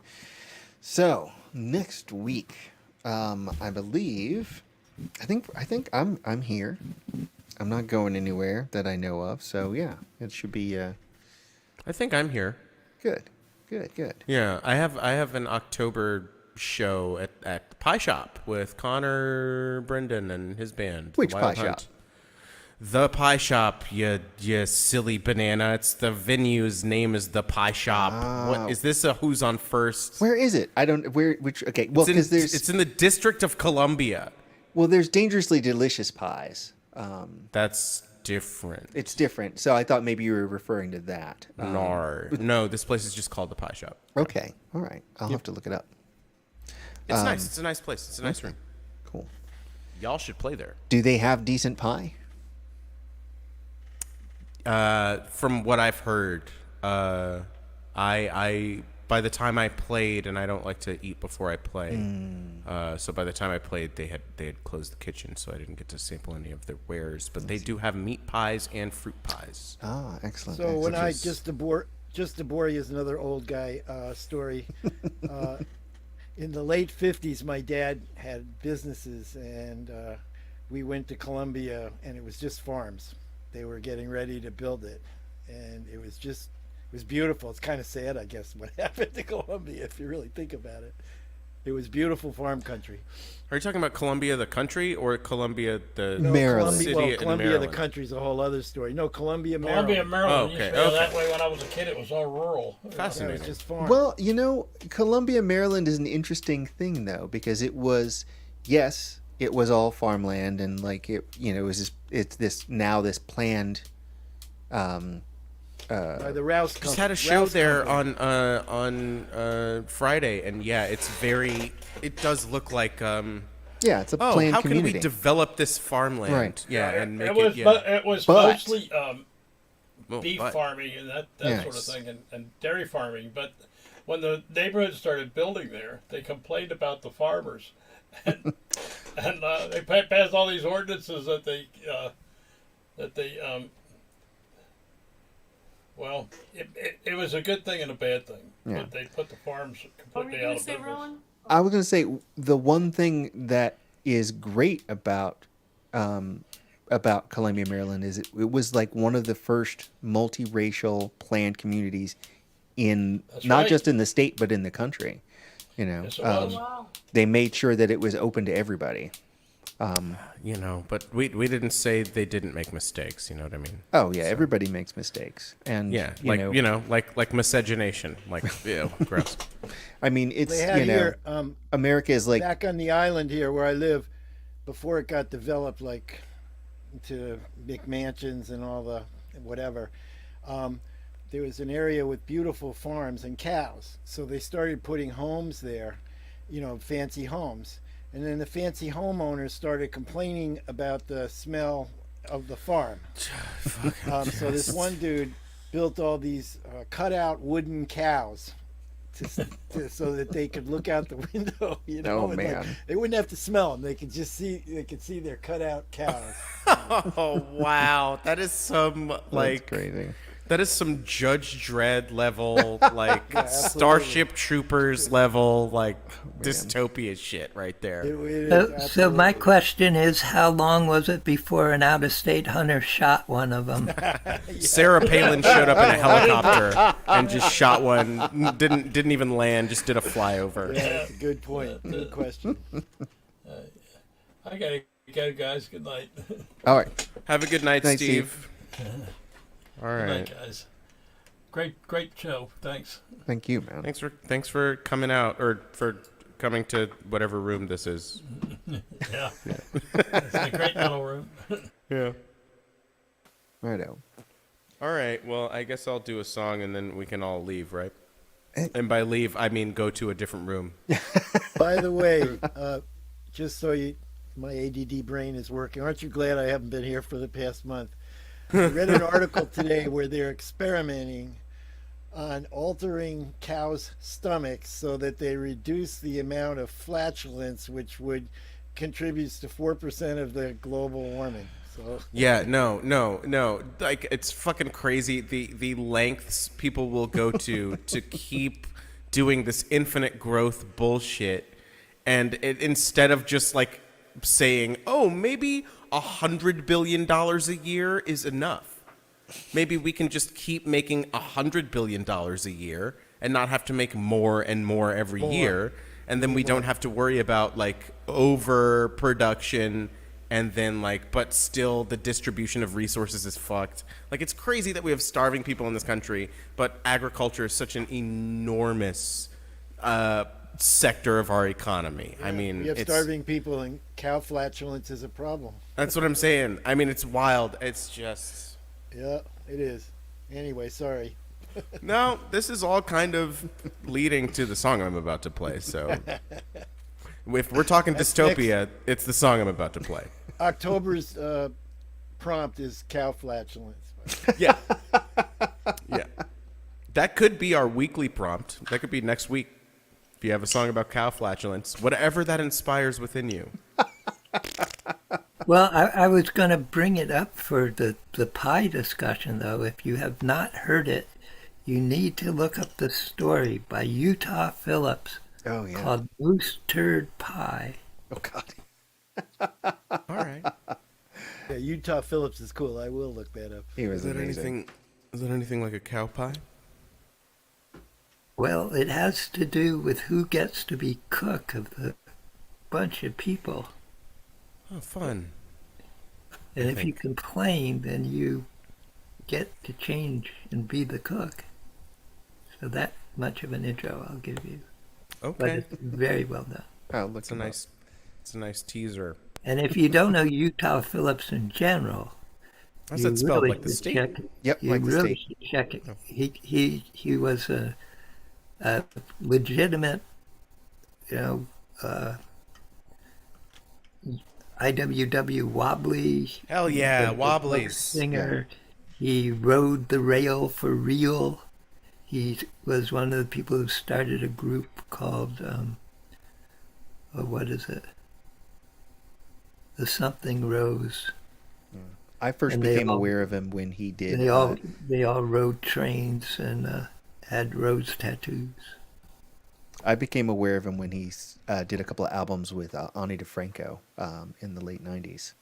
So next week, I believe, I think I'm here. I'm not going anywhere that I know of. So yeah, it should be I think I'm here. good. Good. Yeah, I have an October show at the Pie Shop with Connor Brendan and his band. The Which Wild pie Hunt. shop? The Pie Shop, you silly banana. It's the venue's name is the Pie Shop. What is this? A Who's on First? Where is it? I don't. Where? Which? Okay. Well, because it's in the District of Columbia. there's dangerously delicious pies. That's different. It's different. So I thought maybe you were referring to that. No, this place is just called the Pie Shop. Okay. All right. I'll have to look it up. It's nice. It's a nice place. It's a nice room. Cool. Y'all should play there. Do they have decent pie? From what I've heard, I by the time I played, and I don't like to eat before I play, so by the time I played, they had closed the kitchen, so I didn't get to sample any of their wares. But they do have meat pies and fruit pies. Ah, excellent. So when excellent. just to bore you is another old guy story. In the late 50s, my dad had businesses, and we went to Columbia, and it was just farms. They were getting ready to build it, and it was beautiful. It's kind of sad, I guess, what happened to Columbia if you really think about it. It was beautiful farm country. Are you talking about Columbia, the country, or Columbia, the No, Maryland. city Columbia, in Columbia, Maryland? the country's a whole other story. No, Columbia, Maryland. Columbia, Maryland. Oh, Used to okay, be okay. that way when I was a kid. It was all rural. Yeah, it Fascinating. was just farm. Well, Columbia, Maryland is an interesting thing though, because it was, yes, it was all farmland, and like it was this planned. By the Rouse company. Just had a show Rouse there company. on Friday, and yeah, it does look like Yeah, it's a oh, planned how can community. we develop this farmland? Right. Yeah, and make it was, it. Yeah. but it was But- mostly Well, beef but- farming and that sort of Yes. thing, and dairy farming. But when the neighborhood started building there, they complained about the farmers, and they passed all these ordinances that they well, it was a good thing and a bad thing. Yeah. But they put the farms What were you completely gonna out of say, business. Rowan? I was going to say the one thing that is great about Columbia, Maryland, is it was like one of the first multiracial planned communities in That's not right. just in the state but in the country. Yes, it was. Wow. They made sure that it was open to everybody. But we didn't say they didn't make mistakes. You know what I mean? Oh yeah, everybody makes mistakes, and Yeah, like miscegenation, like gross. I mean, it's They had here, America is like back on the island here where I live, before it got developed like into McMansions and all the whatever. There was an area with beautiful farms and cows, so they started putting homes there, fancy homes. And then the fancy homeowners started complaining about the smell of the farm. So this one dude built all these cutout wooden cows so that they could look out the window. Oh, and, man. they wouldn't have to smell them. They could just see. They could see their cutout cows. Oh wow, that is some that's crazy. that is some Judge Dredd level, like absolutely. Starship Troopers level, like dystopia shit right there. It is So my absolutely- question is, how long was it before an out-of-state hunter shot one of them? Sarah Palin showed up in a helicopter and just shot one. Didn't even land. Just did a flyover. Yeah, that's a good point. Good question. I gotta go, guys. Good night. All right, Have a good night, Thanks, Steve. All Good right. night, guys. Great show. Thanks. thank you, man. Thanks for coming out, or for coming to whatever room this is. Yeah. It's a great metal room. Yeah. Righto. All right. Well, I guess I'll do a song and then we can all leave, right? Eh. And by leave, I mean go to a different room. By the way, just so my ADD brain is working, aren't you glad I haven't been here for the past month? I read an article today where they're experimenting on altering cows' stomachs so that they reduce the amount of flatulence, which would contributes to 4% of the global warming. So Yeah, no. Like, it's fucking crazy the lengths people will go to keep doing this infinite growth bullshit, and instead of just like saying, oh, maybe $100 billion a year is enough. Maybe we can just keep making $100 billion a year and not have to make more and more every year, and then we don't have to worry about like overproduction. And then, like, but still the distribution of resources is fucked. Like, it's crazy that we have starving people in this country, but agriculture is such an enormous sector of our economy. I mean, we have it's, starving people, and cow flatulence is a problem. that's what I'm saying. I mean, it's wild. It's just... Yeah, it is. Anyway, sorry. No, this is all kind of leading to the song I'm about to play, so... If we're talking dystopia, it's the song I'm about to play. October's prompt is cow flatulence. Yeah. Yeah. That could be our weekly prompt. That could be next week. If you have a song about cow flatulence, whatever that inspires within you. Well, I was going to bring it up for the pie discussion, though. If you have not heard it, you need to look up the story by Utah Phillips Oh yeah. called Moose Turd Pie. Oh god. All right. Yeah, Utah Phillips is cool. I will look that up. He was Is that amazing. anything like a cow pie? Well, it has to do with who gets to be cook of the bunch of people. Oh, fun. And I if you think. complain, then you get to change and be the cook. So that much of an intro I'll give you. But Okay. it's very well done. Oh, look It's a nice, it's a nice teaser. And if you don't know Utah Phillips in general, How's you that spelled? really Like the should state? check. Yep, You like the really state. should check it. He was a legitimate, you know, IWW Wobbly. Hell yeah, a folk Wobblies. singer. He rode the rail for real. He was one of the people who started a group called, what is it? The Something Rose. I first And they became all- aware of him when he did. They all rode trains and had rose tattoos. I became aware of him when he did a couple of albums with Ani DeFranco in the late '90s.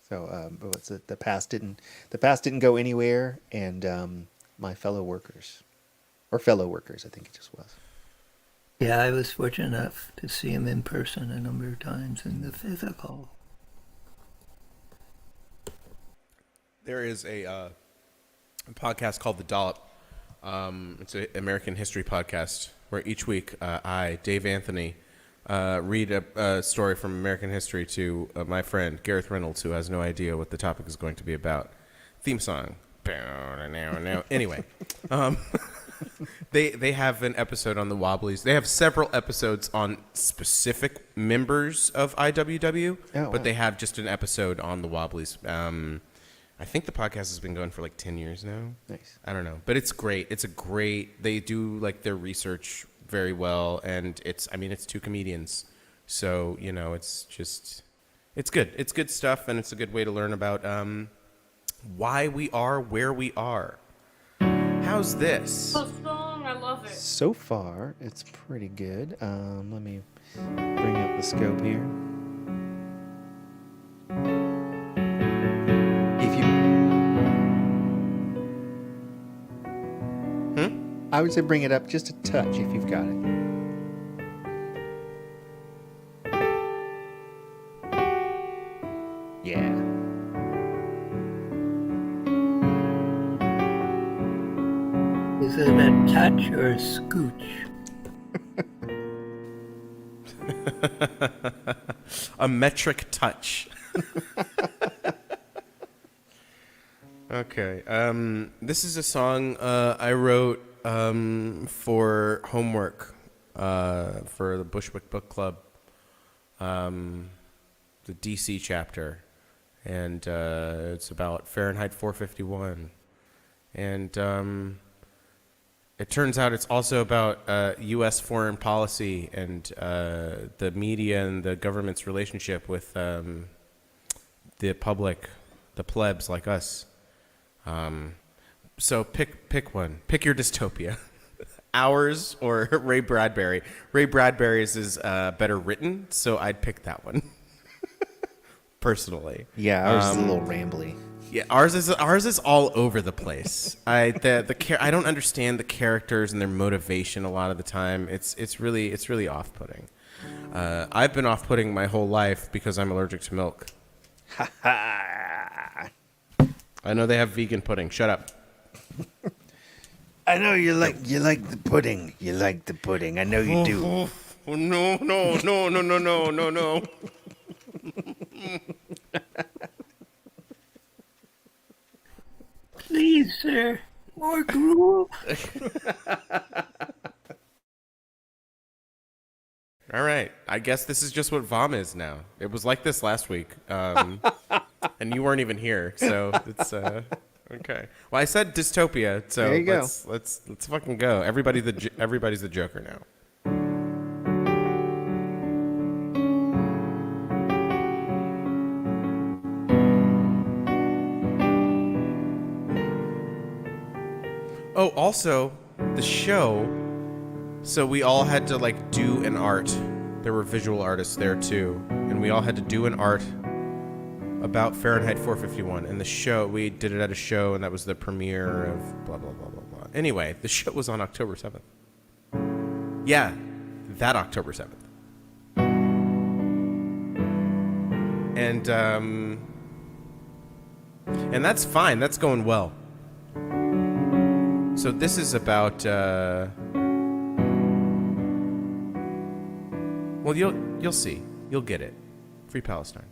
So, but what's it? The past didn't go anywhere, and my fellow workers, I think it just was. Yeah, I was fortunate enough to see him in person a number of times in the physical. There is a podcast called The Dollop. It's an American history podcast where each week I, Dave Anthony, read a story from American history to my friend Gareth Reynolds, who has no idea what the topic is going to be about. Theme song. Anyway, they have an episode on the Wobblies. They have several episodes on specific members of IWW, Oh, wow. but they have just an episode on the Wobblies. I think the podcast has been going for like 10 years now. Nice. I don't know, but it's great. They do like their research very well, and it's two comedians, so it's good. It's good stuff, and it's a good way to learn about why we are where we are. How's this? Oh, song, I love it. So far, it's pretty good. Let me bring up the scope here. If you, I would say bring it up just a touch if you've got it. Yeah. Is it a touch or a scooch? A metric touch. Okay. This is a song I wrote for homework for the Bushwick Book Club, the DC chapter, and it's about Fahrenheit 451, and it turns out it's also about U.S. foreign policy and the media and the government's relationship with the public, the plebs like us. So pick one. Pick your dystopia. Ours or Ray Bradbury. Ray Bradbury's is better written, so I'd pick that one. Personally. Yeah, ours is a little rambly. Yeah, ours is all over the place. I don't understand the characters and their motivation a lot of the time. It's really off-putting. I've been off-putting my whole life because I'm allergic to milk. I know they have vegan pudding. Shut up. I know you like the pudding. You like the pudding. I know you do. Oh, no. Please, sir, more gruel. All right. I guess this is just what VOM is now. It was like this last week, and you weren't even here, so it's okay. Well, I said dystopia, so There you go. let's fucking go. Everybody's the Joker now. Oh, also, the show, so we all had to, like, do an art. There were visual artists there, too. And we all had to do an art about Fahrenheit 451. And the show, we did it at a show, and that was the premiere of blah, blah, blah, blah, blah. Anyway, the show was on October 7th. Yeah, that October 7th. And that's fine. That's going well. So this is about well, you'll see. You'll get it. Free Palestine.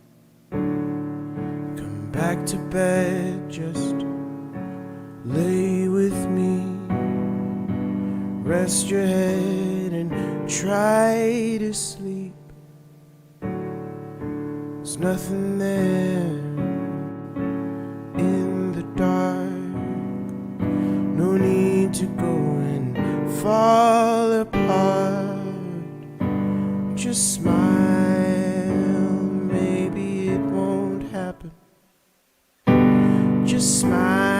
Come back to bed, just lay with me. Rest your head and try to sleep. There's nothing there in the dark. No need to go and fall apart. Just smile, maybe it won't happen. Just smile.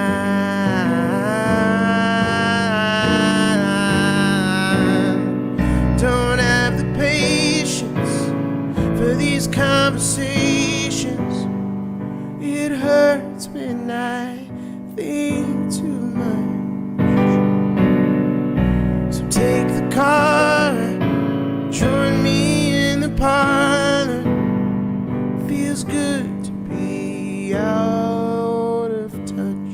Don't have the patience for these conversations. It hurts when I think too much. So take the car, join me in the parlor. Feels good to be out of touch.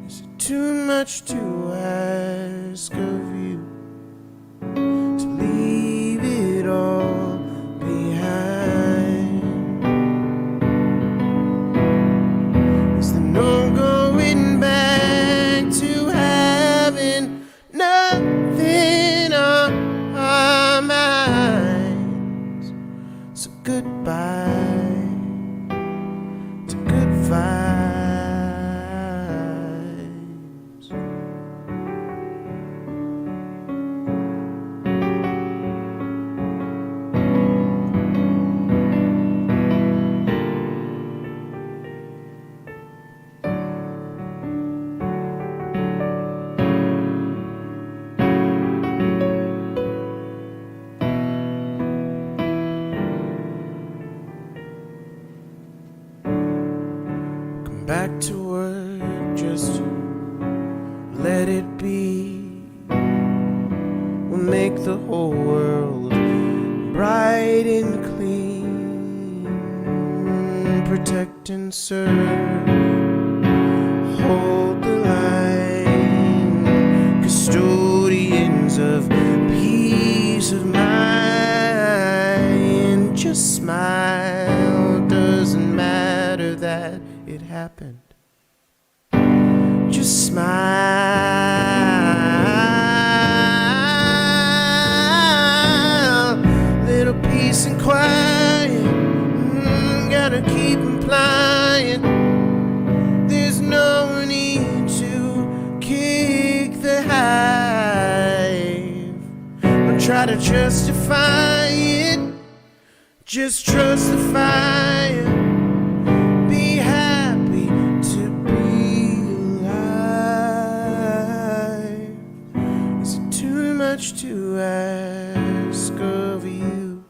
Is it too much to ask of you to leave it all behind? Is there no going back to having nothing on our minds? So goodbye to good vibes. Come back to work, just let it be. We'll make the whole world bright and clean. Protect and serve, hold the line. Custodians of peace of mind. Just smile, doesn't matter that it happened. Just smile. Little peace and quiet. Gotta keep implying. There's no need to kick the hive. Don't try to justify it. Just trust the fire. Be happy to be alive. Is it too much to ask of you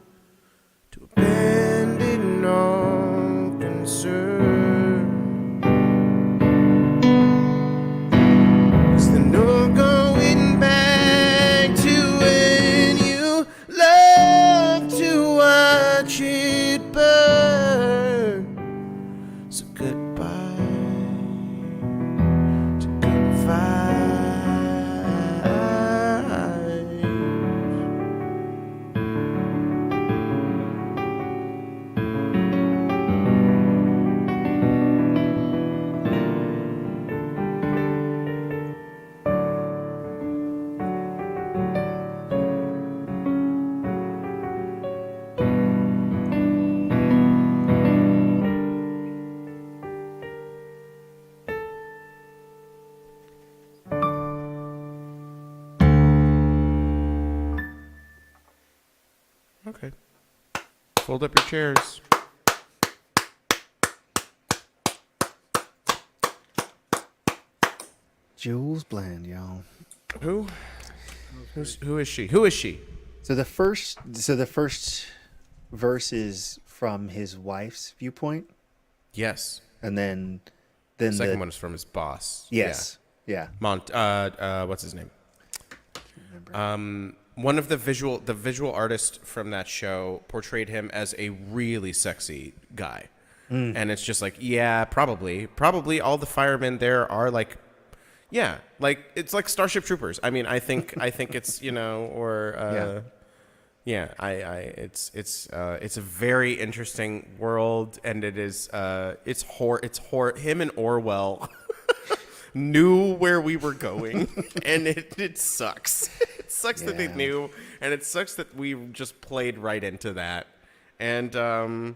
to abandon all concern? Is there no going back to when you love to watch it burn? So goodbye to good vibes. Okay. Fold up your chairs. Jules Bland, y'all. Who? Who is she? Who is she? So the first verse is from his wife's viewpoint, Yes. and then The the second one is from his boss. yes, Yeah. What's his name? One of the visual artists from that show portrayed him as a really sexy guy. And it's just like, yeah, probably all the firemen there are like, yeah, like it's like Starship Troopers. I mean, I think it's, or it's a very interesting world, and it is him and Orwell knew where we were going, and it sucks. It sucks that they knew, and it sucks that we just played right into that. And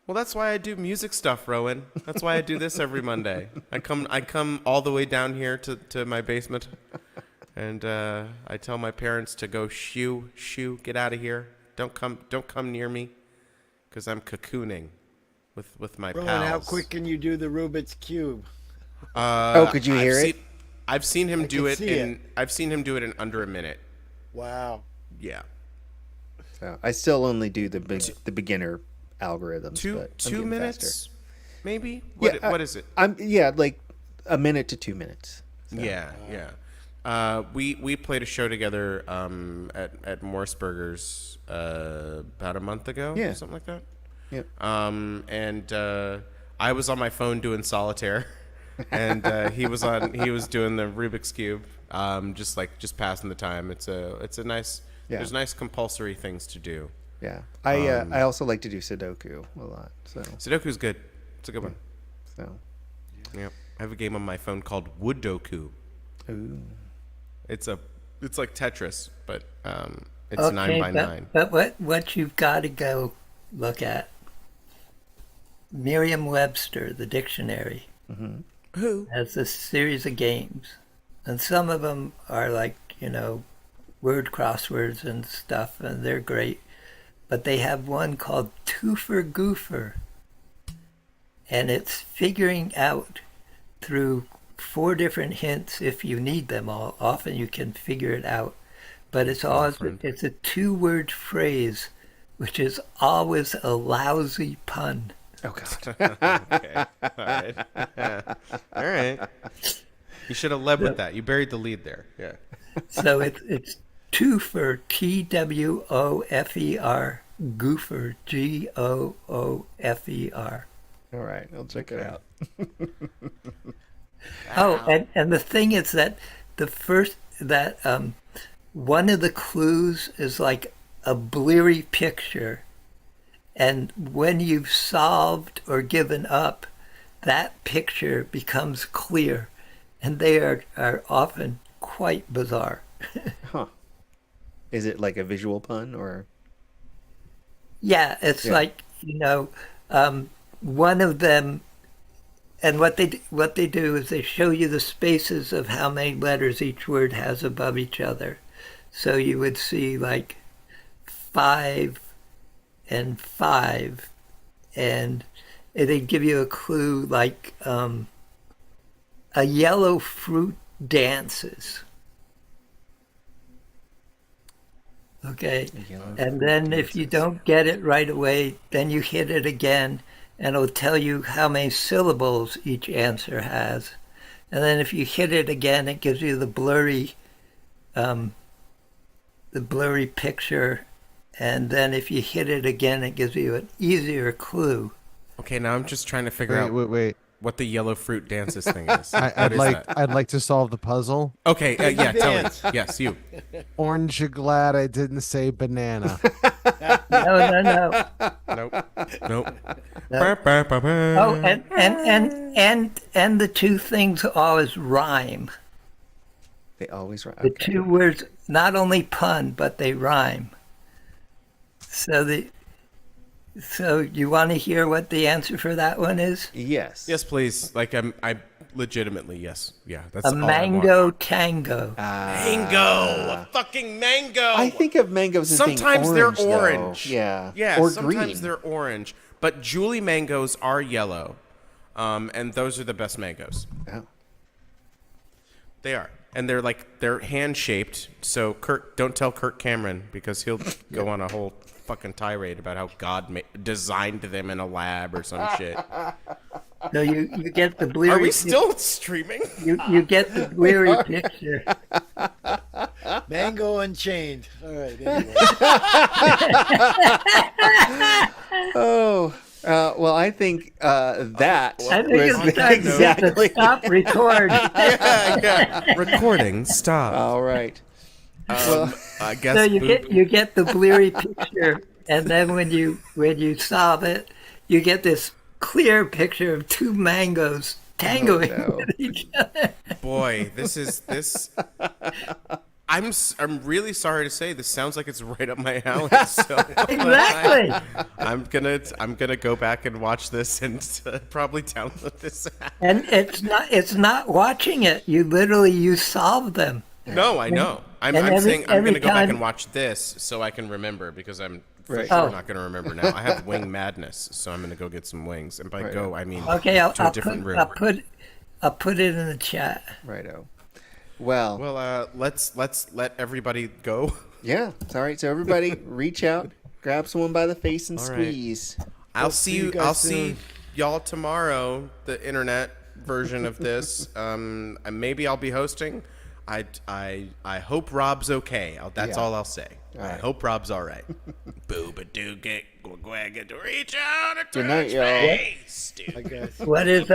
well, that's why I do music stuff, Rowan. That's why I do this every Monday. I come all the way down here to my basement, and I tell my parents to go shoo, get out of here. Don't come near me, because I'm cocooning with my Rowan, pals. how quick can you do the Rubik's Cube? Could you hear it? I've seen him do it see in. it. I've seen him do it in under a minute. Wow. Yeah. So I still only do the beginner algorithms. Two but I'm 2 getting minutes, faster. maybe. Yeah, What is it? I'm like a minute to 2 minutes. So. Yeah. We played a show together at Morseburgers about a month ago. Yeah. Something like that. Yep. And I was on my phone doing solitaire, and he was doing the Rubik's Cube. Just passing the time. It's a nice. Yeah. There's nice compulsory things to do. Yeah. I also like to do Sudoku a lot. So Sudoku's good. It's a good one. so Yep. I have a game on my phone called Woodoku. ooh. It's like Tetris, but it's 9 by 9. But what you've got to go look at, Merriam-Webster, the dictionary, Who? has a series of games, and some of them are like, word crosswords and stuff, and they're great. But they have one called Twofer Goofer, and it's figuring out through 4 different hints, if you need them all. Often you can figure it out, but it's always it's a 2-word phrase, which is always a lousy pun. Oh god. Okay. All right. All right. You should have led with that. You buried the lead there. Yeah. So it's Twofer, Twoofer, Goofer, Goofer. All right, I'll check it out. Oh, and the thing is that one of the clues is like a blurry picture, and when you've solved or given up, that picture becomes clear, and they are often quite bizarre. Huh. Is it like a visual pun or? Yeah, it's like, one of them, and what they do is they show you the spaces of how many letters each word has above each other. So you would see like 5 and 5, and they give you a clue like a yellow fruit dances. Okay, and then if you don't get it right away, then you hit it again, and it'll tell you how many syllables each answer has. And then if you hit it again, it gives you the blurry picture. And then if you hit it again, it gives you an easier clue. Okay, now I'm just trying to figure out Wait. what the yellow fruit dances thing is. I'd like to solve the puzzle. Okay, yeah, tell me. Yes, you. Orange, you glad I didn't say banana. No. Nope. Oh, and the 2 things always rhyme. They always rhyme. The 2 words not only pun, but they rhyme. So you want to hear what the answer for that one is? Yes. Yes, please. Like I legitimately, yes. Yeah, that's A all mango I want. tango. Mango. A fucking mango. I think of mangoes as being sometimes orange, they're though. orange. Yeah. Yeah, Or sometimes green. they're orange. But Julie mangoes are yellow. And those are the best mangoes. Oh. They are. And they're hand shaped. So don't tell Kirk Cameron, because he'll go on a whole fucking tirade about how God designed them in a lab or some shit. So you get the bleary. Are we still streaming? You get the bleary picture. Mango Unchained. All right. Anyway. Oh, well, I think that I think it's was time exactly. to stop record. Yeah. Recording. Stop. All right. I guess. So you get the bleary picture, and then when you solve it, you get this clear picture of two mangoes tangoing no. with each other. Boy, this. I'm really sorry to say this sounds like it's right up my alley. So Exactly. I'm gonna go back and watch this and probably download this app. And it's not watching it. You solve them. No, I know. I'm saying I'm gonna go back and watch this so I can remember because I'm for sure not gonna remember now. I have wing madness, so I'm gonna go get some wings. And by go, I mean Okay, to a different room. I'll put it in the chat. Righto. Well, let's let everybody go. yeah. All right. So everybody, reach out, grab someone by the face, and All right. squeeze. I'll see see you you. guys I'll soon. see y'all tomorrow. The internet version of this. Maybe I'll be hosting. I hope Rob's okay. That's all I'll say. I hope Rob's all right. Booba doo get reach out. Good night, y'all. Face, dude. I guess. What is